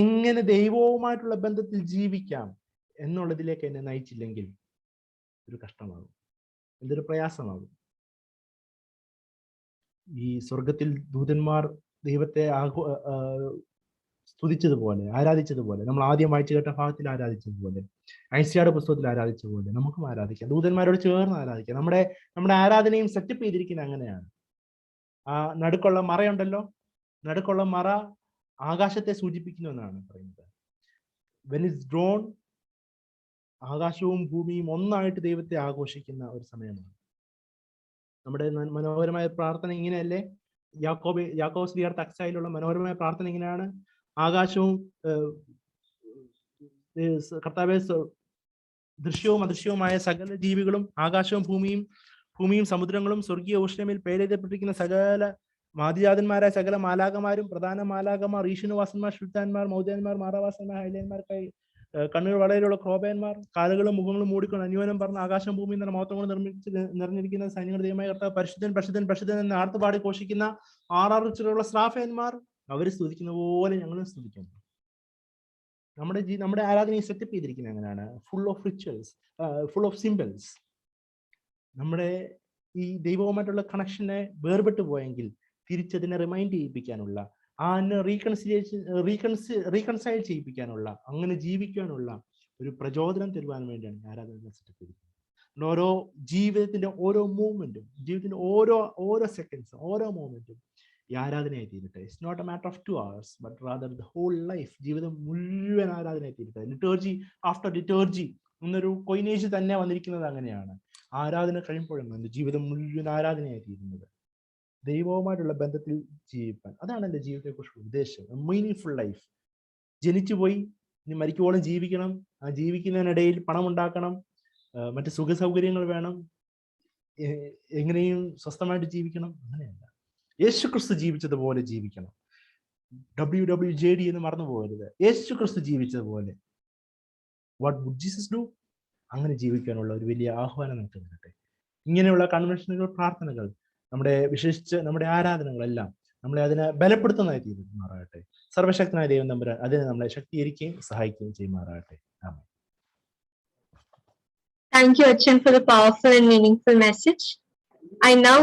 എങ്ങനെ ദൈവവുമായിട്ടുള്ള ബന്ധത്തിൽ ജീവിക്കാം എന്നുള്ളതിലേക്ക് എന്നെ നയിച്ചില്ലെങ്കിൽ ഒരു കഷ്ടമാകും, എന്തൊരു പ്രയാസമാകും. ഈ സ്വർഗത്തിൽ ദൂതന്മാർ ദൈവത്തെ സ്തുതിച്ചതുപോലെ, ആരാധിച്ചതുപോലെ, നമ്മൾ ആദ്യം വായിച്ചു കേട്ട ഭാഗത്തിൽ ആരാധിച്ചതുപോലെ, ഐസിയായുടെ പുസ്തകത്തിൽ ആരാധിച്ചതുപോലെ നമുക്കും ആരാധിക്കാം, ദൂതന്മാരോട് ചേർന്ന് ആരാധിക്കാം. നമ്മുടെ ആരാധനയും സെറ്റപ്പ് ചെയ്തിരിക്കുന്നത് അങ്ങനെയാണ്. ആ നടുക്കുള്ള മറയുണ്ടല്ലോ, നടുക്കുള്ള മറ ആകാശത്തെ സൂചിപ്പിക്കുന്നു എന്നാണ് പറയുന്നത്. വെൻ ഇറ്റ്സ് ഡ്രോൺ, ആകാശവും ഭൂമിയും ഒന്നായിട്ട് ദൈവത്തെ ആഘോഷിക്കുന്ന ഒരു സമയമാണ്. നമ്മുടെ മനോഹരമായ പ്രാർത്ഥന ഇങ്ങനെയല്ലേ? യാക്കോബ് ശ്രീയാർ തക്സായിലുള്ള മനോഹരമായ പ്രാർത്ഥന ഇങ്ങനെയാണ്: ആകാശവും കർത്താവേ, ദൃശ്യവും അദൃശ്യവുമായ സകല ജീവികളും, ആകാശവും ഭൂമിയും സമുദ്രങ്ങളും സ്വർഗീയ ഊഷ്ണമിൽ പേരെഴുതപ്പെട്ടിരിക്കുന്ന സകല മാതിജാതന്മാരായ സകല മാലാകമാരും, പ്രധാന മാലാകമാർ, ഈശ്വരവാസന്മാർ, ശുദ്ധാന്മാർ, മൗദ്യാന്മാർ, മാറാവാസന്മാർ, ഹൈലന്മാർ, കണ്ണുകൾ വളരെയുള്ള ക്രോപയന്മാർ, കാലുകളും മുഖങ്ങളും മൂടിക്കൊണ്ട് അന്യോനം പറഞ്ഞ ആകാശം ഭൂമി എന്ന മഹത്വം കൊണ്ട് നിറഞ്ഞിരിക്കുന്ന സൈന്യങ്ങളുടെ ദൈവമായ കർത്താവ് പരിശുദ്ധൻ പരിശുദ്ധൻ പരിശുദ്ധൻ എന്ന് ആർത്തുപാടി ഘോഷിക്കുന്ന 6 ചിറകുള്ള സ്രാഫയന്മാർ അവർ സ്തുതിക്കുന്ന പോലെ ഞങ്ങളും സ്തുതിക്കുന്നു. നമ്മുടെ ആരാധനയെ സെറ്റപ്പ് ചെയ്തിരിക്കുന്നത് അങ്ങനെയാണ്. Full of rituals, full of symbols. നമ്മുടെ ഈ ദൈവവുമായിട്ടുള്ള കണക്ഷനെ വേർപെട്ടു പോയെങ്കിൽ തിരിച്ചതിനെ റിമൈൻഡ് ചെയ്യിപ്പിക്കാനുള്ള, റീകൺസൈൽ ചെയ്യിപ്പിക്കാനുള്ള, അങ്ങനെ ജീവിക്കാനുള്ള ഒരു പ്രചോദനം തരുവാൻ വേണ്ടിയാണ് ആരാധന സെറ്റപ്പ് ചെയ്തിരിക്കുന്നത്. ഓരോ ജീവിതത്തിന്റെ ഓരോ മൂവ്മെന്റും, ജീവിതത്തിന്റെ ഓരോ സെക്കൻഡ്സും, ഓരോ മൂവ്മെന്റും ഈ ആരാധനയായി തീരട്ടെ. It's not a matter of 2 hours, but rather the whole life. ജീവിതം മുഴുവൻ ആരാധനയായി തീരട്ടെ. ലിറ്റർജി ആഫ്റ്റർ ലിറ്റർജി എന്നൊരു കൊയിനേജ് തന്നെ വന്നിരിക്കുന്നത് അങ്ങനെയാണ്. ആരാധന കഴിയുമ്പോഴാണ് എൻ്റെ ജീവിതം മുഴുവൻ ആരാധനയായി തീരുന്നത്. ദൈവവുമായിട്ടുള്ള ബന്ധത്തിൽ ജീവിക്കാൻ, അതാണ് എൻ്റെ ജീവിതത്തെക്കുറിച്ചുള്ള ഉദ്ദേശം. Meaning full life. ജനിച്ചുപോയി, ഇനി മരിക്കുവോളം ജീവിക്കണം. ആ ജീവിക്കുന്നതിനിടയിൽ പണം ഉണ്ടാക്കണം, മറ്റ് സുഖ സൗകര്യങ്ങൾ വേണം, എങ്ങനെയും സ്വസ്ഥമായിട്ട് ജീവിക്കണം. അങ്ങനെയല്ല, യേശുക്രിസ്തു ജീവിച്ചതുപോലെ ജീവിക്കണം. WWJD എന്ന് മറന്നു പോകരുത്. യേശുക്രിസ്തു ജീവിച്ചതുപോലെ. What would Jesus do? അങ്ങനെ ജീവിക്കാനുള്ള ഒരു വലിയ ആഹ്വാനം നമുക്ക് തരട്ടെ. ഇങ്ങനെയുള്ള കൺവെൻഷനുകൾ, പ്രാർത്ഥനകൾ, വിശേഷിച്ച് നമ്മുടെ ആരാധനകളെല്ലാം നമ്മളെ അതിനെ ബലപ്പെടുത്തുന്നതായി തീരുമാറാകട്ടെ. സർവശക്തനായ ദൈവം തമ്പുരാൻ അതിനെ നമ്മളെ ശക്തീകരിക്കുകയും സഹായിക്കുകയും ചെയ്യുമാറാകട്ടെ. ആമേൻ. Thank you, Achan, for the powerful and meaningful message. I now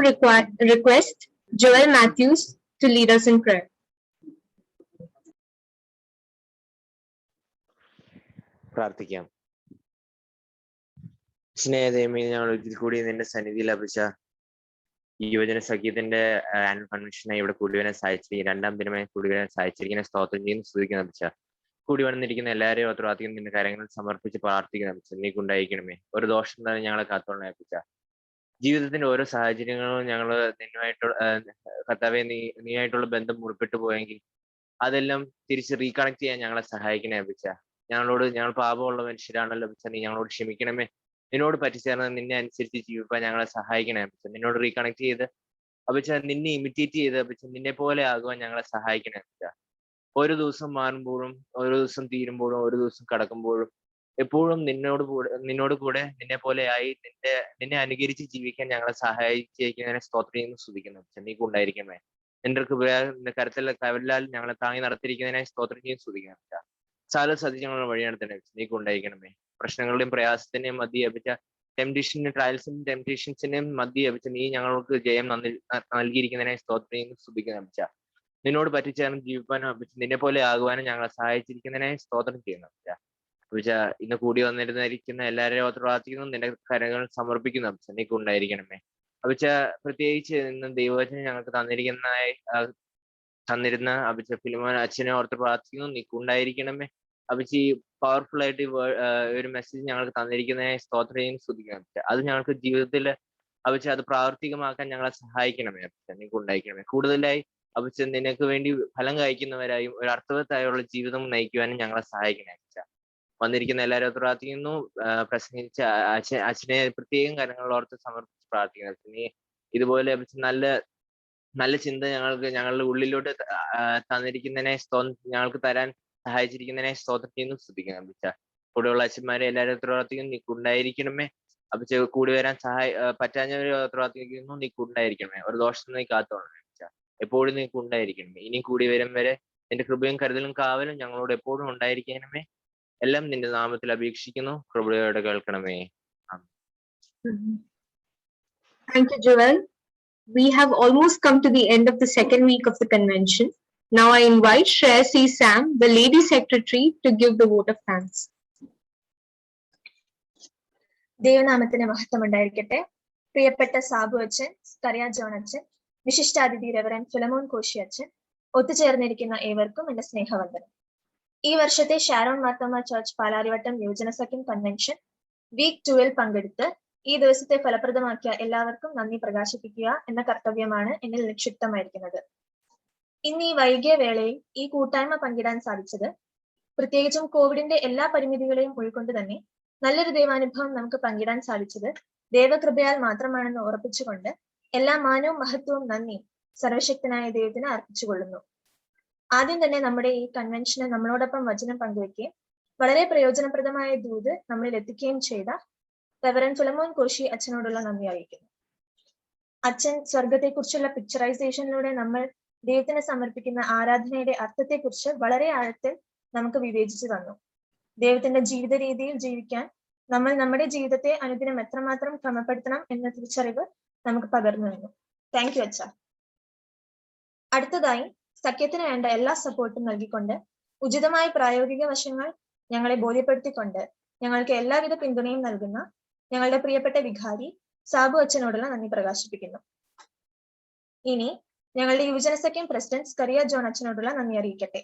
request Joel Matthews to lead us in prayer. പ്രാർത്ഥിക്കാം. സ്നേഹദൈവമേ, ഞങ്ങൾ ഒരിക്കൽ കൂടി നിന്റെ സന്നിധിയിൽ ലഭിച്ച ഈ യുവജന സഖ്യത്തിന്റെ ആനുവൽ കൺവെൻഷനായി ഇവിടെ കൂടിവരാൻ സഹായിച്ചിരിക്കും, 2ാം ദിനമായി കൂടിവരാൻ സഹായിച്ചിരിക്കുന്ന സ്തോത്രം ചെയ്യുന്ന സ്തുതിക്കുന്ന ലഭിച്ച കൂടി വന്നിരിക്കുന്ന എല്ലാവരെയും ഉത്തരവാദിത്യം നിന്റെ കാര്യങ്ങൾ സമർപ്പിച്ച് പ്രാർത്ഥിക്കുന്ന ലഭിച്ച നീ കൊണ്ടായിരിക്കണമേ. ഒരു ദോഷം തന്നെ ഞങ്ങളെ കാത്തോളം ഏൽപ്പിച്ച ജീവിതത്തിന്റെ ഓരോ സാഹചര്യങ്ങളും ഞങ്ങൾ നിന്നുമായിട്ടുള്ള കർത്താവെ നീയായിട്ടുള്ള ബന്ധം മുറിപ്പെട്ടു പോയെങ്കിൽ അതെല്ലാം തിരിച്ച് റീകണക്ട് ചെയ്യാൻ ഞങ്ങളെ സഹായിക്കണേ ലഭിച്ച. ഞങ്ങൾ പാപമുള്ള മനുഷ്യരാണല്ലോ ലഭിച്ച, നീ ഞങ്ങളോട് ക്ഷമിക്കണമേ. നിന്നോട് പറ്റിച്ചേർന്ന് നിന്നെ അനുസരിച്ച് ജീവിക്കാൻ ഞങ്ങളെ സഹായിക്കണേ അപ്പിച്ച. നിന്നോട് റീകണക്ട് ചെയ്ത് അപ്പിച്ച നിന്നെ ഇമിറ്റേറ്റ് ചെയ്ത് അപ്പിച്ച നിന്നെ പോലെ ആകുവാൻ ഞങ്ങളെ സഹായിക്കണേ അപ്പിച്ച. ഓരോ ദിവസം മാറുമ്പോഴും, ഓരോ ദിവസം തീരുമ്പോഴും, ഓരോ ദിവസം കടക്കുമ്പോഴും എപ്പോഴും നിന്നോട് കൂടെ നിന്നെ പോലെ ആയി നിന്നെ അനുകരിച്ച് ജീവിക്കാൻ ഞങ്ങളെ സഹായിച്ചിരിക്കുന്നതിനെ സ്തോത്രം ചെയ്യുന്നു സ്തുതിക്കുന്നു അപ്പിച്ച. നീ കൊണ്ടായിരിക്കണമേ. നിന്റെ കരത്തിലെ കവലാൽ ഞങ്ങളെ താങ്ങി നടത്തിയിരിക്കുന്നതിനെ സ്തോത്രം ചെയ്യും സ്തുതിക്കണം അപ്പിച്ച. സകല ഞങ്ങളുടെ വഴി നടത്തണേ അപ്പിച്ച. നീ കൊണ്ടായിരിക്കണമേ. പ്രശ്നങ്ങളുടെയും പ്രയാസത്തിന്റെയും മധ്യ അപിച്ച, ടെംപ്റ്റേഷന്റെയും ടെംപ്റ്റേഷൻസിന്റെയും മധ്യ അപിച്ച നീ ഞങ്ങൾക്ക് ജയം നൽകിയിരിക്കുന്നതിനെ സ്തോത്രം ചെയ്യുന്നു സ്തുതിക്കുന്ന അപിച്ച. നിന്നോട് പറ്റിച്ചേർന്ന് ജീവിക്കാനും അപിച്ച നിന്നെ പോലെ ആകുവാനും ഞങ്ങളെ സഹായിച്ചിരിക്കുന്നതിനെ സ്തോത്രം ചെയ്യുന്നു അപിച്ച. അപിച്ച ഇന്ന് കൂടി വന്നിരുന്നിരിക്കുന്ന എല്ലാവരെയും പ്രാർത്ഥിക്കുന്നു, നിന്റെ കരങ്ങൾ സമർപ്പിക്കുന്നു അപിച്ച. നീ കൊണ്ടായിരിക്കണമേ. അപിച്ച പ്രത്യേകിച്ച് ഇന്ന് ദൈവവചനം ഞങ്ങൾക്ക് തന്നിരുന്ന അപിച്ച ഫിലിമോൻ അച്ഛനെ ഓർത്ത് പ്രാർത്ഥിക്കുന്നു, നീ കൊണ്ടായിരിക്കണമേ. അപിച്ച് ഈ പവർഫുൾ ആയിട്ട് ഒരു മെസ്സേജ് ഞങ്ങൾക്ക് തന്നിരിക്കുന്നതിനെ സ്തോത്രം ചെയ്യുന്നു സ്തുതിക്കുന്നു. അത് ഞങ്ങൾക്ക് ജീവിതത്തിൽ അപ്പച്ച അത് പ്രാവർത്തികമാക്കാൻ ഞങ്ങളെ സഹായിക്കണമേ. അപ്പച്ച നിങ്ങൾക്ക് ഉണ്ടായിരിക്കണമേ. കൂടുതലായി അപ്പച്ച നിനക്ക് വേണ്ടി ഫലം കായ്ക്കുന്നവരായും ഒരു അർത്ഥവത്തായുള്ള ജീവിതം നയിക്കുവാനും ഞങ്ങളെ സഹായിക്കണേ. അപ്പച്ച വന്നിരിക്കുന്ന എല്ലാവരും പ്രാർത്ഥിക്കുന്നു. പ്രസംഗിച്ച അച്ഛനെ പ്രത്യേകം കാര്യങ്ങളോർത്ത് സമർപ്പിച്ച് പ്രാർത്ഥിക്കുന്നു. നീ ഇതുപോലെ നല്ല നല്ല ചിന്ത ഞങ്ങളുടെ ഉള്ളിലോട്ട് തന്നിരിക്കുന്നതിനെ ഞങ്ങൾക്ക് തരാൻ സഹായിച്ചിരിക്കുന്നതിനെ സ്തോത്രം ചെയ്യുന്നു, സ്തുതിക്കുന്നു. അപ്പച്ച കൂടെയുള്ള അച്ഛന്മാരെ എല്ലാവരും പ്രാർത്ഥിക്കുന്നു, നീ ഉണ്ടായിരിക്കണമേ. അപ്പച്ച കൂടി വരാൻ പറ്റാഞ്ഞവരെ പ്രാർത്ഥിക്കുന്നു, നീ ഉണ്ടായിരിക്കണമേ. ഒരു ദോഷത്തിൽ നീ കാത്തോളണമേ. അപ്പച്ച എപ്പോഴും നീ ഉണ്ടായിരിക്കണമേ. ഇനി കൂടി വരും വരെ നിന്റെ കൃപയും കരുതലും കാവലും ഞങ്ങളോട് എപ്പോഴും ഉണ്ടായിരിക്കണമേ. എല്ലാം നിന്റെ നാമത്തിൽ അപേക്ഷിക്കുന്നു, കൃപയോടെ കേൾക്കണമേ. Thank you, Joel. We have almost come to the end of the second week of the convention. Now I invite Shreya C. Sam, the Lady Secretary, to give the vote of thanks. ദൈവനാമത്തിന് മഹത്വം ഉണ്ടായിരിക്കട്ടെ. പ്രിയപ്പെട്ട സാബു അച്ഛൻ, Scaria John അച്ഛൻ, വിശിഷ്ടാതിഥി Reverend Philemon Koshy അച്ഛൻ, ഒത്തുചേർന്നിരിക്കുന്ന ഏവർക്കും എന്റെ സ്നേഹവന്ദനം. ഈ വർഷത്തെ ഷാരോൺ മാർത്തോമ ചർച്ച് പാലാരിവട്ടം യുവജന സഖ്യം കൺവെൻഷൻ വീക്ക് 2 പങ്കെടുത്ത് ഈ ദിവസത്തെ ഫലപ്രദമാക്കിയ എല്ലാവർക്കും നന്ദി പ്രകാശിപ്പിക്കുക എന്ന കർത്തവ്യമാണ് എന്നിൽ നിക്ഷിപ്തമായിരിക്കുന്നത്. ഇന്ന് ഈ വൈകിയ വേളയിൽ ഈ കൂട്ടായ്മ പങ്കിടാൻ സാധിച്ചത് പ്രത്യേകിച്ചും കോവിഡിന്റെ എല്ലാ പരിമിതികളെയും ഉൾക്കൊണ്ട് തന്നെ നല്ലൊരു ദൈവാനുഭവം നമുക്ക് പങ്കിടാൻ സാധിച്ചത് ദൈവകൃപയാൽ മാത്രമാണെന്ന് ഉറപ്പിച്ചുകൊണ്ട് എല്ലാ മാനവും മഹത്വവും നന്ദിയും സർവശക്തനായ ദൈവത്തിന് അർപ്പിച്ചുകൊള്ളുന്നു. ആദ്യം തന്നെ നമ്മുടെ ഈ കൺവെൻഷന് നമ്മളോടൊപ്പം വചനം പങ്കുവയ്ക്കുകയും വളരെ പ്രയോജനപ്രദമായ ദൂത് നമ്മളിൽ എത്തിക്കുകയും ചെയ്ത റെവറൻഡ് ഫിലമോൻ കോശി അച്ഛനോടുള്ള നന്ദി അറിയിക്കുന്നു. അച്ഛൻ സ്വർഗത്തെക്കുറിച്ചുള്ള പിക്ചറൈസേഷനിലൂടെ നമ്മൾ ദൈവത്തിന് സമർപ്പിക്കുന്ന ആരാധനയുടെ അർത്ഥത്തെക്കുറിച്ച് വളരെ ആഴത്തിൽ നമുക്ക് വിവേചിച്ചു തന്നു. ദൈവത്തിന്റെ ജീവിത രീതിയിൽ ജീവിക്കാൻ നമ്മൾ നമ്മുടെ ജീവിതത്തെ അനുദിനം എത്രമാത്രം ക്രമപ്പെടുത്തണം എന്ന തിരിച്ചറിവ് നമുക്ക് പകർന്നു തന്നു. താങ്ക് യു അച്ഛ. അടുത്തതായി സഖ്യത്തിന് വേണ്ട എല്ലാ സപ്പോർട്ടും നൽകിക്കൊണ്ട് ഉചിതമായ പ്രായോഗിക വശങ്ങൾ ഞങ്ങളെ ബോധ്യപ്പെടുത്തിക്കൊണ്ട് ഞങ്ങൾക്ക് എല്ലാവിധ പിന്തുണയും നൽകുന്ന ഞങ്ങളുടെ പ്രിയപ്പെട്ട വികാരി സാബു അച്ഛനോടുള്ള നന്ദി പ്രകാശിപ്പിക്കുന്നു. ഇനി ഞങ്ങളുടെ യുവജന സഖ്യം പ്രസിഡന്റ് സ്കറിയ ജോൺ അച്ഛനോടുള്ള നന്ദി അറിയിക്കട്ടെ.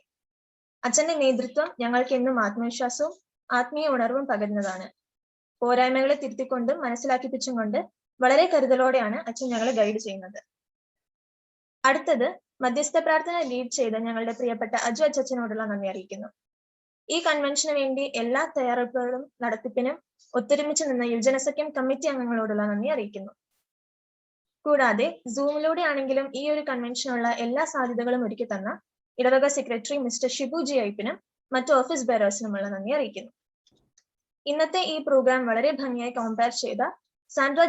അച്ഛന്റെ നേതൃത്വം ഞങ്ങൾക്ക് എന്നും ആത്മവിശ്വാസവും ആത്മീയ ഉണർവും പകരുന്നതാണ്. പോരായ്മകളെ തിരുത്തിക്കൊണ്ടും മനസ്സിലാക്കിപ്പിച്ചും കൊണ്ട് വളരെ കരുതലോടെയാണ് അച്ഛൻ ഞങ്ങളെ ഗൈഡ് ചെയ്യുന്നത്. അടുത്തത് മധ്യസ്ഥ പ്രാർത്ഥന ലീഡ് ചെയ്ത ഞങ്ങളുടെ പ്രിയപ്പെട്ട അജു അച്ഛനോടുള്ള നന്ദി അറിയിക്കുന്നു. ഈ കൺവെൻഷന് വേണ്ടി എല്ലാ തയ്യാറെടുപ്പുകളും നടത്തിപ്പിനും ഒത്തൊരുമിച്ച് നിന്ന യുവജന സഖ്യം കമ്മിറ്റി അംഗങ്ങളോടുള്ള നന്ദി അറിയിക്കുന്നു. കൂടാതെ സൂമിലൂടെ ആണെങ്കിലും ഈ ഒരു കൺവെൻഷനുള്ള എല്ലാ സാധ്യതകളും ഒരുക്കി തന്ന ഇടവക സെക്രട്ടറി മിസ്റ്റർ ഷിബു ജി ഐപ്പിനും മറ്റു ഓഫീസ് ബെയറേഴ്സിനുമുള്ള നന്ദി അറിയിക്കുന്നു. ഇന്നത്തെ ഈ പ്രോഗ്രാം വളരെ ഭംഗിയായി കമ്പയർ ചെയ്ത സാൻഡ്ര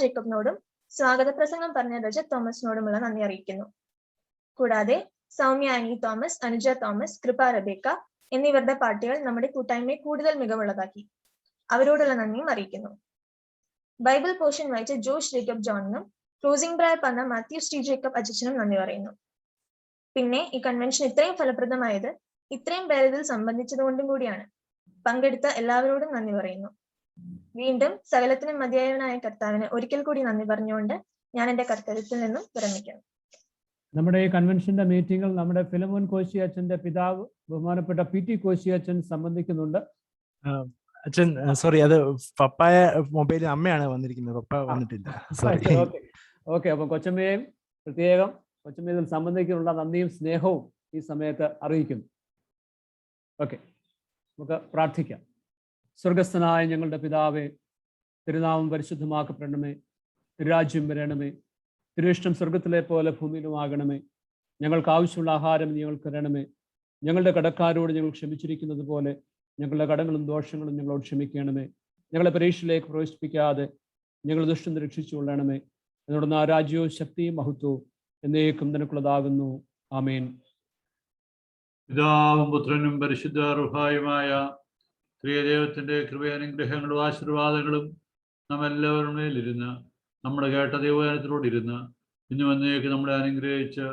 ജേക്കബിനോടും സ്വാഗത പ്രസംഗം പറഞ്ഞ രജത് തോമസിനോടുമുള്ള നന്ദി അറിയിക്കുന്നു. കൂടാതെ Soumya Annie Thomas, Anuja Thomas, കൃപ റബേക്ക എന്നിവരുടെ പാട്ടുകൾ നമ്മുടെ കൂട്ടായ്മയെ കൂടുതൽ മികവുള്ളതാക്കി. അവരോടുള്ള നന്ദിയും അറിയിക്കുന്നു. ബൈബിൾ പോർഷൻ വായിച്ച ജോഷ് ജേക്കബ് ജോണിനും ക്ലോസിംഗ് പ്രയർ പറഞ്ഞ മാത്യു ടി ജേക്കബ് അച്ഛനും നന്ദി പറയുന്നു. പിന്നെ ഈ കൺവെൻഷൻ ഇത്രയും ഫലപ്രദമായത് ഇത്രയും പേർ ഇതിൽ സംബന്ധിച്ചതുകൊണ്ടും കൂടിയാണ്. പങ്കെടുത്ത എല്ലാവരോടും നന്ദി പറയുന്നു. വീണ്ടും സകലത്തിനും മതിയായവനായ കർത്താവിന് ഒരിക്കൽ കൂടി നന്ദി പറഞ്ഞുകൊണ്ട് ഞാൻ എന്റെ കർത്തവ്യത്തിൽ നിന്നും വിരമിക്കുന്നു. നമ്മുടെ ഈ കൺവെൻഷന്റെ മീറ്റിംഗിൽ നമ്മുടെ ഫിലമോൻ കോശി അച്ഛന്റെ പിതാവ് ബഹുമാനപ്പെട്ട PT കോശി അച്ഛൻ സംബന്ധിക്കുന്നുണ്ട്. അച്ഛൻ സോറി, അത് പപ്പായ മൊബൈലിൽ അമ്മയാണ് വന്നിരിക്കുന്നത്, പപ്പ വന്നിട്ടില്ല. ഓക്കെ, അപ്പൊ കൊച്ചമ്മയെയും പ്രത്യേകം കൊച്ചമ്മ ഇതിൽ സംബന്ധിക്കാനുള്ള നന്ദിയും സ്നേഹവും ഈ സമയത്ത് അറിയിക്കുന്നു. ഓക്കെ, നമുക്ക് പ്രാർത്ഥിക്കാം. സ്വർഗസ്ഥനായ ഞങ്ങളുടെ പിതാവേ, തിരുനാമം പരിശുദ്ധമാക്കപ്പെടണമേ, തിരുരാജ്യം വരണമേ, തിരുവിഷ്ടം സ്വർഗത്തിലെ പോലെ ഭൂമിയിലുമാകണമേ. ഞങ്ങൾക്ക് ആവശ്യമുള്ള ആഹാരം ഞങ്ങൾക്ക് തരണമേ. ഞങ്ങളുടെ കടക്കാരോട് ഞങ്ങൾ ക്ഷമിച്ചിരിക്കുന്നത് പോലെ ഞങ്ങളുടെ കടങ്ങളും ദോഷങ്ങളും ഞങ്ങളോട് ക്ഷമിക്കണമേ. ഞങ്ങളെ പരീക്ഷയിലേക്ക് പ്രവേശിപ്പിക്കാതെ ഞങ്ങൾ ദുഷ്ടം രക്ഷിച്ചുകൊള്ളണമേ. എന്നോട് രാജ്യവും ശക്തിയും മഹത്വവും എന്നേക്കും നിനക്കുള്ളതാകുന്നു. ആമേൻ. പിതാവും പുത്രനും പരിശുദ്ധ റുഹായുമായ ത്രിയദൈവത്തിന്റെ കൃപയാനുഗ്രഹങ്ങളും ആശീർവാദങ്ങളും നാം എല്ലാവരും മേലിരുന്ന് നമ്മുടെ കേട്ട ദൈവജനത്തിലൂടിരുന്ന് ഇന്നും എന്നേക്ക് നമ്മളെ അനുഗ്രഹിച്ച്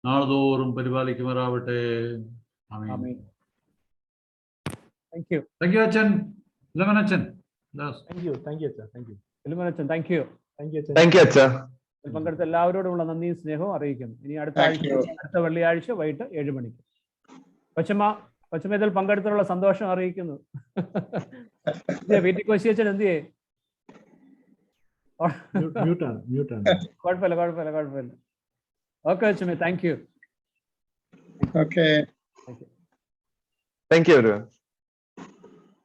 നാളെതോറും പരിപാലിക്കുമാറാവട്ടെ. ആമേൻ. താങ്ക് യു അച്ഛൻ. അച്ഛൻ പങ്കെടുത്ത എല്ലാവരോടുമുള്ള നന്ദിയും സ്നേഹവും അറിയിക്കുന്നു. ഇനി അടുത്ത വെള്ളിയാഴ്ച വൈകിട്ട് 7 മണിക്ക് കൊച്ചമ്മ ഇതിൽ പങ്കെടുത്തുള്ള സന്തോഷം അറിയിക്കുന്നു. PT കോശി അച്ഛൻ എന്തിയേ? മ്യൂട്ടാണ് കുഴപ്പമില്ല. ഓക്കെ അച്ഛമ്മേ, thank you. Okay. Thank you. Thank you, everyone.